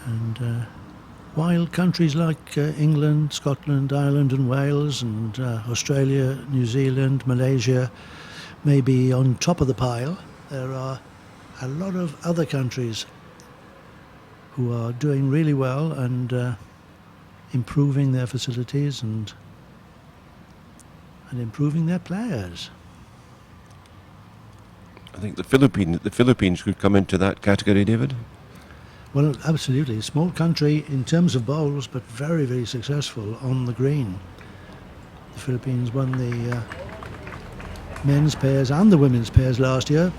And while countries like England, Scotland, Ireland and Wales and Australia, New Zealand, Malaysia may be on top of the pile, there are a lot of other countries who are doing really well and improving their facilities and improving their players. I think the Philippines could come into that category, David. Well, absolutely. Small country in terms of bowls, but very, very successful on the green. The Philippines won the men's pairs and the women's pairs last year.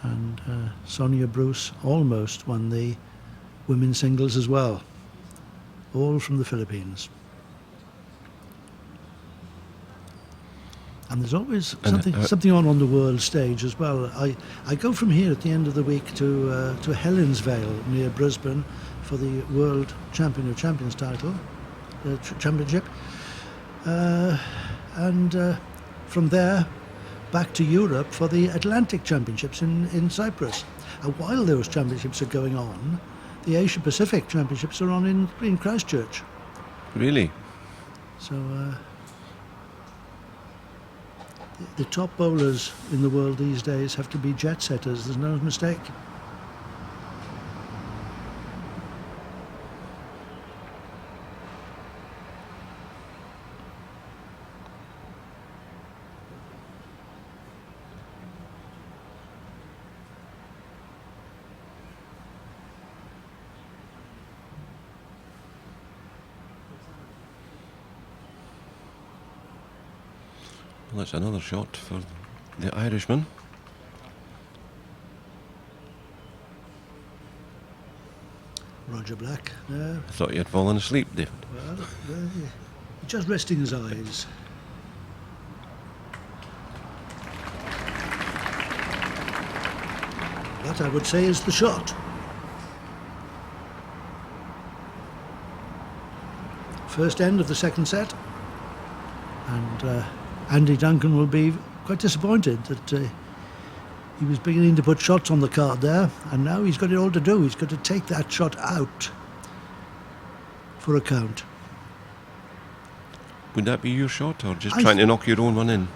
And Sonia Bruce almost won the women's singles as well. All from the Philippines. And there's always something on the world stage as well. I go from here at the end of the week to Helensvale near Brisbane for the World Champion of Champions title, championship. And from there back to Europe for the Atlantic Championships in Cyprus. And while those championships are going on, the Asia Pacific Championships are on in Christchurch. Really? So the top bowlers in the world these days have to be jet setters, there's no mistake. Well, that's another shot for the Irishman. Roger Black there. I thought you had fallen asleep, David. Well, just resting his eyes. That, I would say, is the shot. First end of the second set. And Andy Duncan will be quite disappointed that he was beginning to put shots on the card there, and now he's got it all to do. He's got to take that shot out for a count. Would that be your shot, or just trying to knock your own one in?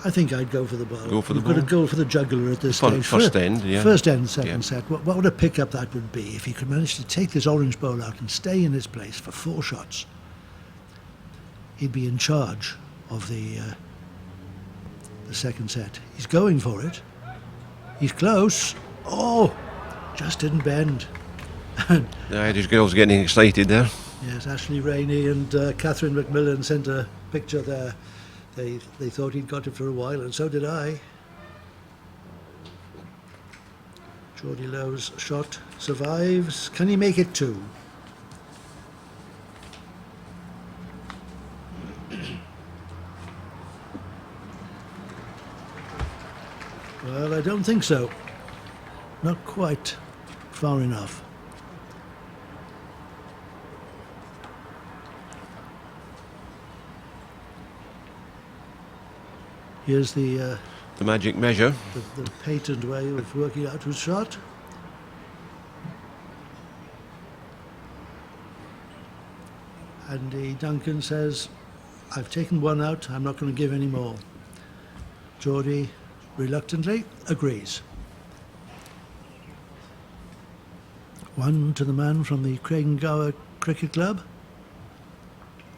I think I'd go for the ball. Go for the You've ball? got to go for the juggler at this stage. First end, yeah. First end, second set. What a pickup that would be if he could manage to take this orange ball out and stay in his place for 4 shots. He'd be in charge of the second set. He's going for it. He's close. Oh, just didn't bend. The Irish girl's getting excited there. Yes, Ashley Rainey and Catherine McMillan sent a picture there. They thought he'd got it for a while, and so did I. Geordie Lowe's shot survives. Can he make it 2? Well, I don't think so. Not quite far enough. Here's the magic measure. The patent way of working out his shot. Andy Duncan says, I've taken one out, I'm not going to give any more. Geordie reluctantly agrees. 1 to the man from the Kowloon Cricket Club,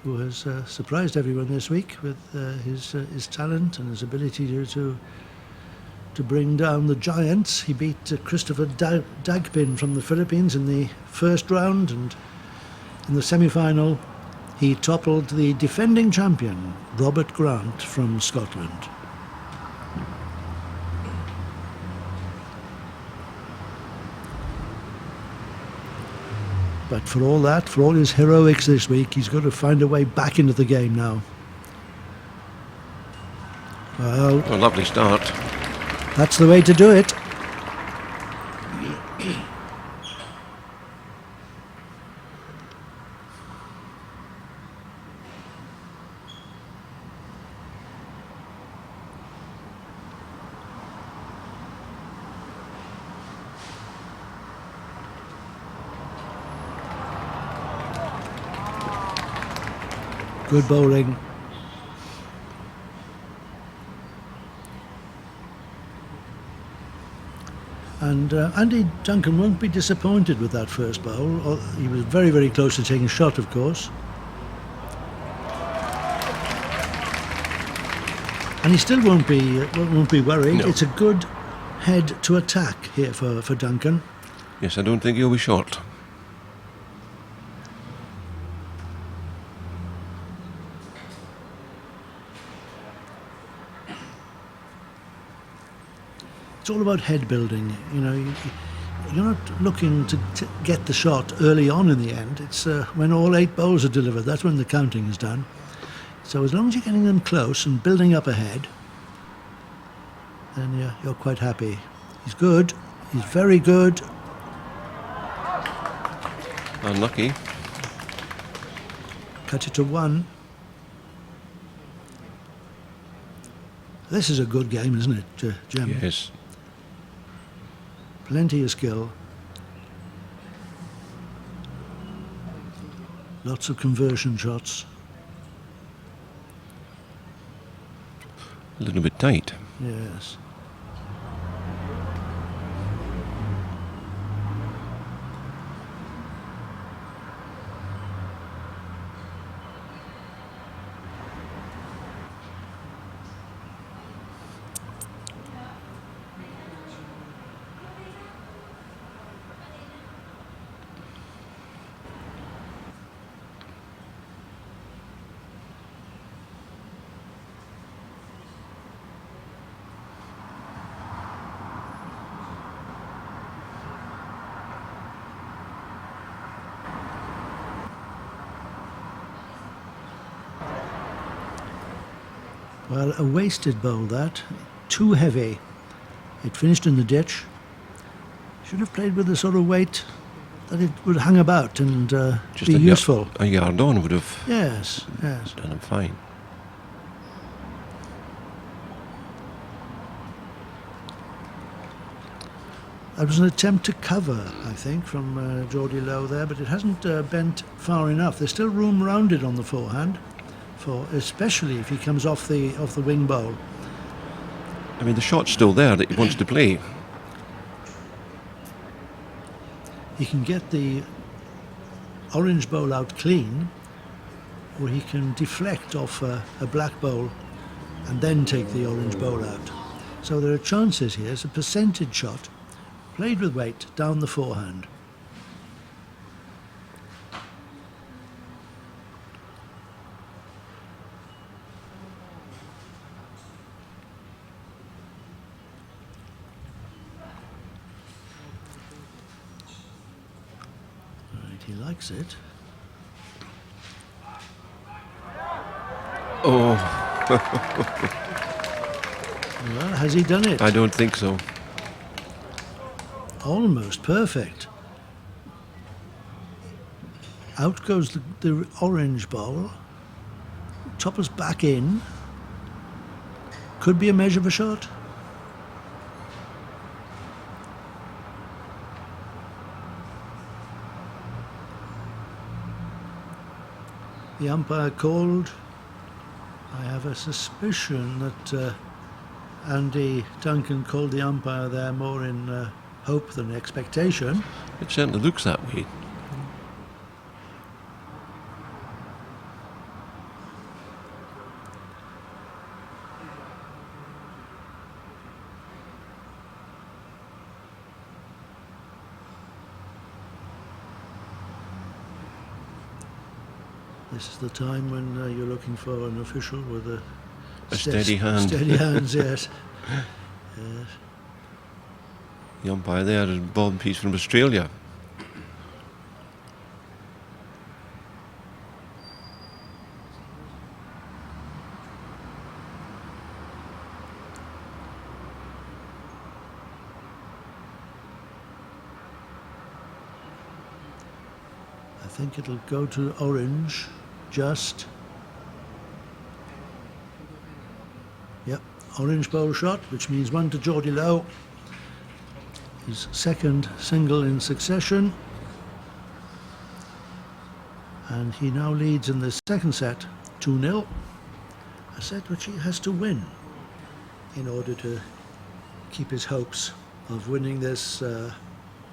who has surprised everyone this week with his talent and his ability to bring down the giants. He beat Christopher Dagpin from the Philippines in the first round, and in the semi-final he toppled the defending champion Robert Grant from Scotland. But for all that, for all his heroics this week, he's got to find a way back into the game now. Well, a lovely start. That's the way to do it. Good bowling. And Andy Duncan won't be disappointed with that first bowl. He was very, very close to taking a shot, of course. And he still won't be worried. No. It's a good head to attack here for Duncan. Yes, I don't think he'll be short. It's all about head building. You know, you're not looking to get the shot early on in the end. It's when all 8 bowls are delivered. That's when the counting is done. So as long as you're getting them close and building up ahead, then you're quite happy. He's good. He's very good. Unlucky. Cut it to 1. This is a good game, isn't it, Jim? Yes. Plenty of skill. Lots of conversion shots. A little bit tight. Yes. Well, a wasted bowl that. Too heavy. It finished in the ditch. Should have played with a sort of weight that it would hang about and Just be useful. A yard on would have Yes. done him fine. That was an attempt to cover, I think, from Geordie Lowe there, but it hasn't bent far enough. There's still room round it on the forehand, especially if he comes off the wing bowl. I mean, the shot's still there that he wants to play. He can get the orange bowl out clean, or he can deflect off a black bowl and then take the orange bowl out. So there are chances here. It's a percentage shot, played with weight, down the forehand. Right, he likes it. Oh, Well, has he done it? I don't think so. Almost perfect. Out goes the orange bowl. Topper's back in. Could be a measure of a shot. The umpire called. I have a suspicion that Andy Duncan called the umpire there more in hope than expectation. It certainly looks that way. This is the time when you're looking for an official with A steady hand. Steady hands, yes. Yes. The umpire there is Bob Peace from Australia. I think it'll go to orange, just. Yep, orange bowl shot, which means one to Geordie Lowe. His second single in succession. And he now leads in the second set, 2-0. A set which he has to win in order to keep his hopes of winning this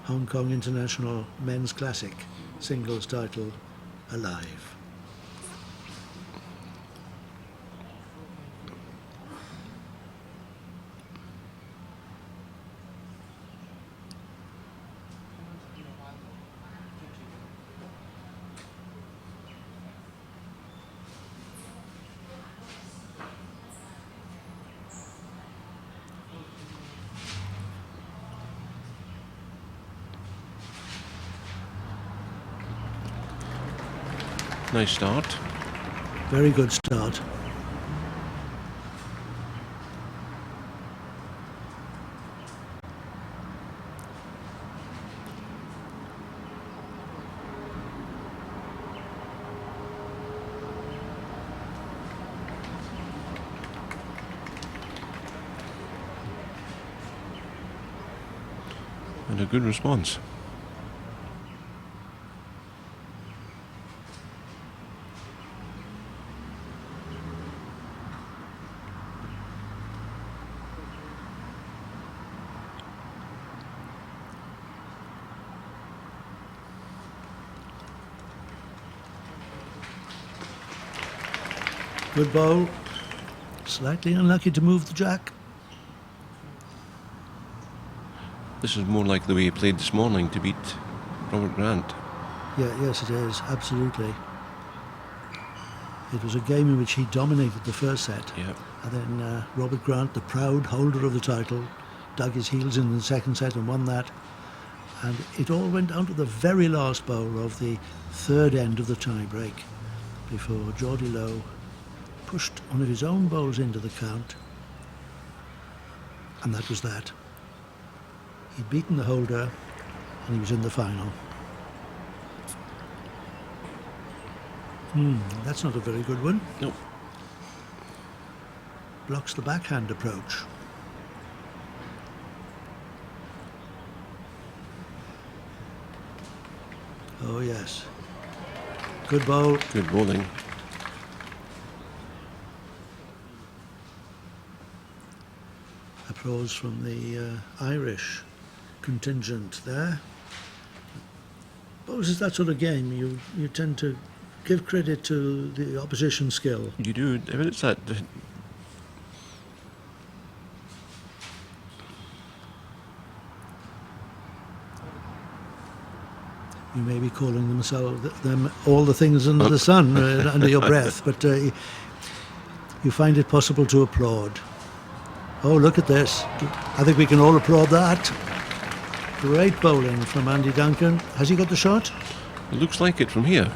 Hong Kong International Men's Classic singles title alive. Nice start. Very good start. And a good response. Good bowl. Slightly unlucky to move the jack. This is more like the way he played this morning to beat Robert Grant. Yeah, yes it is, absolutely. It was a game in which he dominated the first set. Yeah. And then Robert Grant, the proud holder of the title, dug his heels in the second set and won that. And it all went down to the very last bowl of the third end of the tie break before Geordie Lowe pushed one of his own bowls into the count, and that was that. He'd beaten the holder, and he was in the final. That's not a very good one. No. Blocks the backhand approach. Oh yes. Good bowl. Good bowling. Applause from the Irish contingent there. But it's that sort of game, you tend to give credit to the opposition skill. You do. I mean, it's that. You may be calling them all the things under the sun, under your breath, but you find it possible to applaud. Oh, look at this. I think we can all applaud that. Great bowling from Andy Duncan. Has he got the shot? It looks like it from here.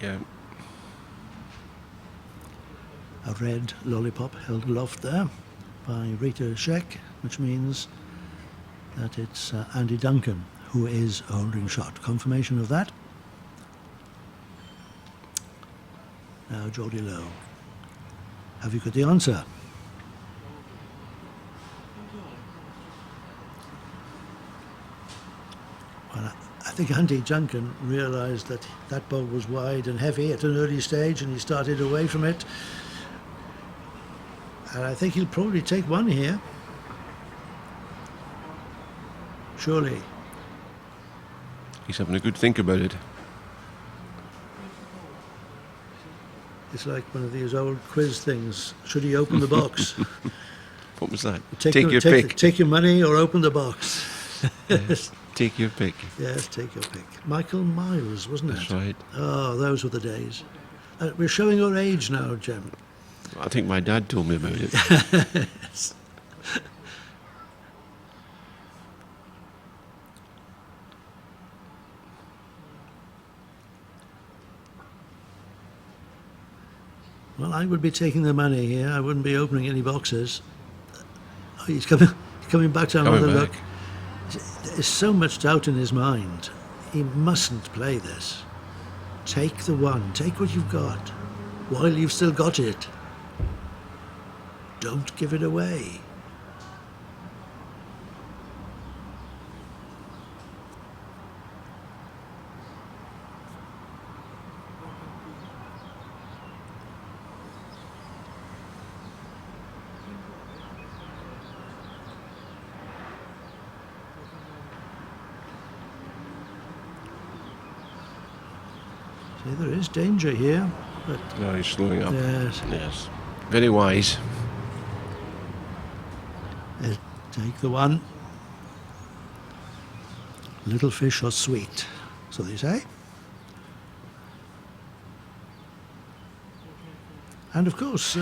Yeah. A red lollipop held aloft there by Rita Sheck, which means that it's Andy Duncan who is holding shot. Confirmation of that. Now Geordie Lowe. Have you got the answer? Well, I think Andy Duncan realised that that ball was wide and heavy at an early stage, and he started away from it. And I think he'll probably take one here. Surely. He's having a good think about it. It's like one of these old quiz things. Should he open the box? What was that? Take your pick. Take your money or open the box. Yes, take your pick. Yes, take your pick. Michael Miles, wasn't it? That's right. Oh, those were the days. We're showing our age now, Jim. I think my dad told me about it. Yes. Well, I would be taking the money here. I wouldn't be opening any boxes. Oh, he's coming back to another look. There's so much doubt in his mind. He mustn't play this. Take the one. Take what you've got while you've still got it. Don't give it away. See, there is danger here, but No, he's slowing up. yes. Yes. Very wise. Take the one. Little fish are sweet, so they say. And of course,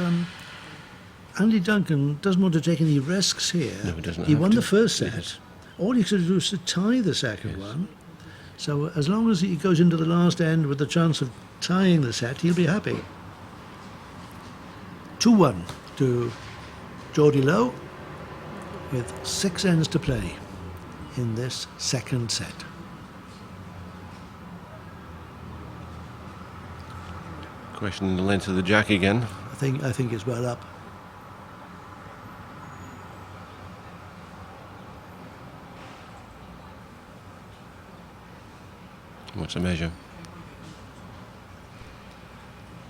Andy Duncan doesn't want to take any risks here. No, he doesn't. He have won to. the first set. Yes. All he could do is to tie the second Yes. one. So as long as he goes into the last end with the chance of tying the set, he'll be happy. 2-1 to Geordie Lowe, with 6 ends to play in this second set. Questioning the length of the jack again. I think it's well up. What's the measure?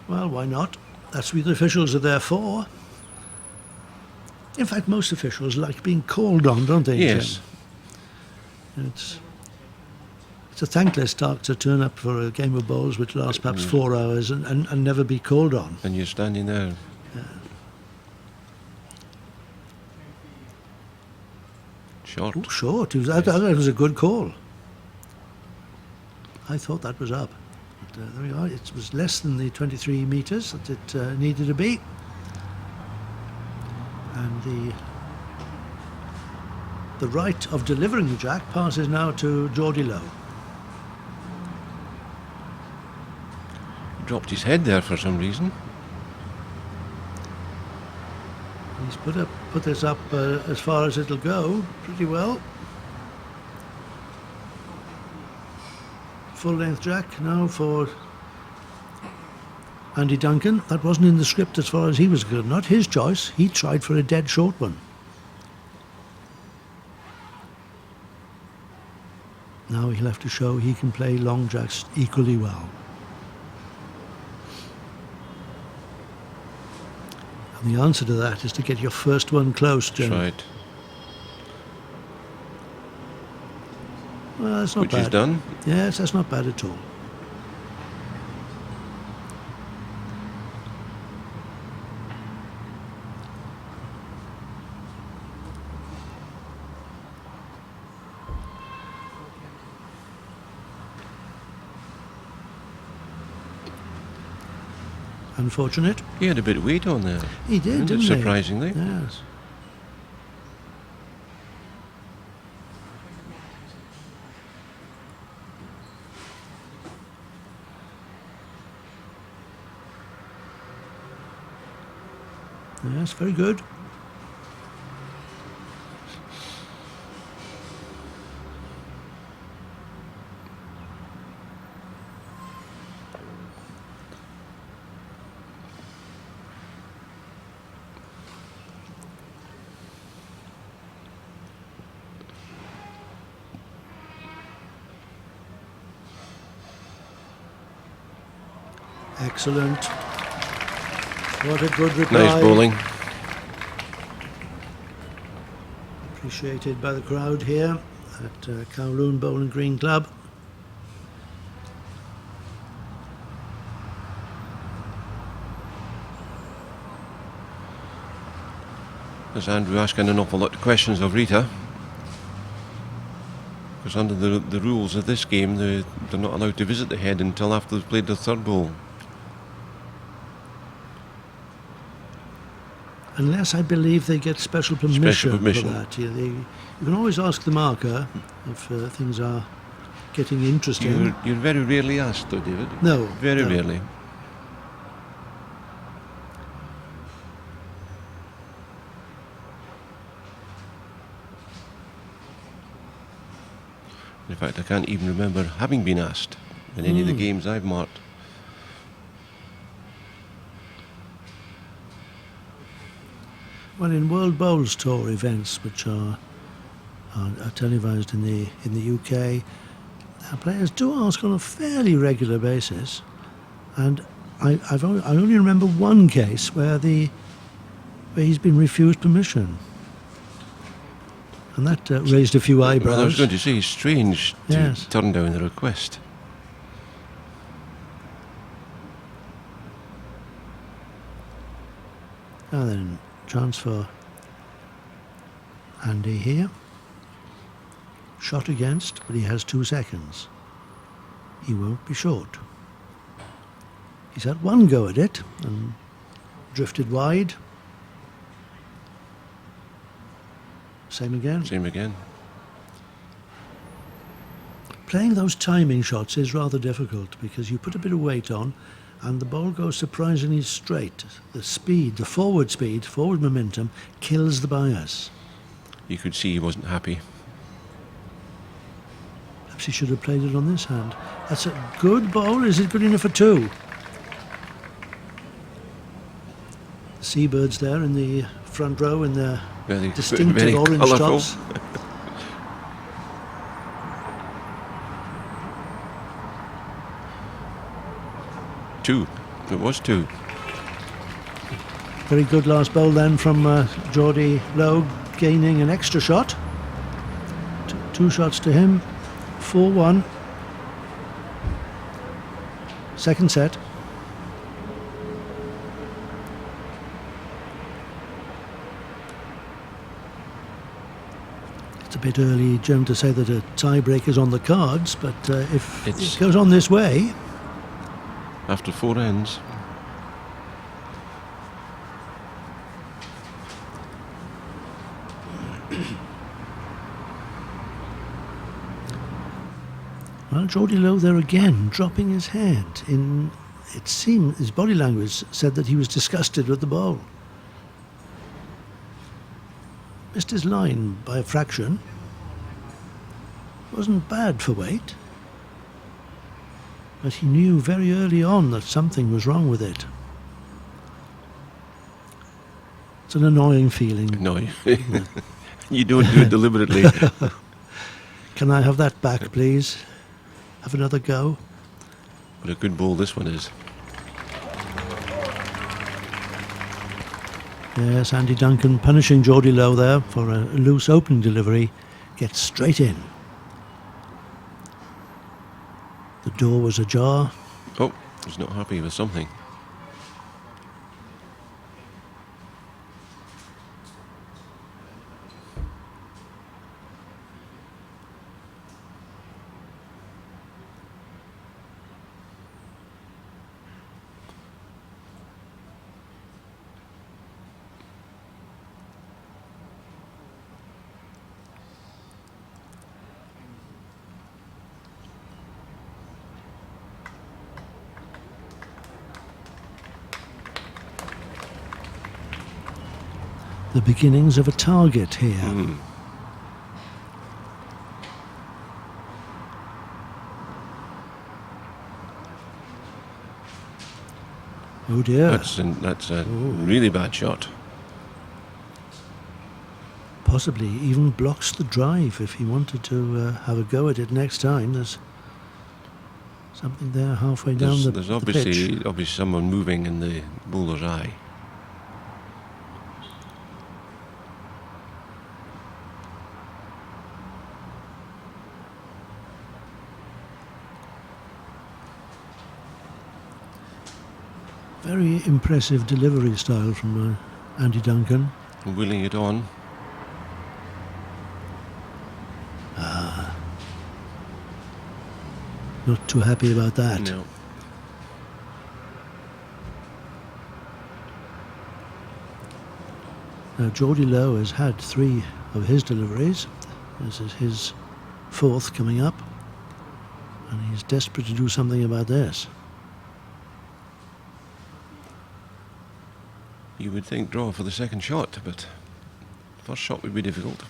Well, why not? That's what the officials are there for. In fact, most officials like being called on, don't they, Yes. Jim? It's a thankless task to turn up for a game of bowls which lasts perhaps 4 hours and never be called on. And you're standing there. Short. Oh, short. I thought it was a good call. I thought that was up. But, there we are. It was less than the 23 metres that it needed to be. And the right of delivering the jack passes now to Geordie Lowe. He dropped his head there for some reason. He's put this up as far as it'll go, pretty well. Full length jack now for Andy Duncan. That wasn't in the script as far as he was concerned. Not his choice. He tried for a dead short one. Now he'll have to show he can play long jacks equally well. And the answer to that is to get your first one close, Jim. That's right. Well, that's not bad. Which is done. Yes, that's not bad at all. Unfortunate. He had a bit of weight on there. He did, didn't he? Surprisingly. Yes. Yes, very good. Excellent. What a good reply. Nice bowling. Appreciated by the crowd here at Kowloon Bowling Green Club. There's Andrew asking an awful lot of questions of Rita. Because under the rules of this game, they're not allowed to visit the head until after they've played their third bowl. Unless I believe they get special permission, for that. Yeah, you can always ask the marker if things are getting interesting. You're very rarely asked though, David. No. Very rarely. In fact, I can't even remember having been asked in any of the games I've marked. Well, in World Bowls Tour events, which are televised in the UK, players do ask on a fairly regular basis, and I only remember one case where he's been refused permission, and that raised a few eyebrows. Well, I was going to say, it's strange to Yes. turn down the request. And then chance for Andy here. Shot against, but he has 2 seconds. He won't be short. He's had one go at it and drifted wide. Same again. Same again. Playing those timing shots is rather difficult because you put a bit of weight on and the ball goes surprisingly straight. The speed, the forward momentum kills the bias. You could see he wasn't happy. Perhaps he should have played it on this hand. That's a good ball. Is it good enough for 2? The seabirds there in the front row in their distinctive very orange colourful. tops. 2. It was 2. Very good last bowl then from Geordie Lowe, gaining an extra shot. 2 shots to him. 4-1. Second set. It's a bit early, Jim, to say that a tie-break is on the cards, but if it goes on this way... After 4 ends. Well, Geordie Lowe there again, dropping his head. It seemed his body language said that he was disgusted with the bowl. Missed his line by a fraction. Wasn't bad for weight. But he knew very early on that something was wrong with it. It's an annoying feeling. No, you don't do it deliberately. Can I have that back, please? Have another go? What a good ball this one is. Yes, Andy Duncan punishing Geordie Lowe there for a loose opening delivery. Gets straight in. The door was ajar. Oh, he's not happy with something. The beginnings of a target here. Oh dear. That's a really bad shot. Possibly even blocks the drive if he wanted to have a go at it next time. There's something there halfway down the pitch. There's obviously someone moving in the bowler's eye. Very impressive delivery style from Andy Duncan. Willing it on. Not too happy about that. No. Now Geordie Lowe has had 3 of his deliveries. This is his 4th coming up. And he's desperate to do something about this. You would think draw for the second shot, but first shot would be difficult.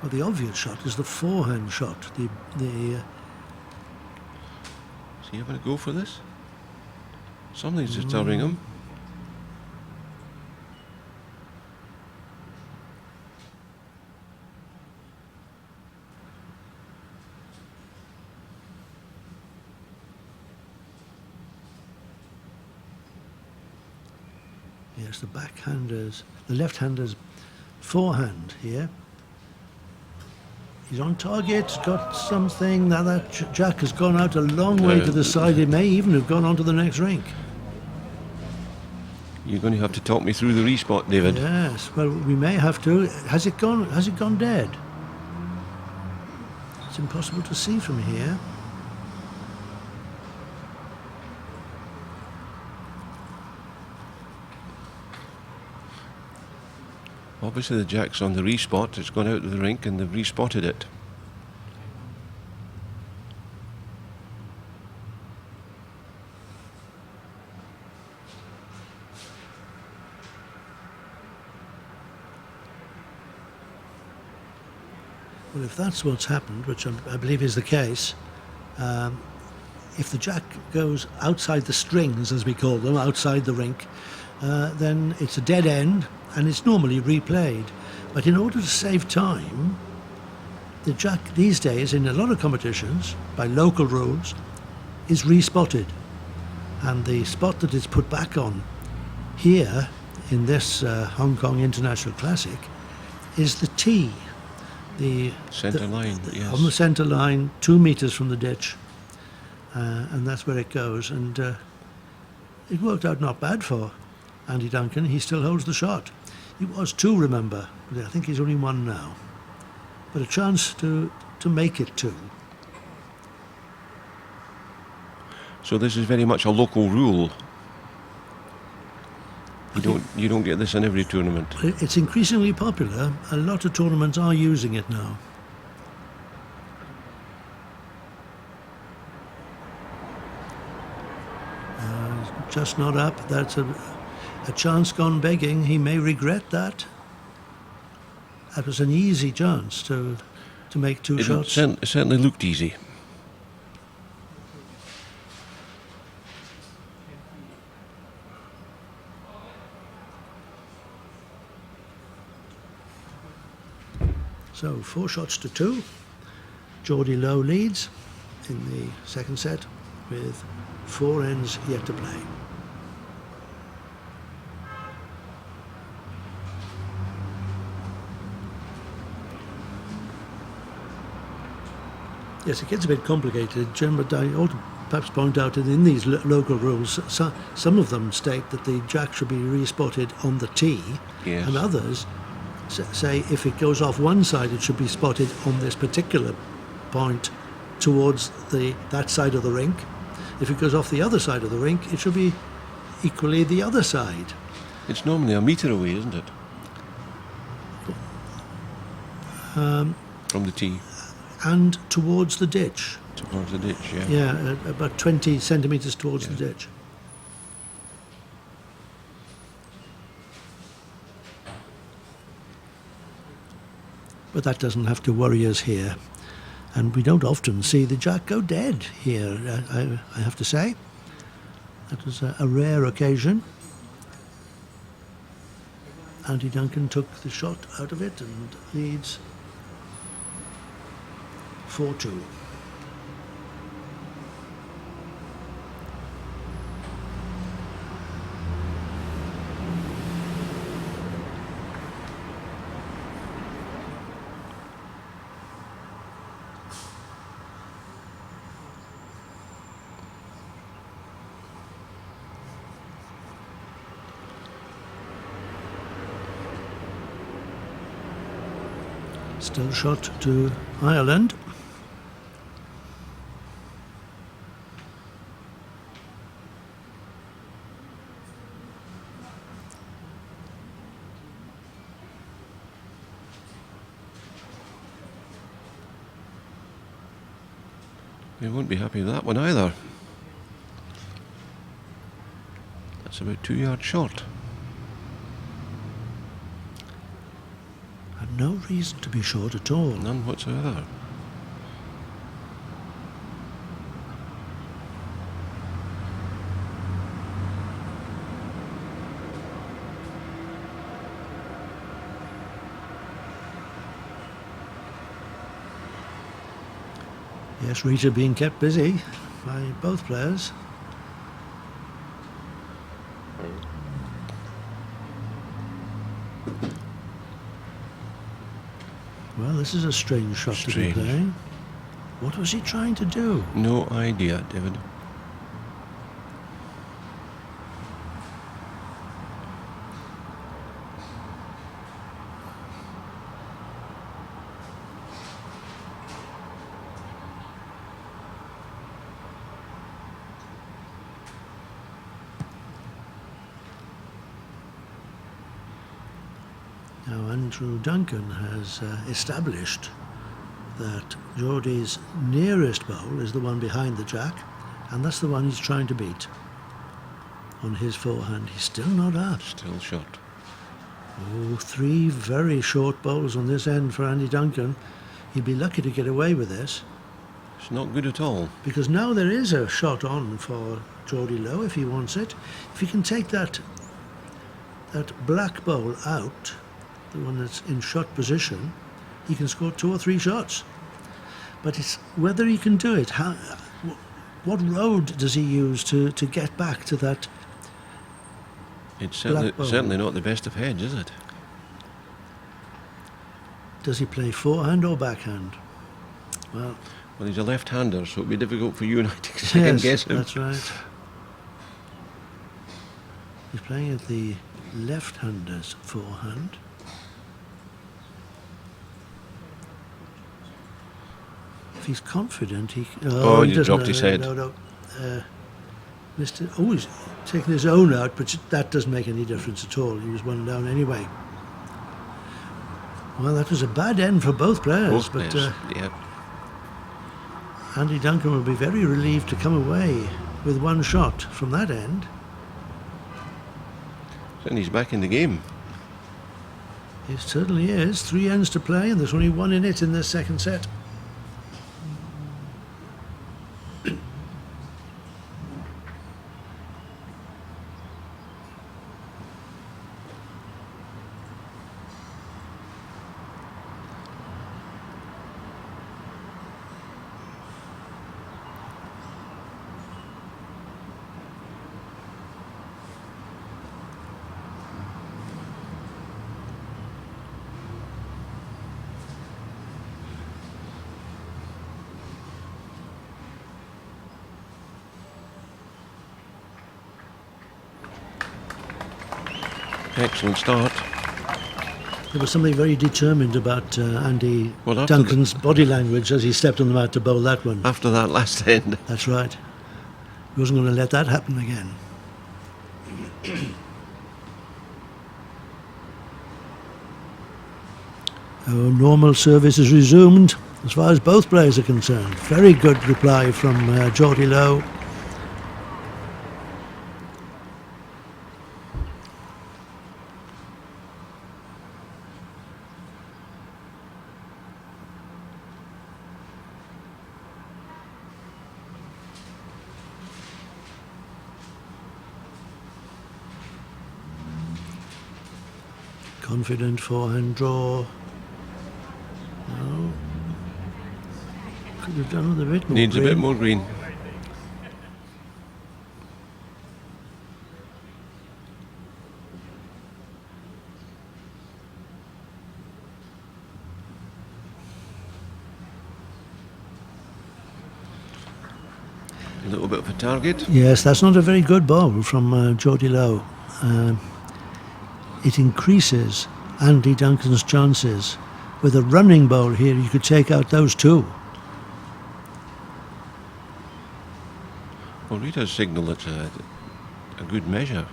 Well, the obvious shot is the forehand shot. Is he having a go for this? Something's disturbing him. Yes, the backhander's, the left-hander's forehand here. He's on target, got something. Now that jack has gone out a long way to the side. It may even have gone on to the next rink. You're going to have to talk me through the respot, David. Yes, well, we may have to. Has it gone dead? It's impossible to see from here. Obviously the jack's on the respot. It's gone out of the rink and they've respotted it. Well, if that's what's happened, which I believe is the case, if the jack goes outside the strings, as we call them, outside the rink, then it's a dead end and it's normally replayed. But in order to save time, the jack these days, in a lot of competitions, by local rules, is respotted. And the spot that it's put back on here, in this Hong Kong International Classic, is the tee. Centre line, yes. On the centre line, 2 metres from the ditch. and that's where it goes. And it worked out not bad for Andy Duncan. He still holds the shot. He was two, remember, but I think he's only one now. But a chance to make it two. So this is very much a local rule. You don't get this in every tournament. It's increasingly popular. A lot of tournaments are using it now. Just not up. That's a chance gone begging. He may regret that. That was an easy chance to make two shots. It certainly looked easy. So 4 shots to 2. Geordie Lowe leads in the second set with 4 ends yet to play. Yes, it gets a bit complicated, Jim, but I ought to perhaps point out that in these local rules, some of them state that the jack should be respotted on the tee, yes. And others say if it goes off one side, it should be spotted on this particular point towards that side of the rink. If it goes off the other side of the rink, it should be equally the other side. It's normally a metre away, isn't it? From the tee. And towards the ditch. Towards the ditch, yeah. Yeah, about 20 centimetres towards the ditch. But that doesn't have to worry us here. And we don't often see the jack go dead here, I have to say. That was a rare occasion. Andy Duncan took the shot out of it and leads 4-2. Still shot to Ireland. We won't be happy with that one either. That's about 2 yards short. And no reason to be short at all. None whatsoever. Yes, Rita being kept busy by both players. Well, this is a strange shot to be playing. What was he trying to do? No idea, David. Now, Andrew Duncan has established that Geordie's nearest bowl is the one behind the jack, and that's the one he's trying to beat. On his forehand, he's still not out. Still shot. Oh, 3 very short bowls on this end for Andy Duncan. He'd be lucky to get away with this. It's not good at all. Because now there is a shot on for Geordie Lowe if he wants it. If he can take that black bowl out, the one that's in shot position, he can score 2 or 3 shots. But it's whether he can do it. What road does he use to get back to that? It's certainly not the best of heads, is it? Does he play forehand or backhand? Well, Well, he's a left-hander, so it'd be difficult for you and I to second guess him. That's right. He's playing at the left-hander's forehand. If he's confident, he... Oh, he you doesn't dropped his head. No. He's taking his own out, but that doesn't make any difference at all. He was one down anyway. Well, that was a bad end for both players. Yeah. Andy Duncan will be very relieved to come away with one shot from that end. And he's back in the game. It certainly is. 3 ends to play, and there's only 1 in it in this second set. Excellent start. There was something very determined about Andy Well, Duncan's body language as he stepped on the mat to bowl that one. After that last end. That's right. He wasn't going to let that happen again. Normal service is resumed as far as both players are concerned. Very good reply from Geordie Lowe. Confident forehand draw. No. Could have done with a bit more. Needs green. a bit more green. A little bit of a target. Yes, that's not a very good bowl from Geordie Lowe. It increases Andy Duncan's chances. With a running bowl here, you could take out those 2. Well, Rita's signal it's a good measure.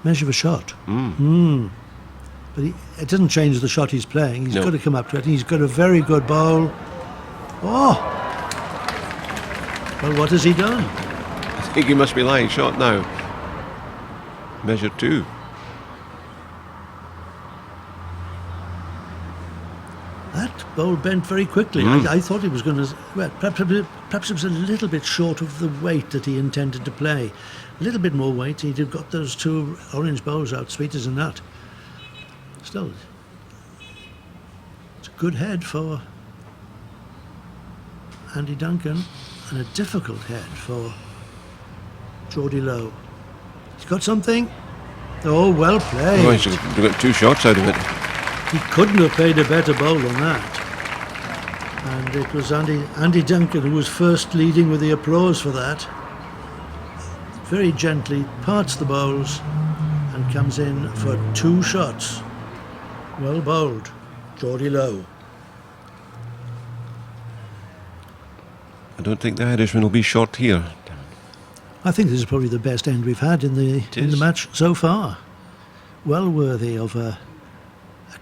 Measure of a shot. But it doesn't change the shot he's playing. He's got to come up to it. And he's got a very good bowl. Oh! Well, what has he done? I think he must be lying shot now. Measure 2. That bowl bent very quickly. I thought he was going to... Well, perhaps it was a little bit short of the weight that he intended to play. A little bit more weight. He'd have got those 2 orange bowls out, sweet as a nut. Still, it's a good head for Andy Duncan and a difficult head for Geordie Lowe. He's got something. Oh, well played. Oh, he's got 2 shots out of it. He couldn't have played a better bowl than that. And it was Andy Duncan who was first leading with the applause for that. Very gently parts the bowls and comes in for 2 shots. Well bowled, Geordie Lowe. I don't think the Irishman will be short here. I think this is probably the best end we've had in the match so far. Well worthy of a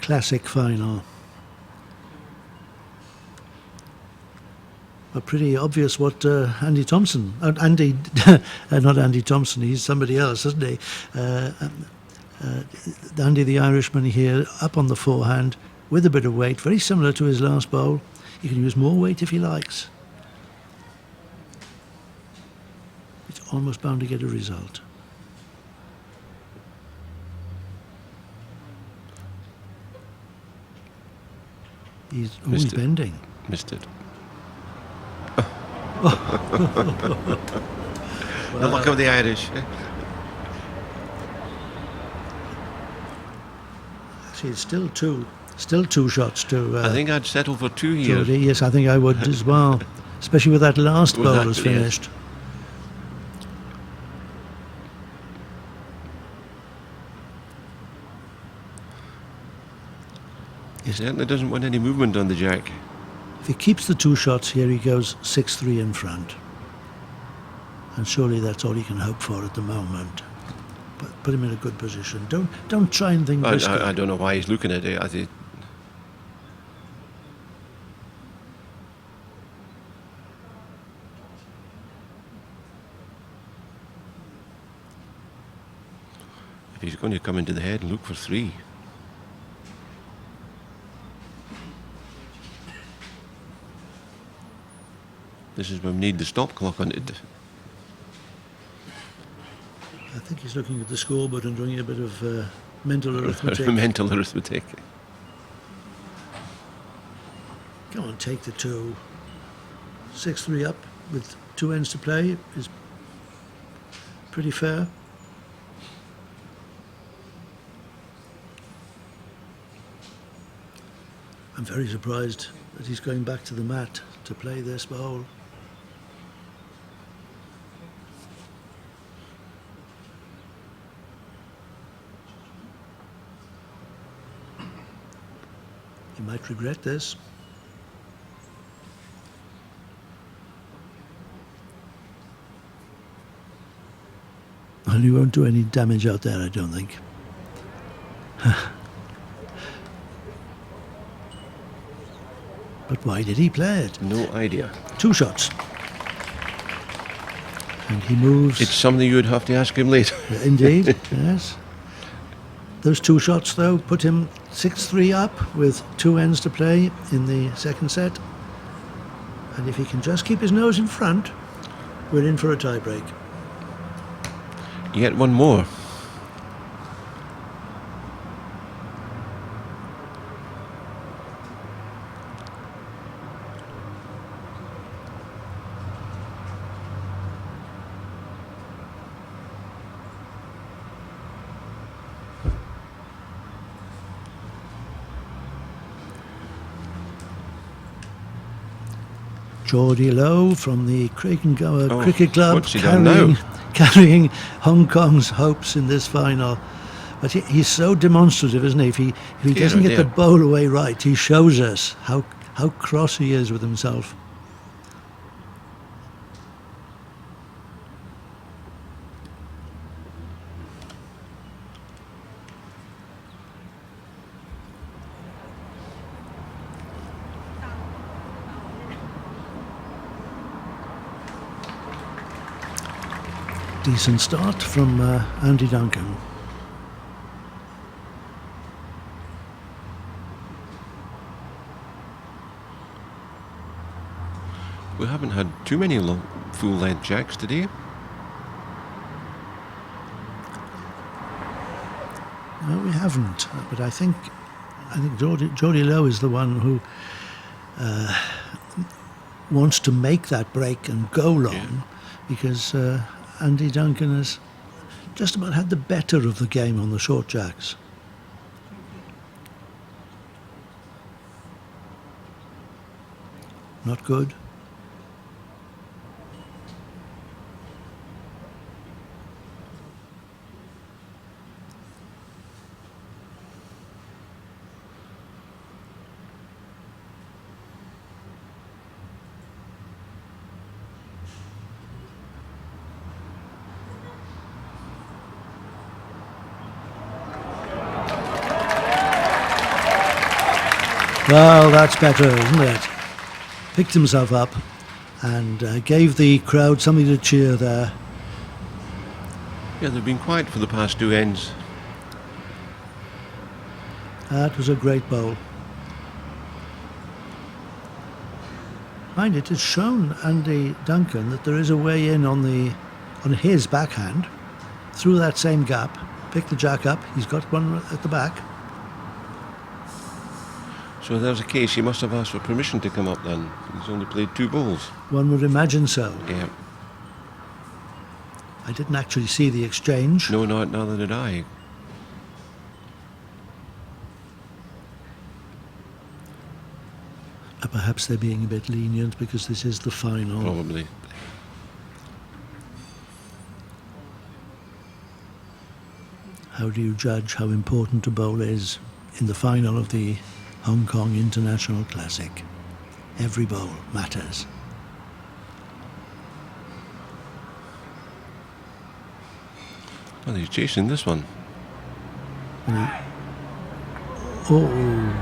classic final. But pretty obvious what Andy Thompson, not Andy Thompson, he's somebody else, isn't he? Andy the Irishman here, up on the forehand with a bit of weight, very similar to his last bowl. He can use more weight if he likes. It's almost bound to get a result. He's bending. Missed it. The luck of the Irish. Actually, it's still Still 2 shots to. I think I'd settle for 2 here. Jody. Yes, I think I would as well, especially with that last With bowler's that, yes. finished. He certainly doesn't want any movement on the jack. If he keeps the 2 shots here, he goes 6-3 in front. And surely that's all he can hope for at the moment. But put him in a good position. Don't try and think risky. I don't know why he's looking at it. I think if he's going to come into the head and look for 3. This is when we need the stop clock on it. I think he's looking at the scoreboard and doing a bit of mental arithmetic. Mental arithmetic. Come on, take the 2. 6-3 up with 2 ends to play is pretty fair. I'm very surprised that he's going back to the mat to play this bowl. He might regret this. And he won't do any damage out there, I don't think. But why did he play it? No idea. 2 shots. And he moves. It's something you would have to ask him later. Indeed, yes. Those 2 shots, though, put him 6-3 up with 2 ends to play in the second set. And if he can just keep his nose in front, we're in for a tie-break. Yet one more. Geordie Lowe from the Craigengower Cricket Club what's he done now? carrying Hong Kong's hopes in this final. But he's so demonstrative, isn't he? If he doesn't get the bowl away right, he shows us how cross he is with himself. Decent start from Andy Duncan. We haven't had too many full-length jacks today. No, we haven't. But I think Geordie Lowe is the one who wants to make that break and go long, because Andy Duncan has just about had the better of the game on the short jacks. Not good. Well, that's better, isn't it? Picked himself up and gave the crowd something to cheer there. Yeah, they've been quiet for the past 2 ends. That was a great bowl. Mind it, it's shown Andy Duncan that there is a way in on his backhand through that same gap. Pick the jack up. He's got one at the back. So if that was the case, he must have asked for permission to come up then. He's only played 2 balls. One would imagine so. Yeah. I didn't actually see the exchange. No, neither did I. Perhaps they're being a bit lenient because this is the final. Probably. How do you judge how important a bowl is in the final of the Hong Kong International Classic? Every bowl matters. Well, he's chasing this one. Oh.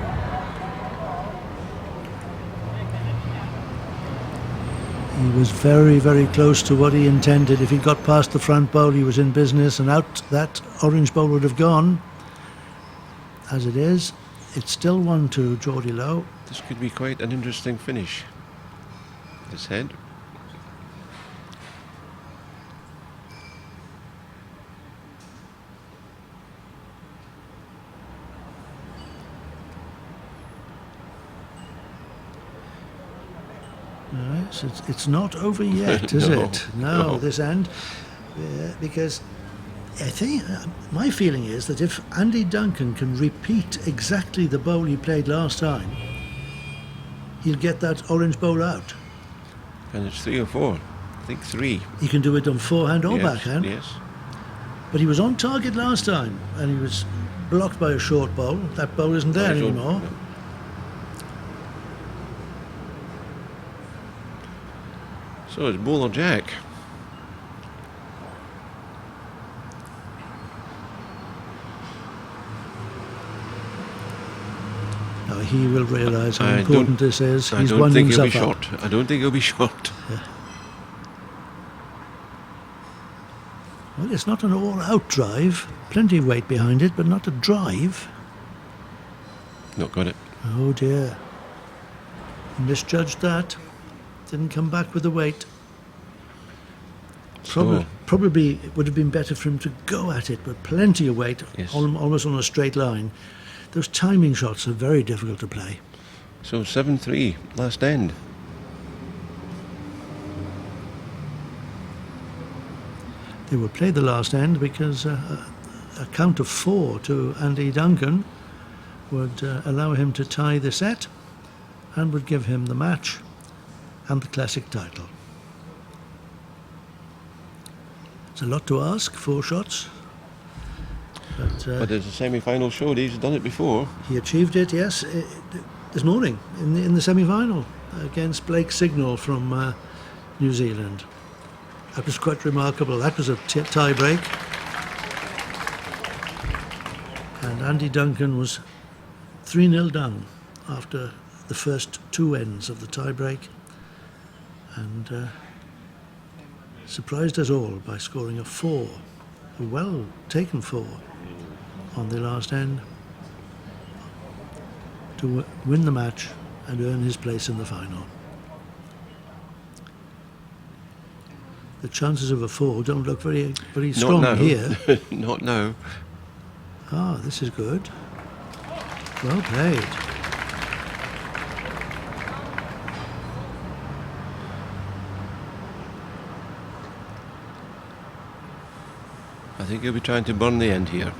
He was very, very close to what he intended. If he got past the front bowl, he was in business, and out that orange bowl would have gone. As it is, it's still 1-2, Geordie Low. This could be quite an interesting finish. This head. Yes, it's not over yet, is No, it? No, no. this end. Because I think my feeling is that if Andy Duncan can repeat exactly the bowl he played last time, he'll get that orange bowl out. And it's 3 or 4. I think 3. He can do it on forehand or Yes, backhand. Yes. But he was on target last time, and he was blocked by a short bowl. That bowl isn't there Right, so- anymore. no. So it's bull or jack. Now he will realise how I important this is. I He's don't one think he'll be himself up. short. I don't think he'll be short. Well, it's not an all-out drive. Plenty of weight behind it, but not a drive. Not got it. Oh dear. Misjudged that. Didn't come back with the weight. So, Probably it would have been better for him to go at it, but plenty of weight, Yes. almost on a straight line. Those timing shots are very difficult to play. so 7-3, last end. They will play the last end because a count of 4 to Andy Duncan would allow him to tie the set and would give him the match and the classic title. It's a lot to ask, 4 shots. But as the semi-final showed, he's done it before. He achieved it, yes, this morning in the semi-final against Blake Signal from New Zealand. That was quite remarkable. That was a tie break. And Andy Duncan was 3-0 down after the first 2 ends of the tie break, and surprised us all by scoring a 4, a well taken 4 on the last end to win the match and earn his place in the final. The chances of a 4 don't look very strong Not now. here. Not now. Ah, this is good. Well played. I think he'll be trying to burn the end here.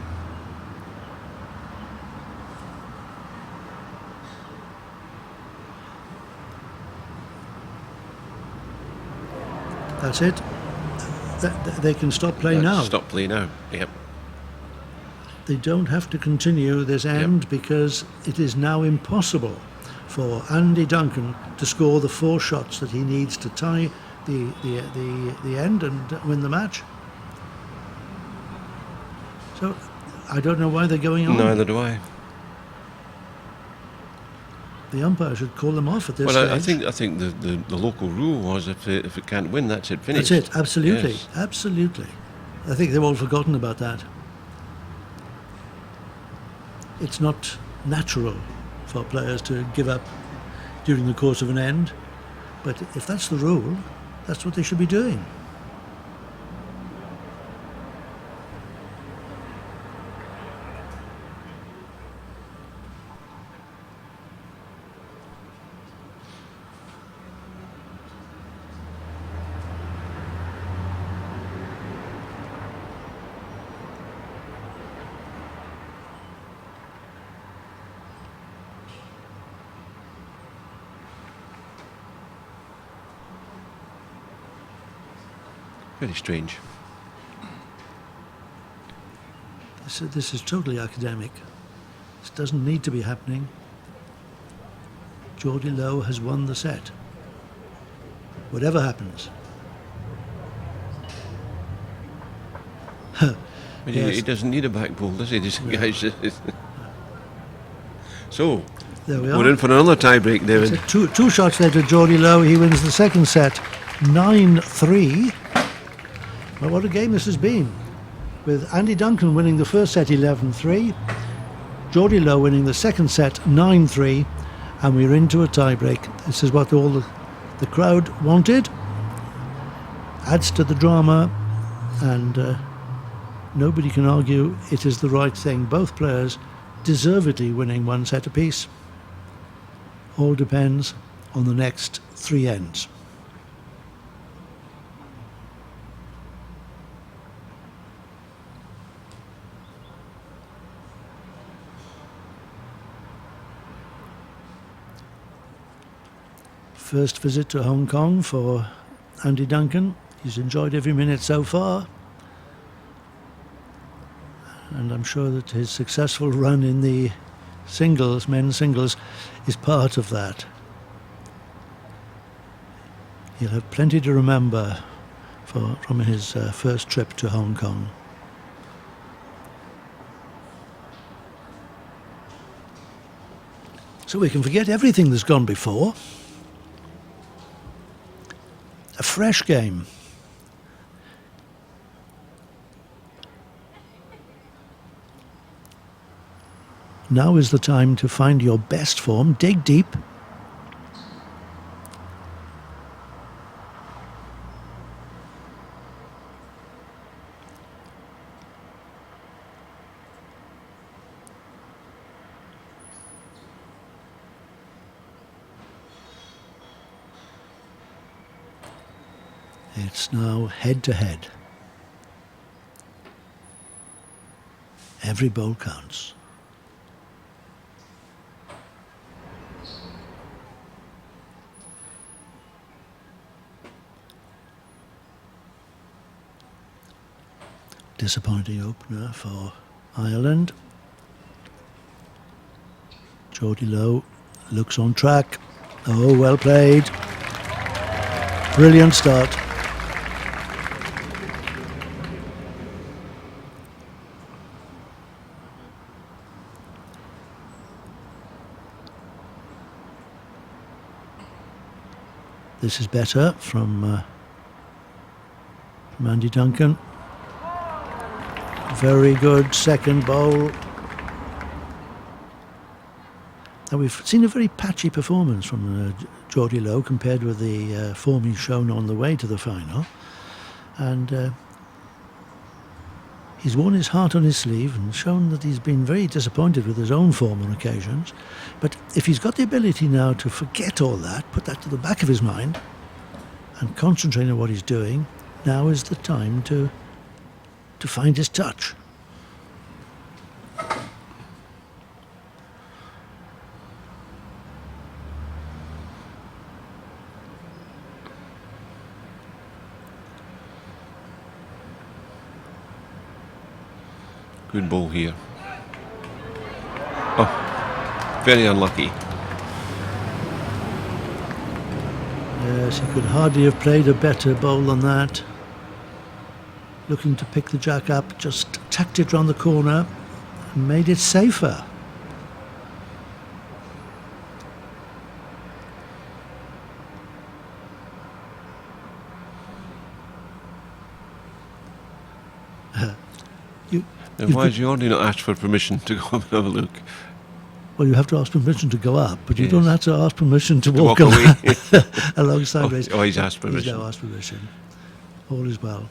That's it. They can stop play now. Stop play now. Yep. They don't have to continue this end because it is now impossible for Andy Duncan to score the 4 shots that he needs to tie the end and win the match. So I don't know why they're going on. Neither do I. The umpire should call them off at this Well, stage. I think the local rule was if it can't win, that's it, finished. That's it, absolutely, Yes. absolutely. I think they've all forgotten about that. It's not natural for players to give up during the course of an end, but if that's the rule, that's what they should be doing. Very strange. This is totally academic. This doesn't need to be happening. Geordie Low has won the set. Whatever happens. But Yes. he doesn't need a back ball, does he? Guys? So, There we are. we're in for another tie-break, David. So two shots there to Geordie Low. He wins the second set 9-3. Well, what a game this has been. With Andy Duncan winning the first set 11-3. Geordie Low winning the second set 9-3. And we're into a tie-break. This is what all the crowd wanted. Adds to the drama. And nobody can argue it is the right thing. Both players deservedly winning one set apiece. All depends on the next three ends. First visit to Hong Kong for Andy Duncan. He's enjoyed every minute so far. And I'm sure that his successful run in the singles, men's singles, is part of that. He'll have plenty to remember from his first trip to Hong Kong. So we can forget everything that's gone before. A fresh game. Now is the time to find your best form, dig deep. It's now head to head. Every bowl counts. Disappointing opener for Ireland. Geordie Low looks on track. Oh, well played. Brilliant start. This is better from Andy Duncan. Very good second bowl. Now we've seen a very patchy performance from Geordie Low compared with the form he's shown on the way to the final. And he's worn his heart on his sleeve and shown that he's been very disappointed with his own form on occasions. But if he's got the ability now to forget all that, put that to the back of his mind and concentrate on what he's doing, now is the time to find his touch. Good ball here. Oh, very unlucky. Yes, he could hardly have played a better bowl than that. Looking to pick the jack up, just tucked it round the corner and made it safer. Then why has Jordi not asked for permission to go up and have a look? Well, you have to ask permission to go up, but you Yes. don't have to ask permission to walk away. alongside race. Oh, he's asked permission. He's now asked permission. All is well.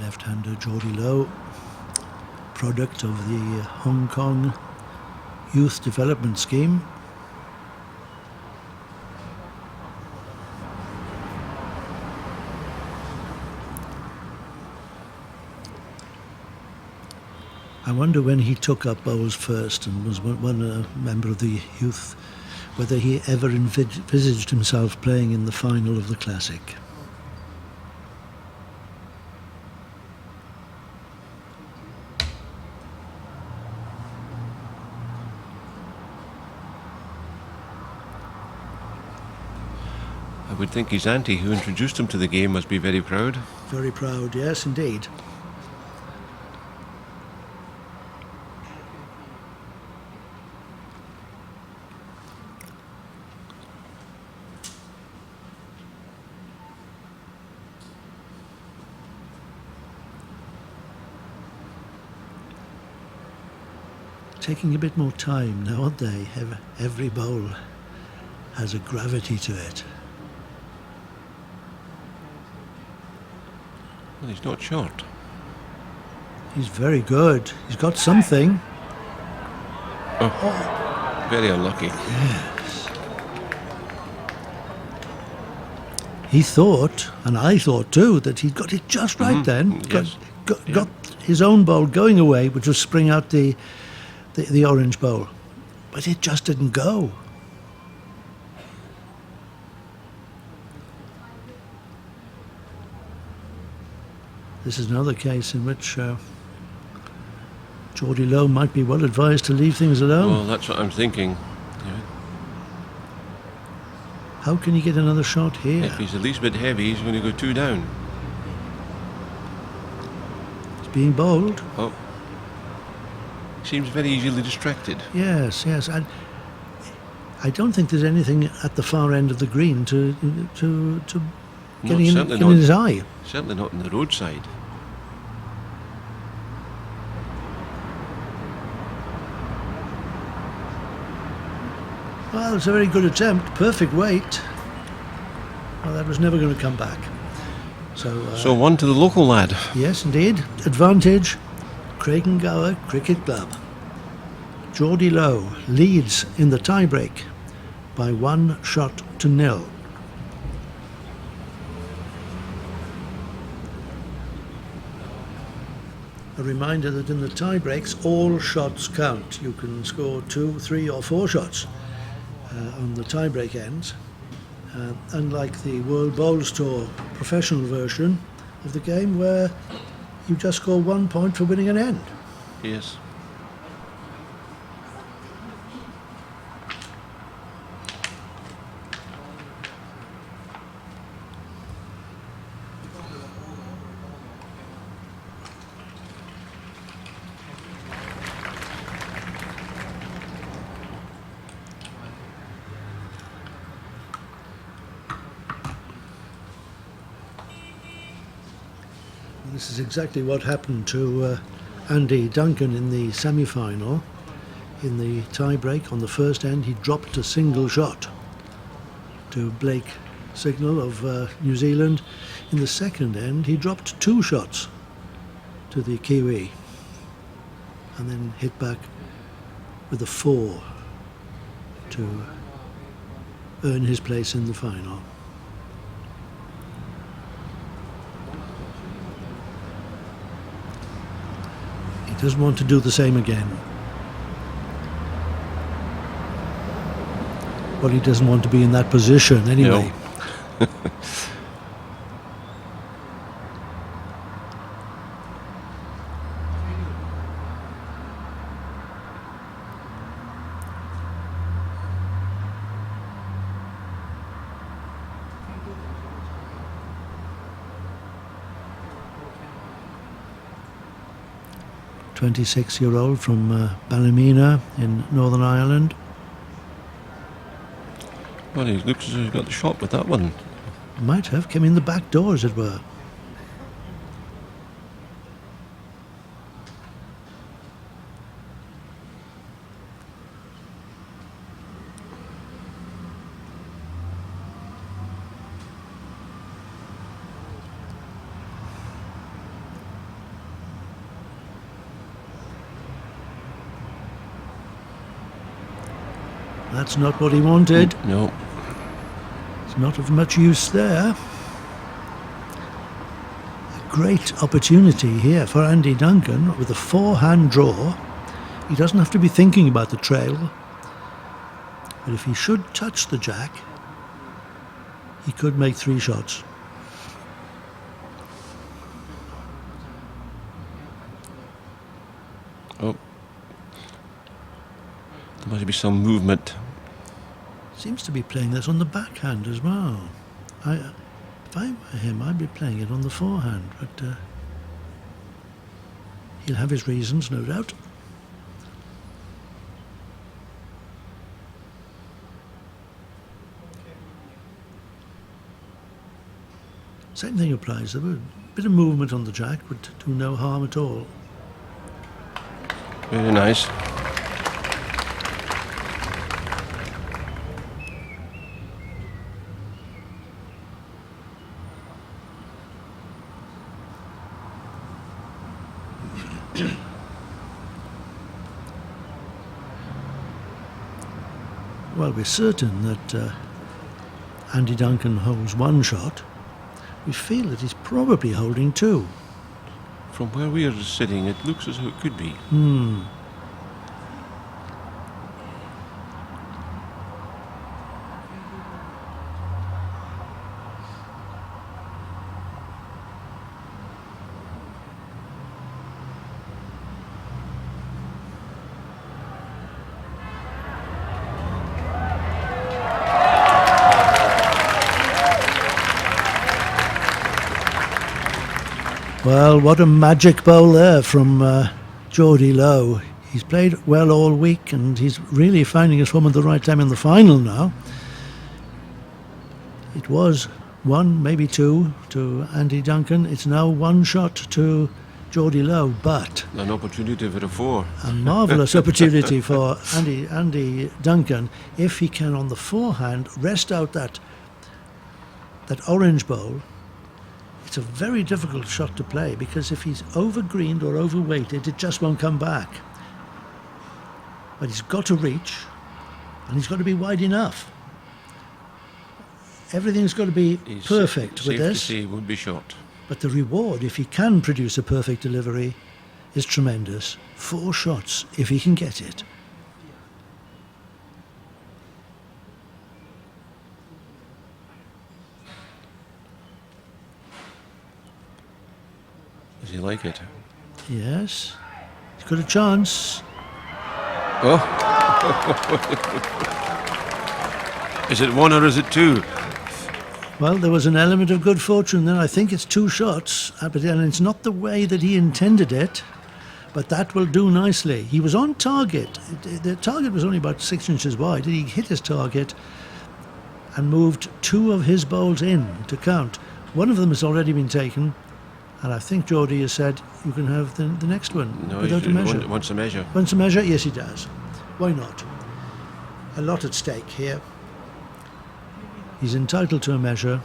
Left-hander Geordie Low, product of the Hong Kong Youth Development Scheme. I wonder when he took up bowls first and was one member of the youth, whether he ever envisaged himself playing in the final of the Classic. I would think his auntie, who introduced him to the game, must be very proud. Very proud, yes, indeed. Taking a bit more time now, aren't they? Every bowl has a gravity to it. Well, he's not short. He's very good. He's got something. Oh, very unlucky. Yes. He thought, and I thought too, that he'd got it just right then. Yes. Got his own bowl going away, which was spring out the orange bowl. But it just didn't go. This is another case in which Geordie Low might be well advised to leave things alone. Well, that's what I'm thinking. Yeah. How can he get another shot here? If he's the least bit heavy, he's going to go 2 down. He's being bowled. Oh. Seems very easily distracted. Yes, yes. I don't think there's anything at the far end of the green to get in his eye. Certainly not on the roadside. Well, it's a very good attempt. Perfect weight. Well, that was never going to come back. So one to the local lad. Yes, indeed. Advantage. Kowloon Cricket Club. Geordie Low leads in the tiebreak by 1 shot to 0. A reminder that in the tiebreaks all shots count. You can score 2, 3 or 4 shots on the tiebreak ends. Unlike the World Bowls Tour professional version of the game where you just score 1 point for winning an end. Yes. This is exactly what happened to Andy Duncan in the semi-final. In the tie-break on the first end, he dropped a single shot to Blake Signal of New Zealand. In the second end, he dropped 2 shots to the Kiwi and then hit back with a 4 to earn his place in the final. He doesn't want to do the same again. Well, he doesn't want to be in that position anyway. No. 26-year-old from Ballymena in Northern Ireland. Well, he looks as though he's got the shot with that one. Might have come in the back door, as it were. That's not what he wanted. No. It's not of much use there. A great opportunity here for Andy Duncan with a forehand draw. He doesn't have to be thinking about the trail. But if he should touch the jack, he could make 3 shots. Oh. There must be some movement. Seems to be playing this on the backhand as well. If I were him, I'd be playing it on the forehand, but he'll have his reasons, no doubt. Same thing applies. A bit of movement on the jack would do no harm at all. Very nice. Well, we're certain that Andy Duncan holds 1 shot. We feel that he's probably holding 2. From where we are sitting, it looks as though it could be. Well, what a magic bowl there from Geordie Lowe. He's played well all week and he's really finding his form at the right time in the final now. It was 1, maybe 2 to Andy Duncan. It's now 1 shot to Geordie Lowe, but An opportunity for a 4. a marvellous opportunity for Andy Duncan if he can on the forehand rest out that orange bowl. It's a very difficult shot to play because if he's over-greened or over-weighted, it just won't come back. But he's got to reach, and he's got to be wide enough. Everything's got to be perfect with this. Safe to say he won't be shot. But the reward, if he can produce a perfect delivery, is tremendous. 4 shots, if he can get it. Does he like it? Yes. He's got a chance. Oh. Is it 1 or is it 2? Well, there was an element of good fortune there. I think it's 2 shots, but it's not the way that he intended it, but that will do nicely. He was on target. The target was only about 6 inches wide. He hit his target and moved 2 of his bowls in to count. One of them has already been taken, and I think Geordie has said you can have the next one without a measure. Wants a measure. Wants a measure? Yes, he does. Why not? A lot at stake here. He's entitled to a measure.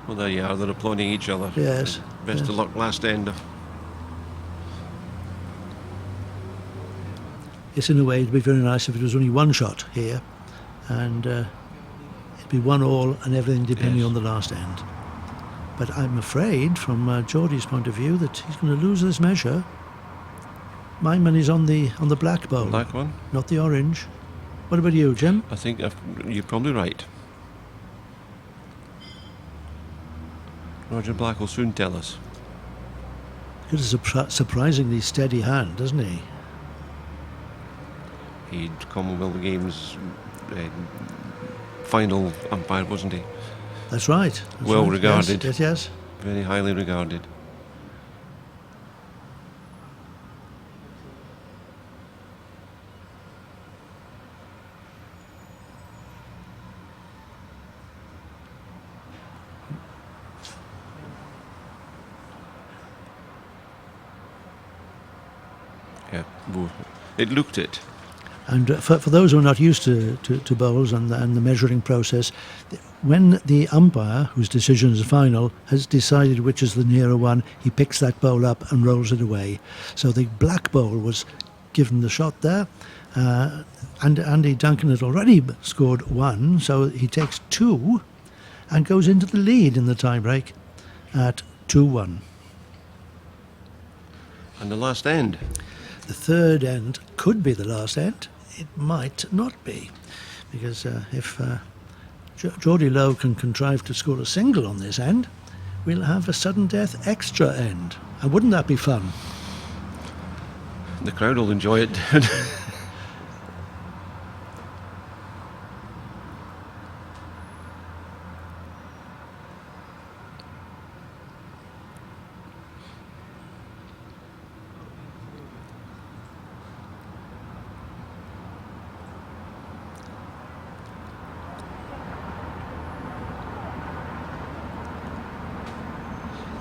Well, there you are. They're applauding each other. Yes. Best yes. of luck last end. Yes, in a way, it'd be very nice if it was only 1 shot here, and it'd be 1-1 and everything depending on the last end. But I'm afraid, from Geordie's point of view, that he's going to lose this measure. My money's on the black bowl. Black one? Not the orange. What about you, Jim? I think you're probably right. Roger Black will soon tell us. He's a surprisingly steady hand, doesn't he? He'd Commonwealth Games final umpire, wasn't he? That's right. That's well right. regarded. Yes. Very highly regarded. Yeah, it looked it. And for those who are not used to bowls and the measuring process, when the umpire, whose decision is final, has decided which is the nearer one, he picks that bowl up and rolls it away. So the black bowl was given the shot there. And Andy Duncan had already scored 1, so he takes 2 and goes into the lead in the tiebreak at 2-1. And the last end. The third end could be the last end. It might not be, because if Geordie Lowe can contrive to score a single on this end, we'll have a sudden death extra end. And wouldn't that be fun? The crowd will enjoy it.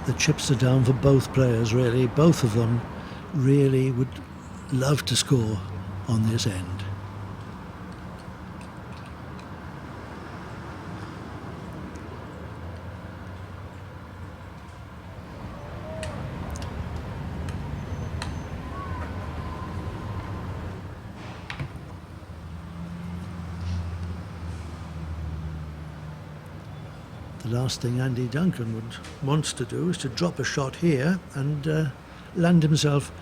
The chips are down for both players, really. Both of them really would love to score on this end. The last thing Andy Duncan wants to do is to drop a shot here and land himself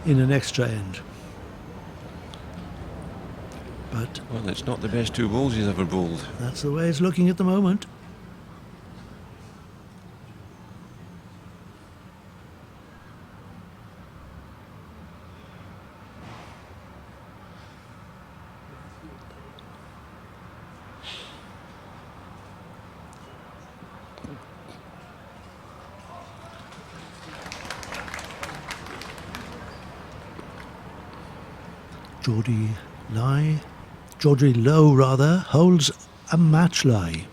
in an extra end. But well, it's not the best 2 balls he's ever bowled. That's the way it's looking at the moment. Geordie Lowe holds a match lie.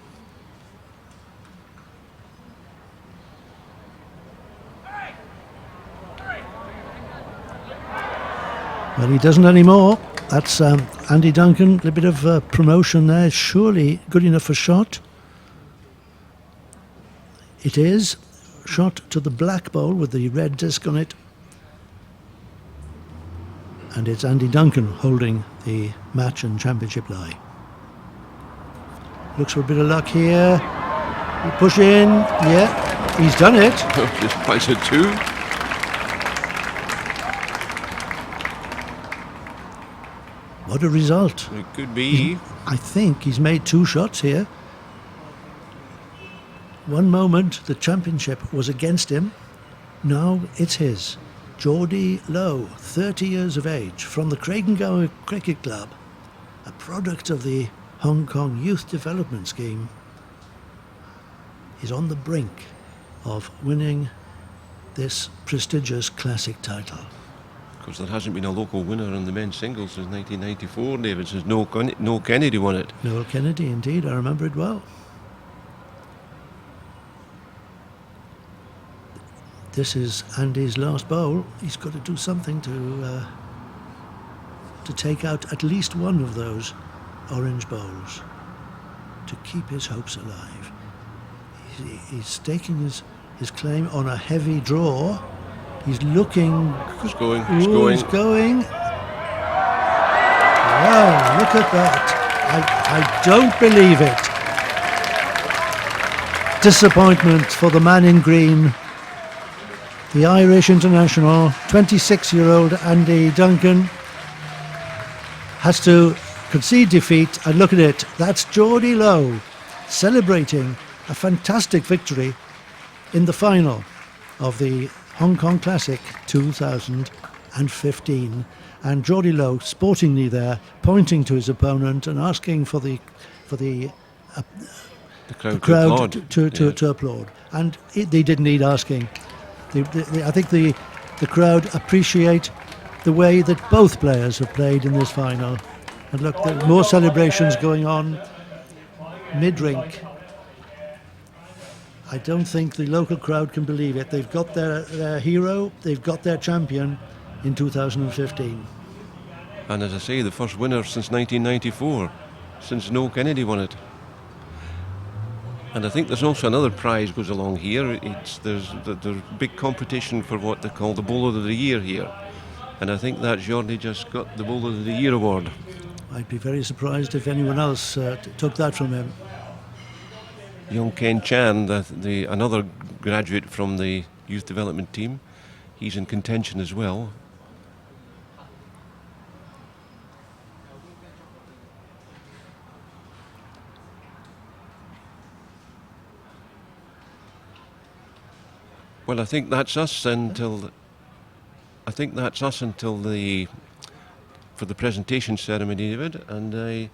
Well, he doesn't anymore. That's Andy Duncan. A bit of promotion there. Surely good enough for shot. It is. Shot to the black bowl with the red disc on it. And it's Andy Duncan holding the match and championship lie. Looks for a bit of luck here. We push in. Yeah, he's done it. Just punch it 2. What a result. It could be. I think he's made 2 shots here. One moment the championship was against him. Now it's his. Geordie Lowe, 30 years of age, from the Kowloon Cricket Club, a product of the Hong Kong Youth Development Scheme, is on the brink of winning this prestigious classic title. Of course, there hasn't been a local winner in the men's singles since 1994, David, since Noel Kennedy won it. Noel Kennedy, indeed, I remember it well. This is Andy's last bowl. He's got to do something to take out at least one of those orange bowls to keep his hopes alive. He's staking his claim on a heavy draw. He's looking. He's going. He's going. Wow, look at that. I don't believe it. Disappointment for the man in green. The Irish international, 26-year-old Andy Duncan, has to concede defeat. And look at it, that's Geordie Lowe celebrating a fantastic victory in the final of the Hong Kong Classic 2015. And Geordie Lowe sportingly there, pointing to his opponent and asking for the crowd to applaud. And they didn't need asking. I think the crowd appreciate the way that both players have played in this final. And look, there are more celebrations going on mid-rink. I don't think the local crowd can believe it. They've got their hero, they've got their champion in 2015. And as I say, the first winner since 1994, since Noel Kennedy won it. And I think there's also another prize goes along here. There's big competition for what they call the Bowler of the Year here. and I think that Jordi just got the Bowler of the Year award. I'd be very surprised if anyone else took that from him. Young Ken Chan, another graduate from the youth development team, he's in contention as well. Well, I think that's us until for the presentation ceremony, David, and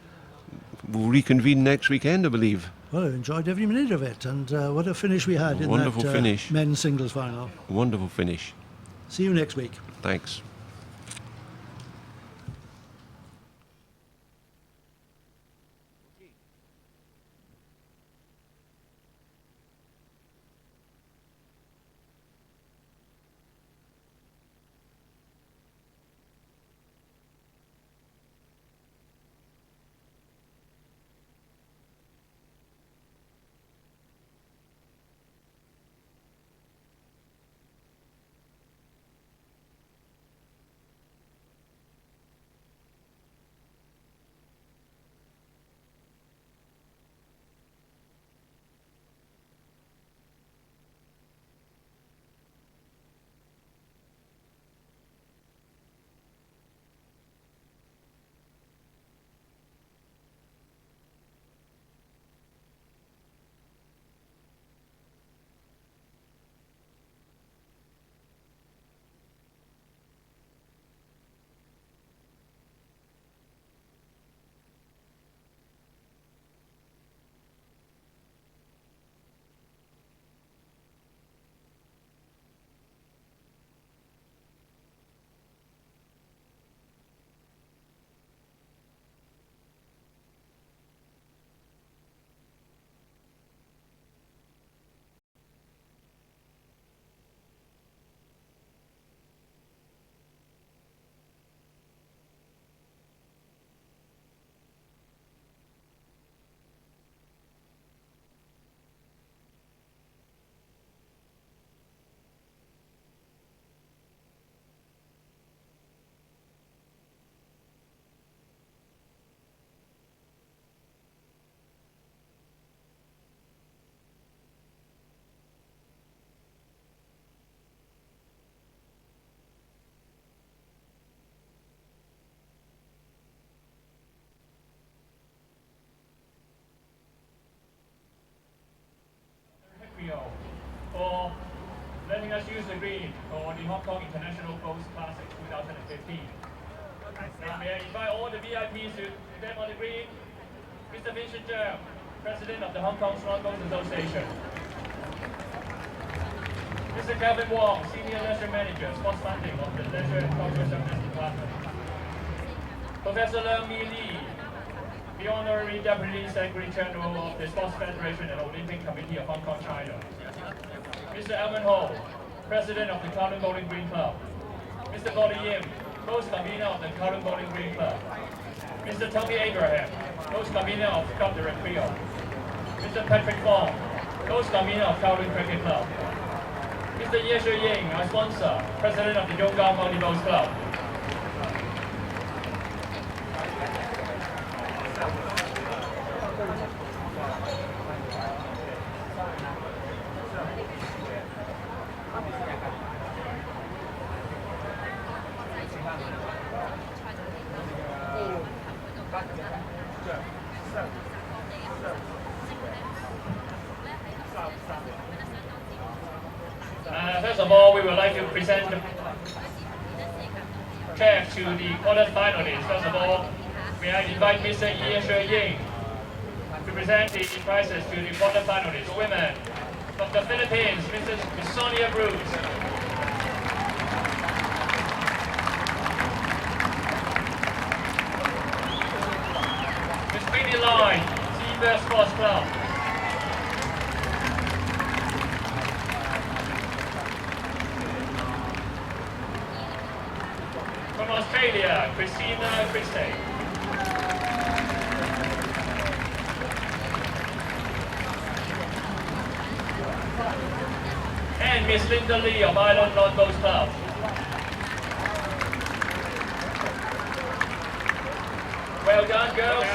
we'll reconvene next weekend, I believe. Well, I enjoyed every minute of it, and what a finish we had in Wonderful that finish. men's singles final. Wonderful finish. See you next week. Thanks. For letting us use the green for the Hong Kong International Bowls Classic 2015. Now may I invite all the VIPs to stand on the green. Mr. Vincent Zhang, President of the Hong Kong Strong Bowls Association. Mr. Calvin Wong, Senior Leisure Manager, Sports Funding of the Leisure and Cultural Services Department. Professor Leung Mi Li, the Honorary Deputy Secretary General of the Sports Federation and Olympic Committee of Hong Kong, China. Mr. Alvin Ho, President of the Kowloon Bowling Green Club. Mr. Bobby Yim, Host Convener of the Kowloon Bowling Green Club. Mr. Tony Abraham, Host Convener of Club de Recreio. Mr. Patrick Fong, Host Convener of Kowloon Cricket Club. Mr. Ye Shui Ying, our sponsor, President of the Yonggang Multi-Bowls Club. First of all, we would like to present the check to the quarterfinalists. First of all, may I invite Mr. Ye Shui Ying to present the prizes to the quarterfinalists. Women from the Philippines, Ms. Sonia Bruce. Ms. Queenie Lai, CdeR Sports Club. From Australia, Christina Christie. And Miss Linda Lee of Island Lawn Bowls Club. done, girls.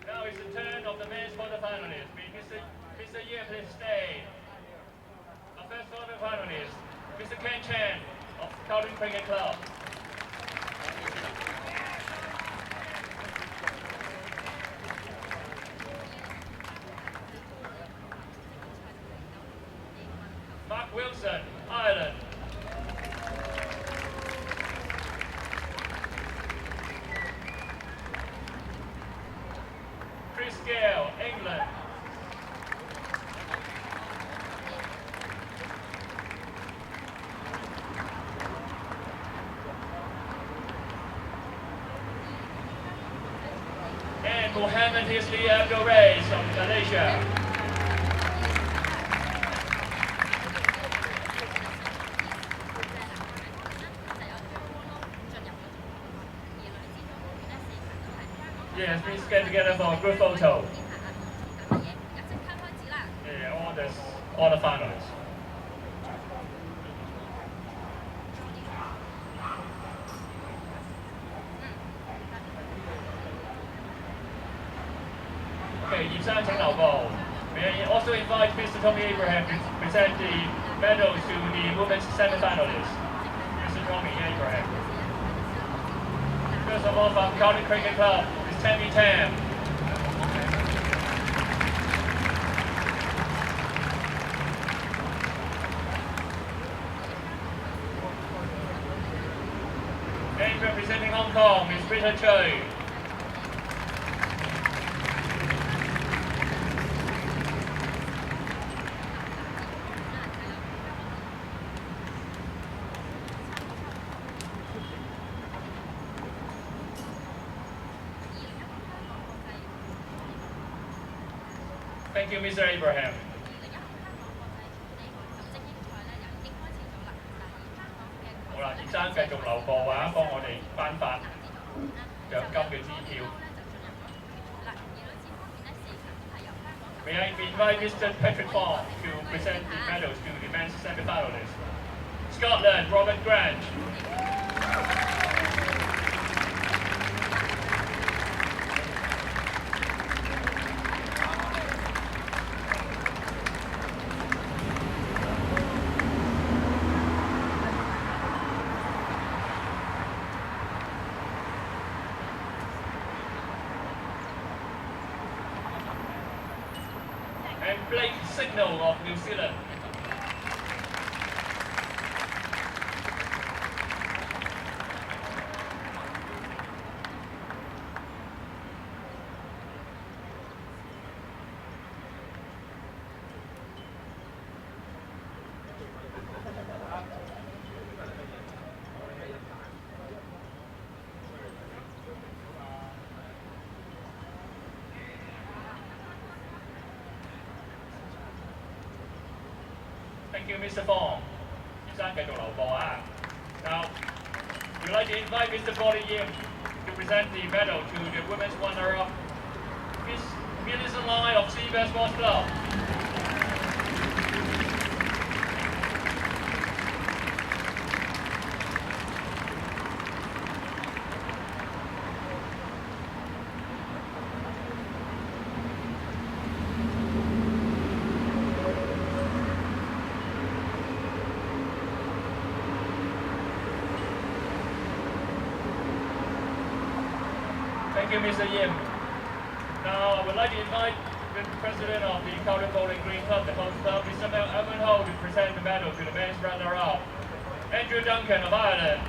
Now it's the turn of the men's quarterfinalists. Mr. Ye, please stay. Our first quarterfinalist, Mr. Ken Chan of Kowloon Cricket Club. Mark Wilson, Ireland. Chris Gale, England. And Mohammed Hisli Abdul Reis of Malaysia. Yes, please get together for a group photo. Yeah, all the finals. Okay, 葉生請留步. May I also invite Mr. Tommy Abraham to present the medals to the women's semi-finalists. Mr. Tommy Abraham. First of all, from Kowloon Cricket Club, is Tammy Tam. And representing Hong Kong is Rita Choi. Thank you, Mr. Abraham. 好啦，葉生繼續留步啊，幫我哋頒發獎金嘅支票。May I invite Mr. Patrick Fong to present the medals to the men's semi-finalists. Scotland, Robert Grant. And Blake Signal of New Zealand. Thank you, Mr. Fong. 葉生繼續留步啊。Now, we'd like to invite Mr. Body Yim to present the medal to the women's runner-up, Miss Millicent Lai of CdeR Sports Club. Thank you, Mr. Yim. Now, I would like to invite the president of the Kowloon Bowling Green Club, the host club, Mr. Elman Ho, to present the medal to the men's runner-up, Andrew Duncan of Ireland.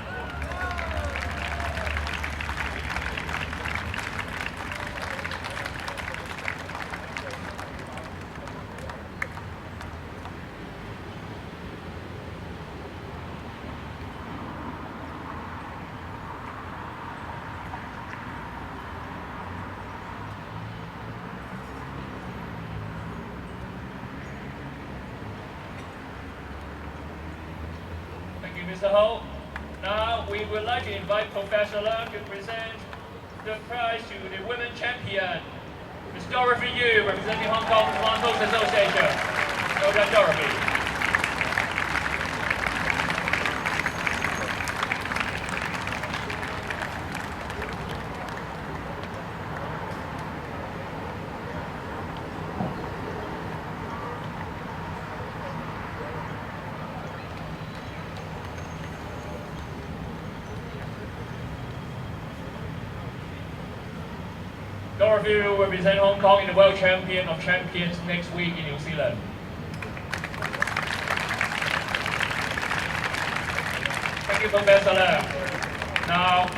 Thank you, Mr. Ho. Now, we would like to invite Professor Leung to present the prize to the women champion, Ms. Dorothy Yu, representing Hong Kong Lawn Bowls Association. Well done, Dorothy. Dorothy will represent Hong Kong in the World Champion of Champions next week in New Zealand. Thank you, Professor Lam. Now,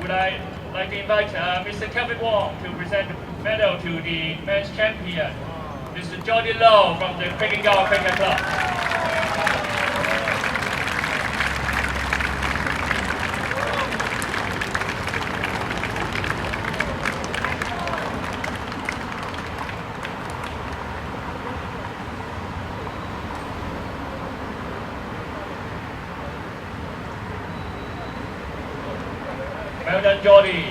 would I like to invite Mr. Kevin Wong to present the medal to the men's champion, Mr. Johnny Low from the Kowloon Cricket Club. Well done, Jordy.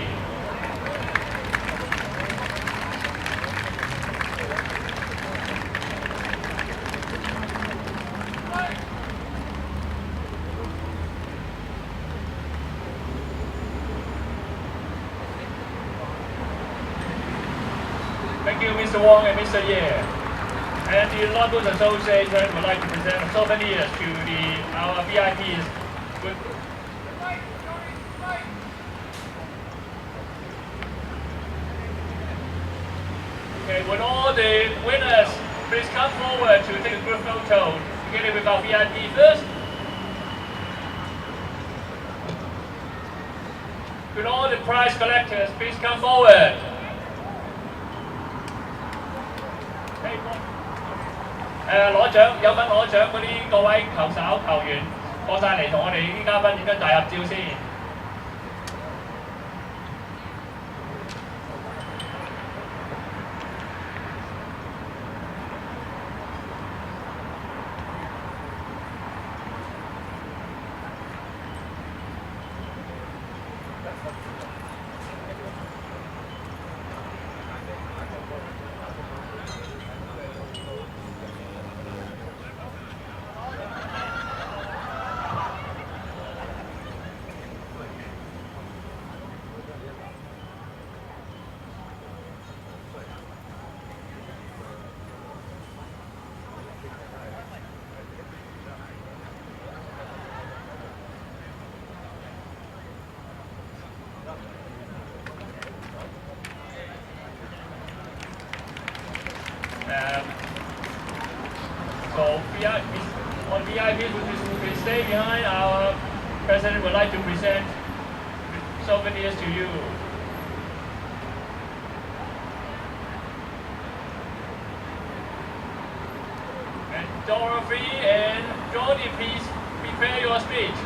Thank you, Mr. Wong and Mr. Ye. And the Lawn Bowls Association would like to present souvenirs to our VIPs. Okay, would all the winners please come forward to take a group photo together with our VIP first? Could all the prize collectors please come forward? Okay, 攞獎有份攞獎嗰啲各位球手球員過晒嚟同我哋啲嘉賓影張大合照先。So on VIP, we stay behind. Our president would like to present souvenirs to you. And Dorothy and Jordy, please prepare your speech.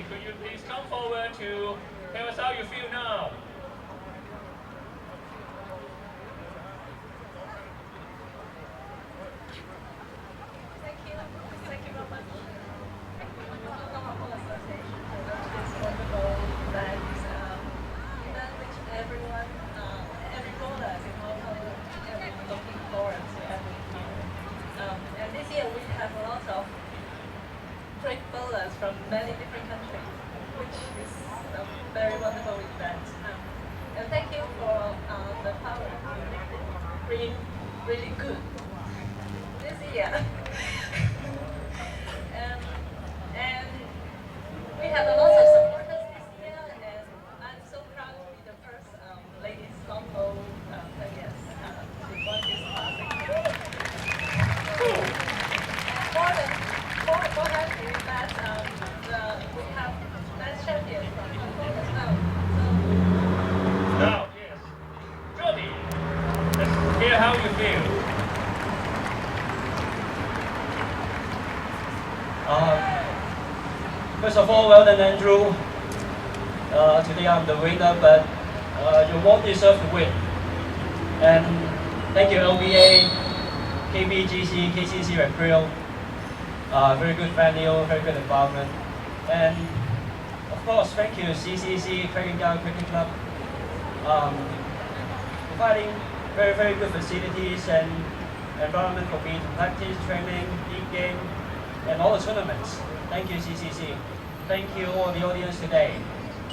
Could you please come forward to tell us how you feel now? Thank you very much. It's wonderful that everyone, every corner in Hong Kong, everyone looking forward to every year. And this year we have a lot of great bowlers from many different countries, which is a very wonderful event. And thank you for the power to make the green really good this year. And we have a lot of supporters this year, and I'm so proud to be the first ladies lawn bowl player. of all, well done, Andrew. Today I'm the winner, but you won't deserve to win. And thank you, LBA, KBGC, KCC Recreio. Very good venue, very good environment. And of course, thank you, CCC, Kowloon Cricket Club, providing very, very good facilities and environment for me to practice, training, league game, and all the tournaments. Thank you, CCC. Thank you, all the audience today.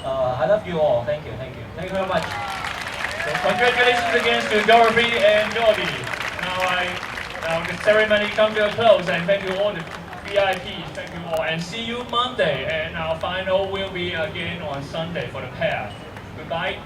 I love you all. Thank you, thank you. Thank you very much. So congratulations again to Dorothy and Jordi. Now the ceremony comes to a close, and thank you all the VIPs. Thank you all, and see you Monday. And our final will be again on Sunday for the pair. Goodbye.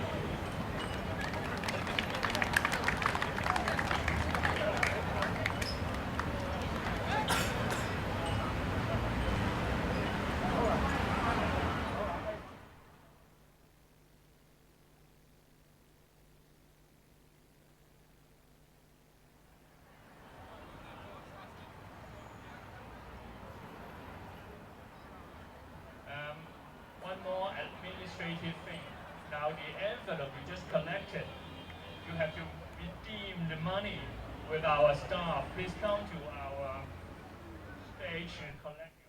One more administrative thing. Now the envelope you just collected, you have to redeem the money with our staff. Please come to our stage and collect.